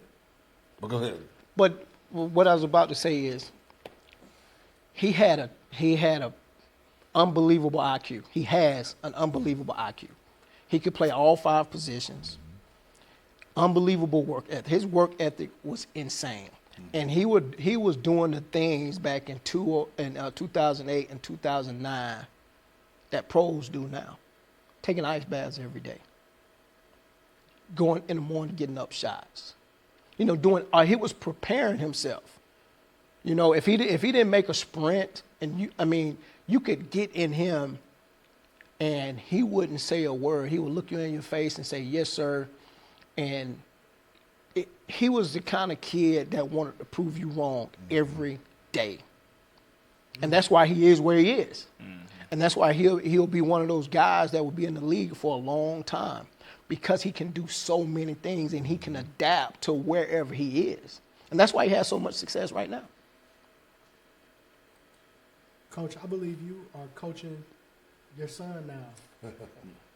But go ahead. But what I was about to say is he had a unbelievable IQ. He has an unbelievable IQ. He could play all 5 positions. Unbelievable work ethic. His work ethic was insane. And he was doing the things back in 2008 and 2009 that pros do now. Taking ice baths every day. Going in the morning, getting up shots. You know, he was preparing himself. You know, if he didn't make a sprint, and you could get in him, and he wouldn't say a word. He would look you in your face and say, "Yes, sir," and he was the kind of kid that wanted to prove you wrong every day. And that's why he is where he is. And that's why he'll be one of those guys that will be in the league for a long time, because he can do so many things and he can adapt to wherever he is. And that's why he has so much success right now. Coach, I believe you are coaching your son now.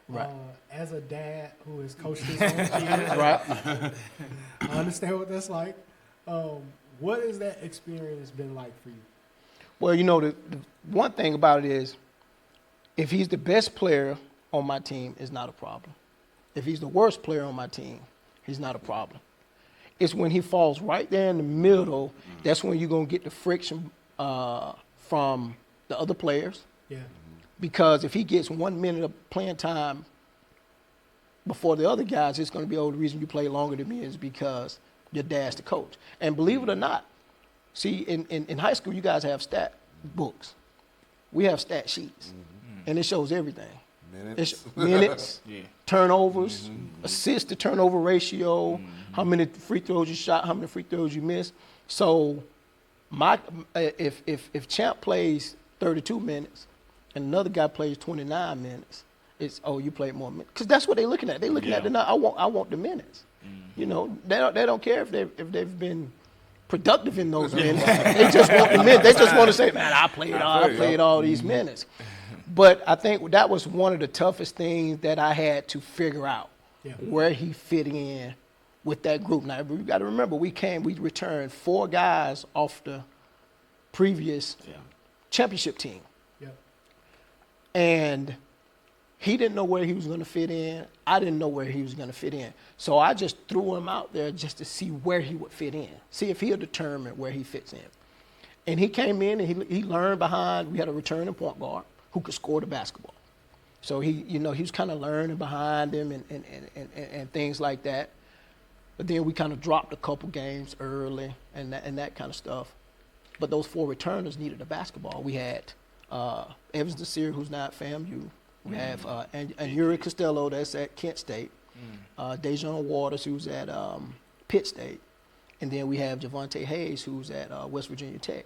Right. As a dad who has coached his own kids, right. I understand what that's like. What has that experience been like for you? Well, you know, the one thing about it is, if he's the best player on my team, it's not a problem. If he's the worst player on my team, he's not a problem. It's when he falls right there in the middle, that's when you're going to get the friction from the other players. Yeah. Because if he gets 1 minute of playing time before the other guys, it's going to be, the reason you play longer than me is because your dad's the coach. And believe it or not, see, in high school, you guys have stat books. We have stat sheets, and it shows everything. Minutes, turnovers, assist to turnover ratio, how many free throws you shot, how many free throws you missed. So if Champ plays 32 minutes and another guy plays 29 minutes, it's, you played more minutes. Because that's what they're looking at. They're looking at I want the minutes. You know, they don't care if they've been productive in those minutes. They just want the minutes. They just want to say, man, I played all these minutes. But I think that was one of the toughest things that I had to figure out, where he fit in with that group. Now, you got to remember, we returned 4 guys off the previous championship team. Yeah. And he didn't know where he was going to fit in. I didn't know where he was going to fit in. So I just threw him out there just to see where he would fit in, see if he'll determine where he fits in. And he came in and he learned behind, we had a returning point guard who could score the basketball. So he was kind of learning behind him and things like that. But then we kind of dropped a couple games early and that kind of stuff. but those 4 returners needed a basketball. We had Evans Nasir, who's now at FAMU. We have and Yuri Costello, that's at Kent State. Dejon Waters, who's at Pitt State. And then we have Javante Hayes, who's at West Virginia Tech.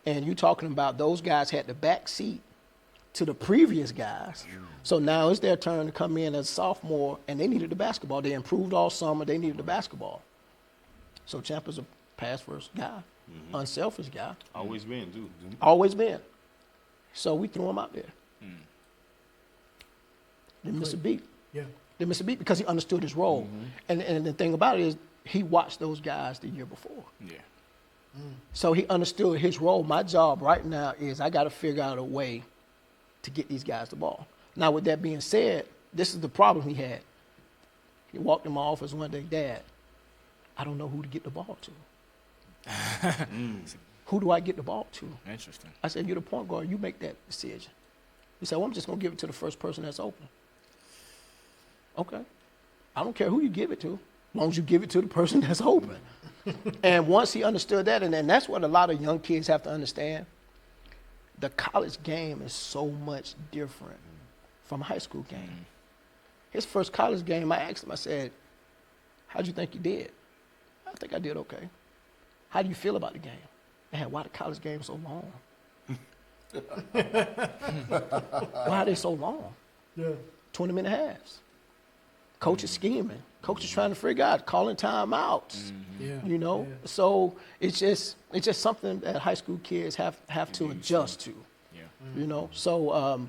And you're talking about those guys had the back seat to the previous guys. So now it's their turn to come in as a sophomore, and they needed the basketball. They improved all summer. They needed the basketball. So Champ is a pass-first guy, unselfish guy. Always been, too. Always been. So we threw him out there. Didn't miss a beat. Yeah. Didn't miss a beat because he understood his role. And the thing about it is he watched those guys the year before. Yeah. So he understood his role. My job right now is I got to figure out a way to get these guys the ball. Now, with that being said, this is the problem he had. He walked in my office one day, Dad, I don't know who to get the ball to. Who do I get the ball to? Interesting. I said, you're the point guard. You make that decision. He said, well, I'm just going to give it to the first person that's open. Okay. I don't care who you give it to, as long as you give it to the person that's open. And once he understood that, and that's what a lot of young kids have to understand, the college game is so much different from a high school game. His first college game, I asked him, I said, how'd you think you did? I think I did okay. How do you feel about the game? Man, why the college game so long? Why are they so long? Yeah. 20-minute halves. Coach is scheming. Coach is trying to figure out, calling timeouts. Yeah. You know? Yeah. So it's just something that high school kids have to adjust to. Yeah. You know? So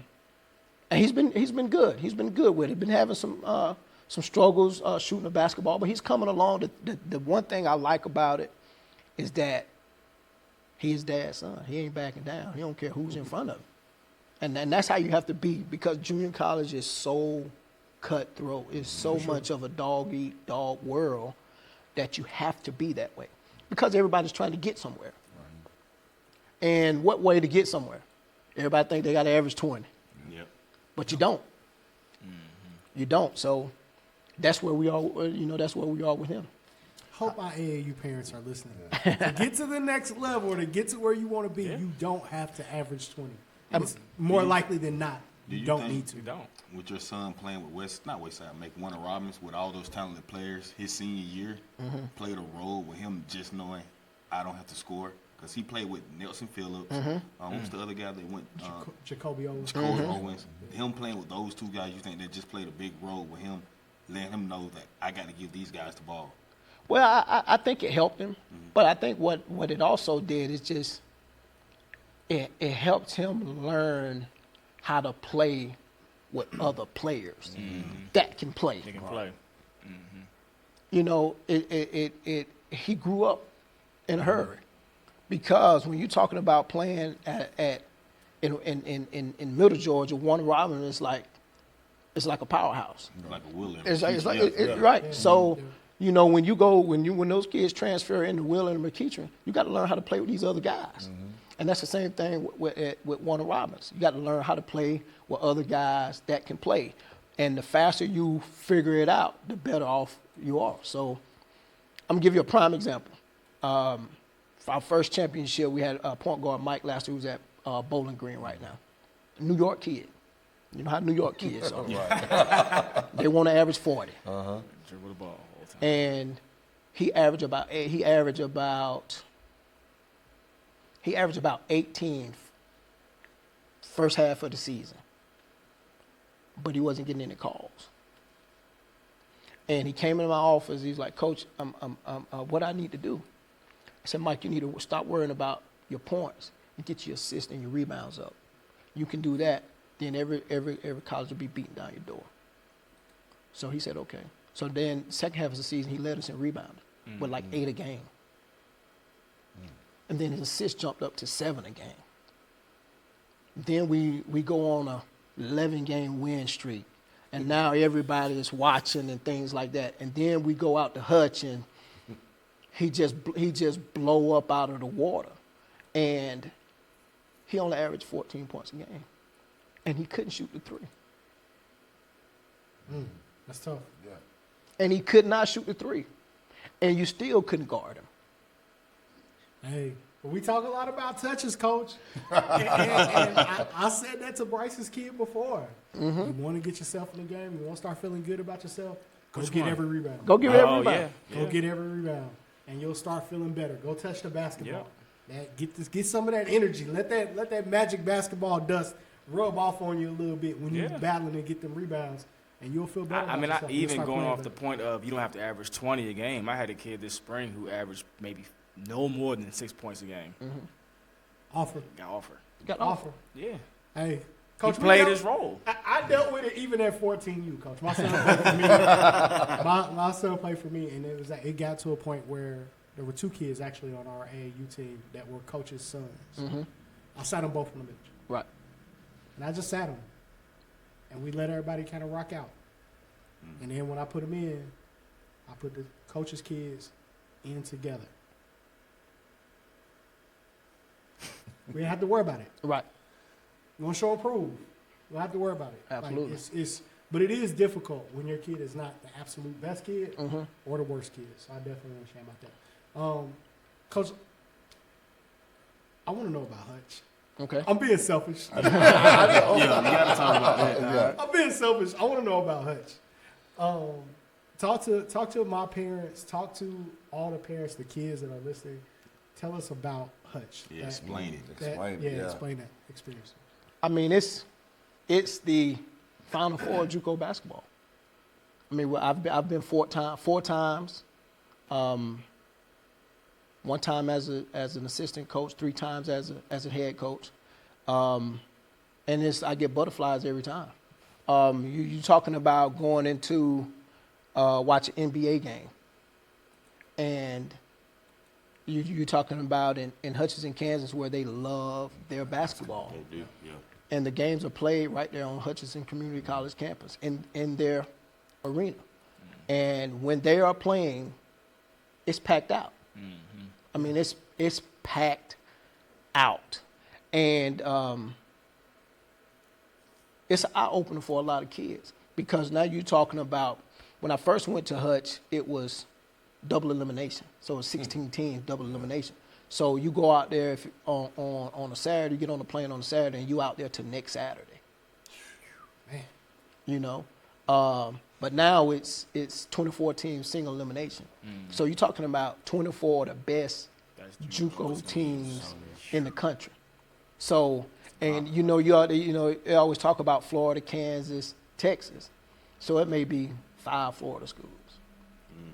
and he's been good. He's been good with it. Been having some struggles shooting the basketball, but he's coming along. The one thing I like about it is that he is Dad's son. He ain't backing down. He don't care who's in front of him. And that's how you have to be, because junior college is so cutthroat. It's so much of a dog-eat-dog world that you have to be that way, because everybody's trying to get somewhere. And what way to get somewhere? Everybody think they got to average 20. Yep. But you don't. You don't. So that's where we are, that's where we are with him. Hope our AAU parents are listening. To get to the next level, or to get to where you want to be, you don't have to average 20. It's more likely than not, you don't need to. You don't. With your son playing with Warner Robins, with all those talented players, his senior year played a role with him just knowing I don't have to score, because he played with Nelson Phillips. What's the other guy that went? Jacoby Owens. Owens. Him playing with those two guys, you think that just played a big role with him, letting him know that I got to give these guys the ball. Well, I think it helped him, but I think what it also did is just it helped him learn how to play with other players that can play. They can play. You know, he grew up in a hurry, because when you're talking about playing in Middle Georgia, Warner Robins is like a powerhouse. Like a William. Right. So. You know, when those kids transfer into Wheeler and McEachern, you got to learn how to play with these other guys. And that's the same thing with Warner Robins. You got to learn how to play with other guys that can play. And the faster you figure it out, the better off you are. So I'm going to give you a prime example. For our first championship, we had point guard Mike Laster, who's at Bowling Green right now. New York kid. You know how New York kids are. They want to average 40. Dribble the ball. And he averaged about 18 first half of the season, but he wasn't getting any calls. And he came into my office. He's like, Coach, what I need to do? I said, Mike, you need to stop worrying about your points and get your assists and your rebounds up. You can do that, then every college will be beating down your door. So he said, okay. So then, second half of the season, he led us in rebounding with like 8 a game. And then his assists jumped up to 7 a game. Then we go on a 11-game win streak. And now everybody is watching and things like that. And then we go out to Hutch, and he just blow up out of the water. And he only averaged 14 points a game. And he couldn't shoot the 3. That's tough. Yeah. And he could not shoot the 3. And you still couldn't guard him. Hey, But we talk a lot about touches, Coach. and I said that to Bryce's kid before. You want to get yourself in the game. You want to start feeling good about yourself. Go get every rebound. Go get every rebound. Go get every rebound, and you'll start feeling better. Go touch the basketball. Get some of that energy. Let that magic basketball dust rub off on you a little bit when you're battling and get them rebounds, and you'll feel better. Even going off the point of you don't have to average 20 a game. I had a kid this spring who averaged maybe no more than 6 points a game. Got offer. Yeah. Hey, Coach, he played his role. I dealt with it even at 14U, Coach. My son played for me. My son played for me, and it got to a point where there were 2 kids actually on our AAU team that were coaches' sons. I sat them both on the bench. Right. And I just sat them. And we let everybody kind of rock out. And then when I put them in, I put the coaches' kids in together. We didn't have to worry about it. Right. We're going to show and prove. We don't have to worry about it. Absolutely. But it is difficult when your kid is not the absolute best kid or the worst kid. So I definitely understand about that. Coach, I want to know about Hutch. Okay. I'm being selfish. You got to talk about that. Yeah. I'm being selfish. I want to know about Hutch. Talk to my parents. Talk to all the parents, the kids that are listening. Tell us about Hutch. Yeah, explain it. Explain that experience. I mean, it's the Final Four of JUCO basketball. I mean, I've been four times. One time as an assistant coach, 3 times as a head coach, and I get butterflies every time. You talking about going into watch an NBA game, and you talking about in Hutchinson, Kansas, where they love their basketball. They do, yeah. And the games are played right there on Hutchinson Community College campus in their arena. And when they are playing, it's packed out. I mean, it's packed out. And it's an eye-opener for a lot of kids because now you're talking about, when I first went to Hutch, it was double elimination. So it's 16 teams, double elimination. So you go out there on a Saturday, you get on the plane on a Saturday, and you out there till next Saturday. Man. You know? But now it's 24 teams, single elimination. So you're talking about 24 of the best JUCO teams in the country. So, and they always talk about Florida, Kansas, Texas. So it may be 5 Florida schools.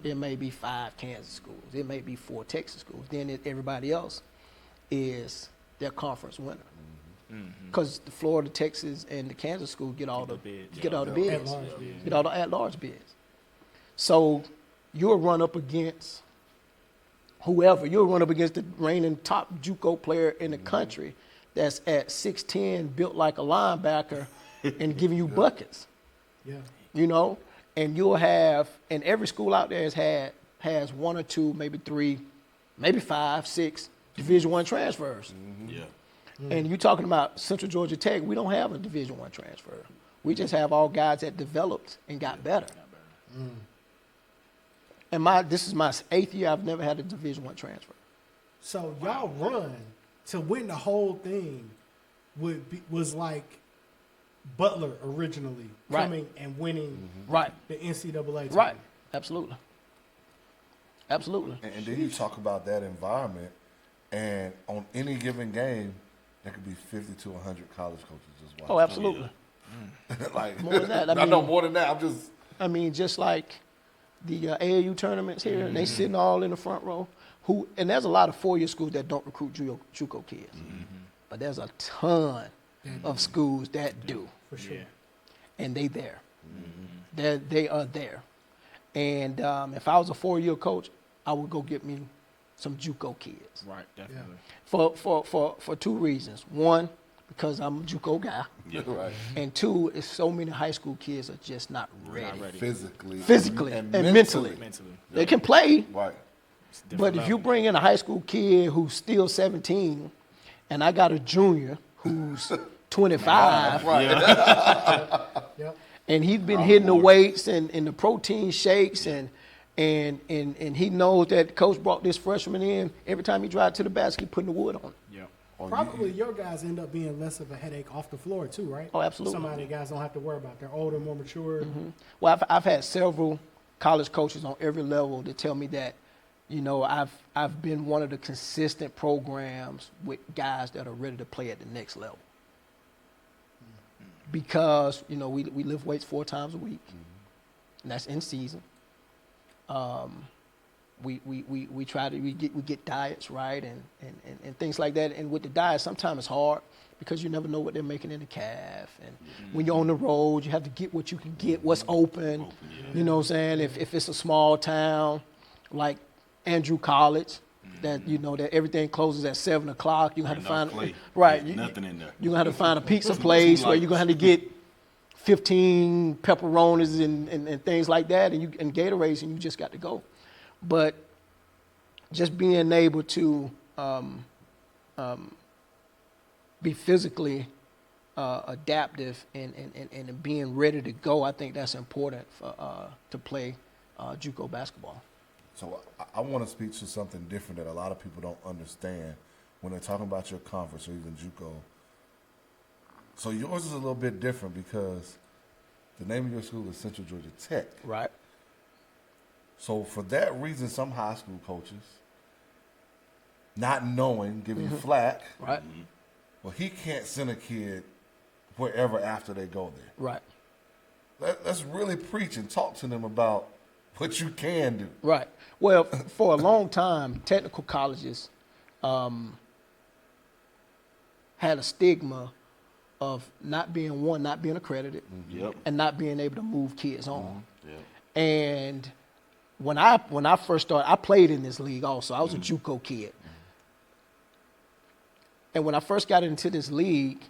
It may be 5 Kansas schools. It may be 4 Texas schools. Then everybody else is their conference winner. Because the Florida, Texas, and the Kansas school get all the bids, get all the at-large bids. So you'll run up against whoever. You'll run up against the reigning top JUCO player in the country that's at 6'10", built like a linebacker, and giving you buckets. Yeah. You know, and you'll have, and every school out there has 1 or 2, maybe 3, maybe 5, 6 Division I transfers. Yeah. And you're talking about Central Georgia Tech. We don't have a Division I transfer. We just have all guys that developed and got better. And this is my 8th year. I've never had a Division I transfer. So y'all run to win the whole thing was like Butler originally coming and winning the NCAA. Right. Absolutely. Absolutely. And then you talk about that environment, and on any given game, there could be 50 to 100 college coaches just watching. Oh, absolutely. Like more than that. I know more than that. I mean, just like the AAU tournaments here, and they sitting all in the front row. And there's a lot of 4-year schools that don't recruit JUCO kids, but there's a ton of schools that do. For sure. And they there. They are there. And if I was a 4-year coach, I would go get me some JUCO kids. Right, definitely. For 2 reasons. One, because I'm a JUCO guy. Yeah, right. And 2, is so many high school kids are just not ready. Physically and mentally. They can play. Right. But if you bring in a high school kid who's still 17, and I got a junior who's 25, and he's been hitting the weights and the protein shakes, and And he knows that the coach brought this freshman in. Every time he drives to the basket, he putting the wood on it. Yeah. Probably your guys end up being less of a headache off the floor too, right? Oh, absolutely. Some of the guys don't have to worry about. They're older, more mature. Mm-hmm. Well, I've had several college coaches on every level that tell me that, you know, I've been one of the consistent programs with guys that are ready to play at the next level. Because, you know, we lift weights 4 times a week, and that's in season. We try to get diets right and things like that. And with the diet, sometimes it's hard because you never know what they're making in the calf. And when you're on the road, you have to get what you can get, what's open. You know what I'm saying? If it's a small town like Andrew College, that you know that everything closes at 7 o'clock, you have to find nothing in there. You're gonna have to find a pizza place where you're gonna have to get 15 pepperonis and things like that, and Gatorades, and you just got to go. But just being able to be physically adaptive and being ready to go, I think that's important for to play JUCO basketball. So I want to speak to something different that a lot of people don't understand when they're talking about your conference or even JUCO. So yours is a little bit different because the name of your school is Central Georgia Tech. Right. So for that reason, some high school coaches, not knowing, give you flack. Right. Well, he can't send a kid wherever after they go there. Right. Let's really preach and talk to them about what you can do. Right. Well, for a long time, technical colleges had a stigma of not being accredited, and not being able to move kids on. And when I first started, I played in this league also. I was a JUCO kid. And when I first got into this league,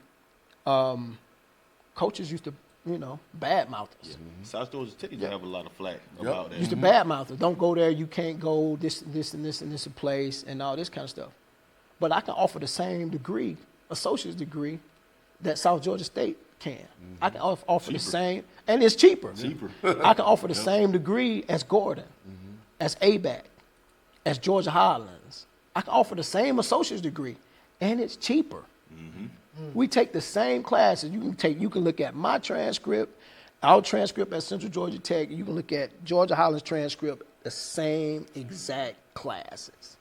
coaches used to, you know, badmouth us. South Georgia Tech used to have a lot of flack about that. Used to badmouth us. Don't go there. You can't go. This and this place, and all this kind of stuff. But I can offer the same degree, associate's degree, that South Georgia State can. I can offer the same, and it's cheaper. I can offer the same degree as Gordon, as ABAC, as Georgia Highlands. I can offer the same associate's degree, and it's cheaper. We take the same classes. You can look at my transcript, our transcript at Central Georgia Tech. You can look at Georgia Highlands transcript, the same exact classes.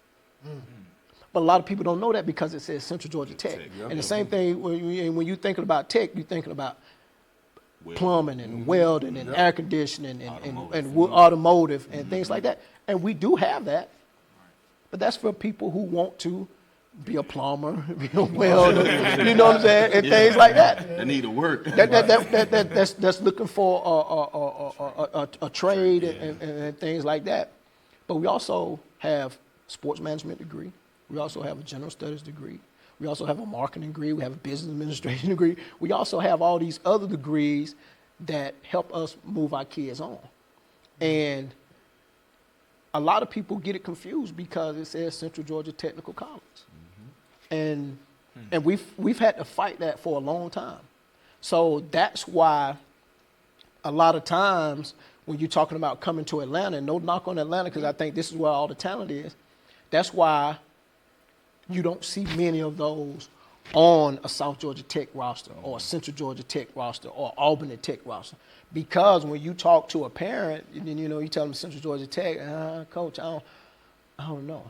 But a lot of people don't know that because it says Central Georgia Tech. And the same thing when you're thinking about tech, you're thinking about plumbing and welding and air conditioning and automotive and things like that. And we do have that, but that's for people who want to be a plumber, be a welder, you know what I'm saying, and things like that. They need to work. That's looking for a trade and things like that. But we also have sports management degree. We also have a general studies degree. We also have a marketing degree. We have a business administration degree. We also have all these other degrees that help us move our kids on. And a lot of people get it confused because it says Central Georgia Technical College. And we've had to fight that for a long time. So that's why a lot of times when you're talking about coming to Atlanta, and no knock on Atlanta because I think this is where all the talent is, that's why you don't see many of those on a South Georgia Tech roster or a Central Georgia Tech roster or Albany Tech roster. Because when you talk to a parent, you know, you tell them Central Georgia Tech, Coach, I don't know.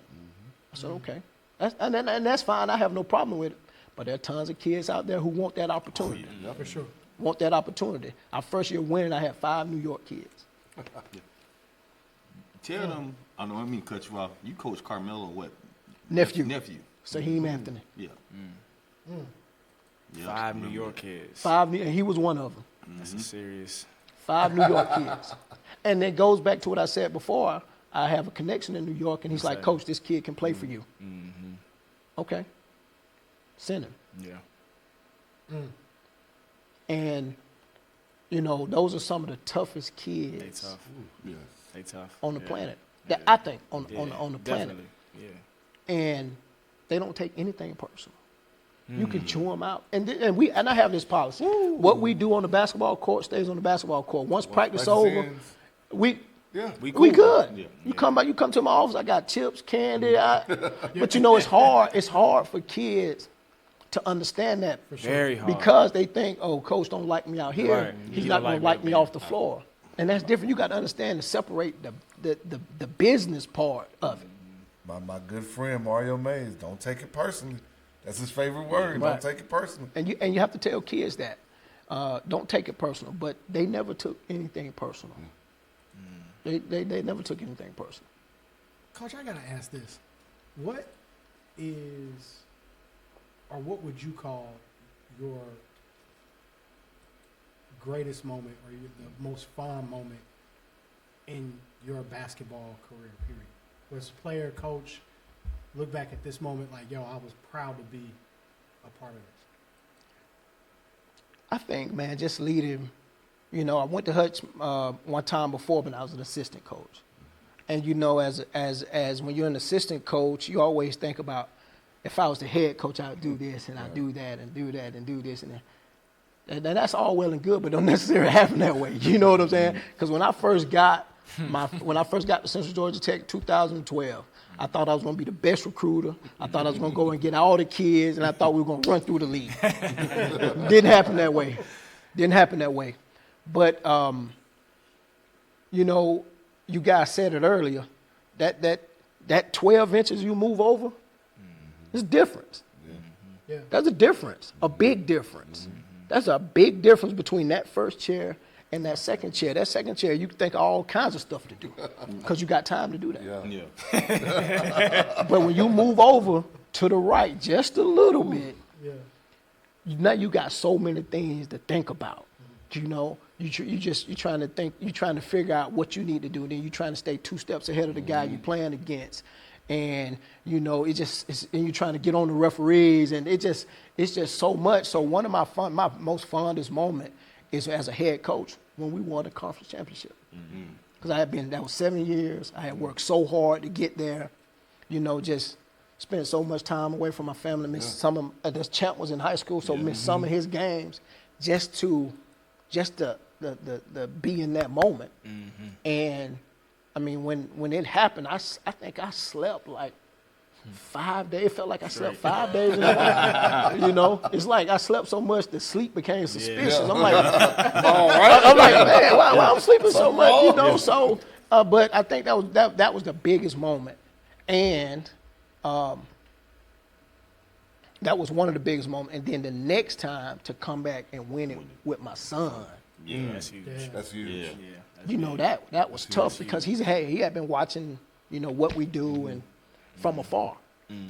I said, okay. And that's fine. I have no problem with it. But there are tons of kids out there who want that opportunity. For sure. Want that opportunity. Our first year winning, I had 5 New York kids. Tell them, I don't mean to cut you off. You coach Carmelo what? Nephew. Saheem Anthony. Yeah. 5 New York kids. 5, and he was one of them. That's a serious. 5 New York kids. And it goes back to what I said before. I have a connection in New York, and he's like, Coach, this kid can play for you. Okay. Send him. Yeah. And, you know, those are some of the toughest kids. They tough. They tough. On the planet. That I think on the planet. Definitely. Yeah. And they don't take anything personal. You can chew them out. And I have this policy. What we do on the basketball court stays on the basketball court. Once practice over, we Yeah, we good. Yeah. You come to my office. I got chips, candy. But it's hard. It's hard for kids to understand that. For sure. Very hard. Because they think, oh, coach don't like me out here. Right. He's not going to like me off the floor. And that's different. You got to understand and separate the business part of it. My good friend Mario Mays, don't take it personally. That's his favorite word. Right. Don't take it personally. And you have to tell kids that. Don't take it personal. But they never took anything personal. They never took anything personal. Coach, I got to ask this. What would you call your greatest moment or the most fond moment in your basketball career, period? Was player, coach, look back at this moment like, yo, I was proud to be a part of this? I think, man, just leading. I went to Hutch one time before when I was an assistant coach. And, as when you're an assistant coach, you always think about, if I was the head coach, I would do this and I'd do that and do that and do this and that. And that's all well and good, but don't necessarily happen that way. You know what I'm saying? Because when I first got to Central Georgia Tech 2012, I thought I was going to be the best recruiter. I thought I was going to go and get all the kids, and I thought we were going to run through the league. Didn't happen that way. But, you guys said it earlier, that 12 inches you move over, it's different. Yeah. That's a difference, a big difference. That's a big difference between that first chair and that second chair. That second chair, you can think of all kinds of stuff to do because you got time to do that. Yeah. But when you move over to the right just a little bit, now you got so many things to think about. You're trying to think, you're trying to figure out what you need to do. Then you're trying to stay 2 steps ahead of the guy you're playing against. And, and you're trying to get on the referees, and it's just so much. So one of my most fondest moment is as a head coach when we won the conference championship. Because that was 7 years. I had worked so hard to get there, just spent so much time away from my family. Missed some of, this champ was in high school, so missed some of his games just to be in that moment. And I mean, when it happened, I think I slept like 5 days. It felt like I slept 5 days in a row. It's like I slept so much that sleep became suspicious. I'm like, I'm like, man, why I'm sleeping so much? So, but I think that was the biggest moment, and that was one of the biggest moments. And then the next time to come back and win it with my son. Yeah, that's huge. That's huge. Yeah. That was tough because he had been watching, what we do and from afar.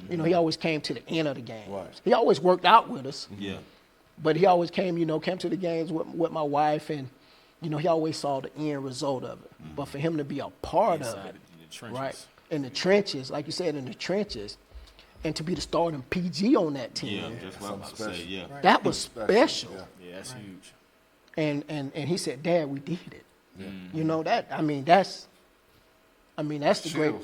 He always came to the end of the games. Right. He always worked out with us. Yeah. But he always came to the games with my wife, and he always saw the end result of it. But for him to be a part of it, right, in the trenches, like you said, in the trenches, and to be the starting PG on that team, that's what I'm about to say. Yeah, that was special. Yeah, that's huge. And he said, Dad, we did it. Yeah. That's the great.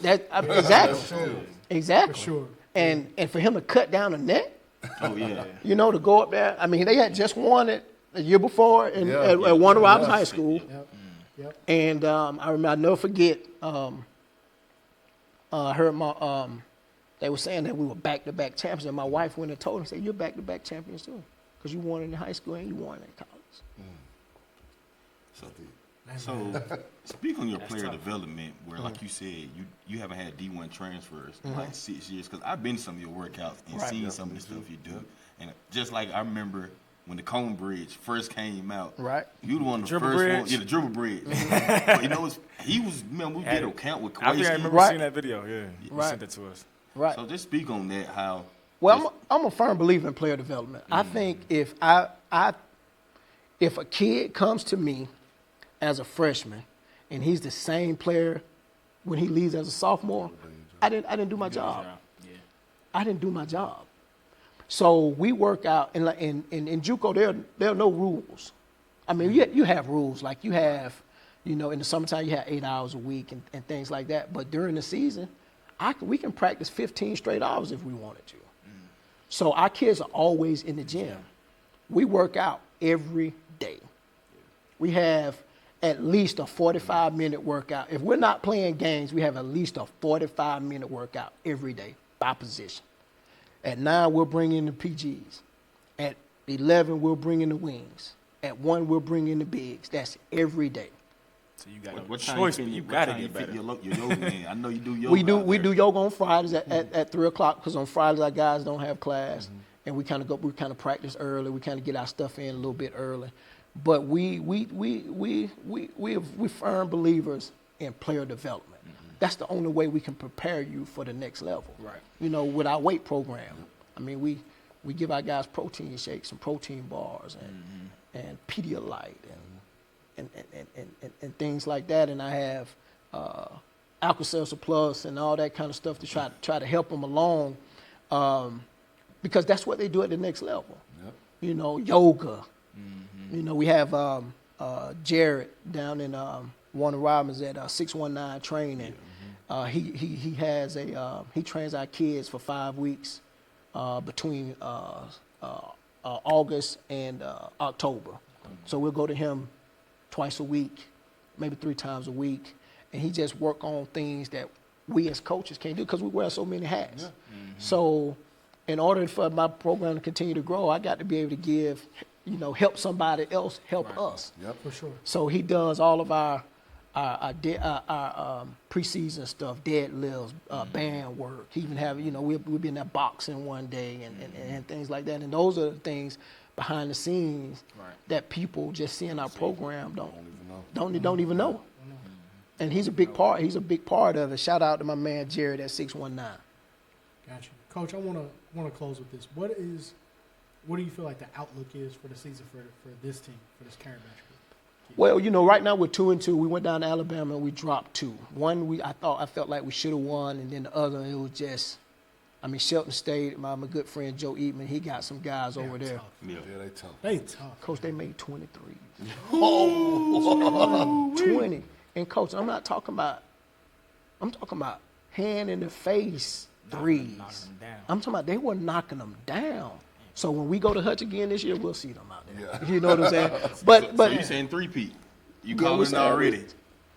Exactly. For sure. And for him to cut down the net. Oh yeah. To go up there. I mean, they had just won it the year before at Warner Robins High School. Yep. And I remember, I'll never forget. I heard they were saying that we were back-to-back champions, and my wife went and told him, said, "You're back-to-back champions too, because you won in high school and you won in college." So speak on your player development, where like you said, you haven't had D1 transfers in like 6 years. Because I've been to some of your workouts and seen some of the stuff you do, and just like I remember when the Cone Bridge first came out, right? You were one of the dribble first bridge. ones, the dribble bridge. But, he was. Man, we did a count with. I think I remember seeing that video. Yeah, you sent it to us. Right. So just speak on that. How? Well, I'm a firm believer in player development. I think if a kid comes to me as a freshman and he's the same player when he leaves as a sophomore, I didn't do my job. Yeah. I didn't do my job. So we work out, and in JUCO there are no rules. I mean, you have rules, like you have, in the summertime you have 8 hours a week and things like that. But during the season, we can practice 15 straight hours if we wanted to. So our kids are always in the gym. We work out every day. We have at least a 45-minute workout. If we're not playing games, we have at least a 45-minute workout every day by position. At 9, we'll bring in the PGs. At 11, we'll bring in the wings. At 1, we'll bring in the bigs. That's every day. So you got What no time choice, you but fit- you what got to time you get fit better. your yoga in? I know you do yoga. We do yoga on Fridays at 3 o'clock because on Fridays our guys don't have class, and we kind of practice early. We kind of get our stuff in a little bit early, but we firm believers in player development. That's the only way we can prepare you for the next level. Right. You know, with our weight program, I mean we give our guys protein shakes and protein bars and Pedialyte and things like that, and I have Alka-Seltzer Plus and all that kind of stuff to try to help them along, because that's what they do at the next level. Yep. You know, yoga. You know, we have Jared down in Warner Robins at 619 Training. He has he trains our kids for 5 weeks between August and October. So we'll go to him twice a week, maybe 3 times a week, and he just work on things that we as coaches can't do because we wear so many hats. So in order for my program to continue to grow, I got to be able to give, help somebody else help us. Yep. For sure. So he does all of our preseason stuff, deadlifts, band work. He even have, we'll be in that boxing one day and things like that. And those are the things behind the scenes that people just see in our program don't even know. And he's a big part. He's a big part of it. Shout out to my man Jared at 619. Gotcha, Coach. I want to close with this. What do you feel like the outlook is for the season for this team, for this Caravan group? Well, right now we're 2-2. We went down to Alabama and we dropped 2. One I felt like we should have won, and then the other it was just, Shelton State. My good friend Joe Eatman, he got some guys over there. Tough. Yeah, they tough. They tough. Coach, they made 23. Oh, 20. And Coach, I'm talking about hand in the face threes. I'm talking about they were knocking them down. So when we go to Hutch again this year, we'll see them out there. Yeah. You know what I'm saying? But So you saying 3-peat? You calling it already?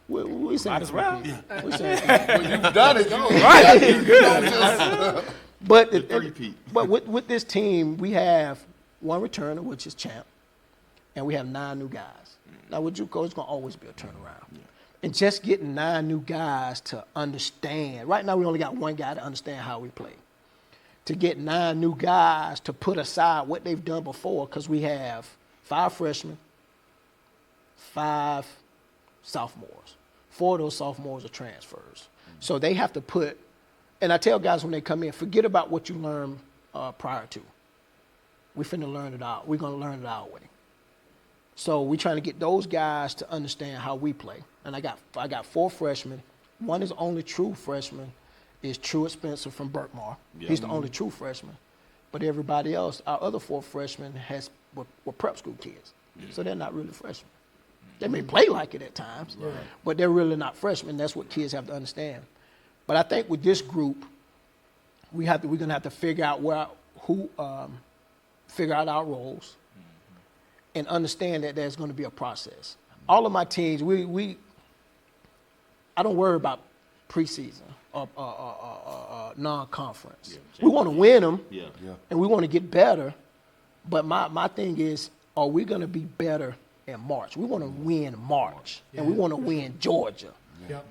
We saying Might as well. We saying Well, you've done it. Right. But The 3-peat. But with this team, we have one returner, which is Champ, and we have 9 new guys. Now with JUCO, it's gonna always be a turnaround. And just getting 9 new guys to understand. Right now, we only got 1 guy to understand how we play. To get 9 new guys to put aside what they've done before, because we have 5 freshmen, 5 sophomores. 4 of those sophomores are transfers. So they have to put, and I tell guys when they come in, forget about what you learned prior to. We're finna learn it out. We're gonna learn it our way. So we're trying to get those guys to understand how we play. And I got 4 freshmen. One is the only true freshman, is Truett Spencer from Berkmar. Yeah. He's the only true freshman. But everybody else, our other 4 freshmen were prep school kids. So they're not really freshmen. They may play like it at times, but they're really not freshmen. That's what kids have to understand. But I think with this group, we're gonna have to figure out figure out our roles, and understand that there's going to be a process. All of my teams, I don't worry about preseason or non-conference. We want to win them, and we want to get better. But my thing is, are we going to be better in March? We want to win March, and we want to win Georgia.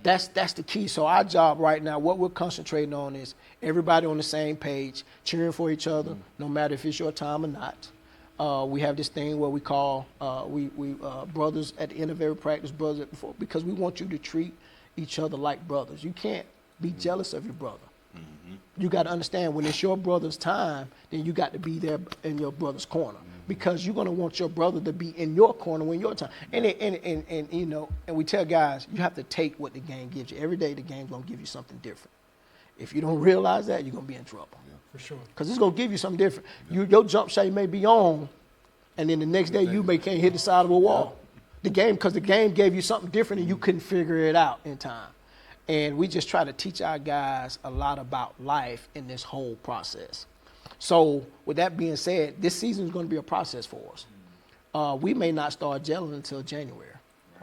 That's the key. So our job right now, what we're concentrating on is everybody on the same page, cheering for each other, no matter if it's your time or not. We have this thing where we call brothers at the end of every practice, brothers before, because we want you to treat each other like brothers. You can't be jealous of your brother. You got to understand when it's your brother's time, then you got to be there in your brother's corner, because you're going to want your brother to be in your corner when your time. And we tell guys, you have to take what the game gives you. Every day the game's going to give you something different. If you don't realize that, you're going to be in trouble. For sure. Because it's going to give you something different. Your jump shot may be on, and then the next day you can't hit the side of a wall. Because the game gave you something different and you couldn't figure it out in time. And we just try to teach our guys a lot about life in this whole process. So with that being said, this season is going to be a process for us. We may not start gelling until January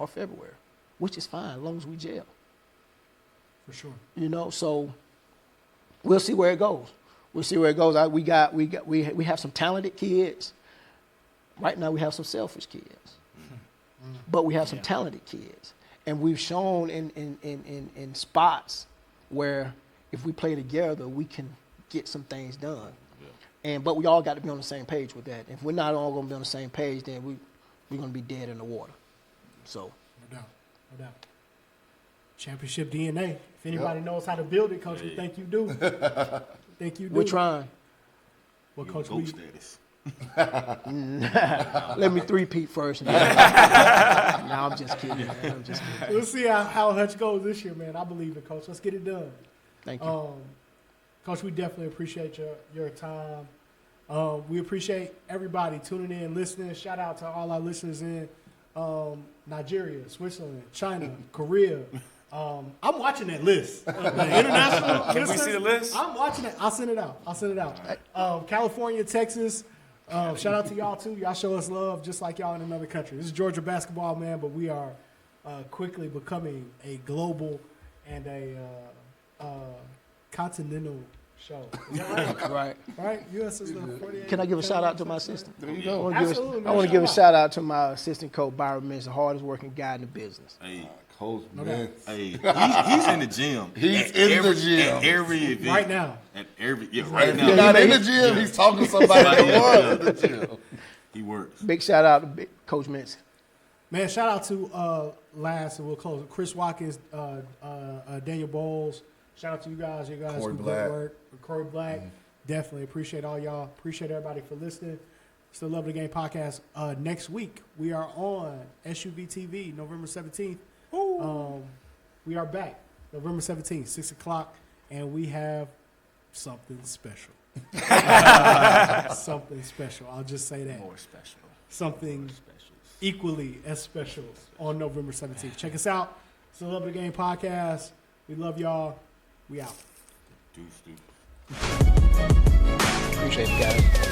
or February, which is fine as long as we gel. For sure. So we'll see where it goes. We'll see where it goes. We have some talented kids. Right now we have some selfish kids. But we have some talented kids. And we've shown in spots where if we play together, we can get some things done. But we all got to be on the same page with that. If we're not all going to be on the same page, then we're going to be dead in the water. So. No doubt. Championship DNA. If anybody knows how to build it, Coach, we think you do. We're trying. Well, Coach, status. Let me three-peat first. No, I'm just kidding. We'll see how Hutch goes this year, man. I believe it, Coach. Let's get it done. Thank you. Coach, we definitely appreciate your time. We appreciate everybody tuning in, listening. Shout out to all our listeners in Nigeria, Switzerland, China, Korea. I'm watching that list. The international Can we see the list? I'm watching it. I'll send it out. California, Texas. Shout out to y'all, too. Y'all show us love just like y'all in another country. This is Georgia basketball, man, but we are quickly becoming a global and a continental show. Is that right? Right? U.S. is the 48. Can I give a shout-out to my assistant? There you go. I want to give a shout-out to my assistant coach, Byron Mintz, the hardest working guy in the business. Hey. Coach Mintz. Hey, he's in the gym. He's in the gym. At every event. Right now. Right now. He's not in the gym. He's talking to somebody in the gym. He works. Big shout-out to Coach Mintz. Man, shout out to last, and we'll close. Chris Watkins, Daniel Bowles. Shout out to you guys. You guys Corey do Black. great work. Corey Black. Definitely appreciate all y'all. Appreciate everybody for listening. It's the Love of the Game podcast. Next week, we are on SUVtv, November 17th. We are back November 17th, 6 o'clock, and we have something special. Something special. I'll just say that. More special. Something equally as special on November 17th. Check us out. It's the Love of the Game podcast. We love y'all. We out. Deuce. Appreciate it, guys.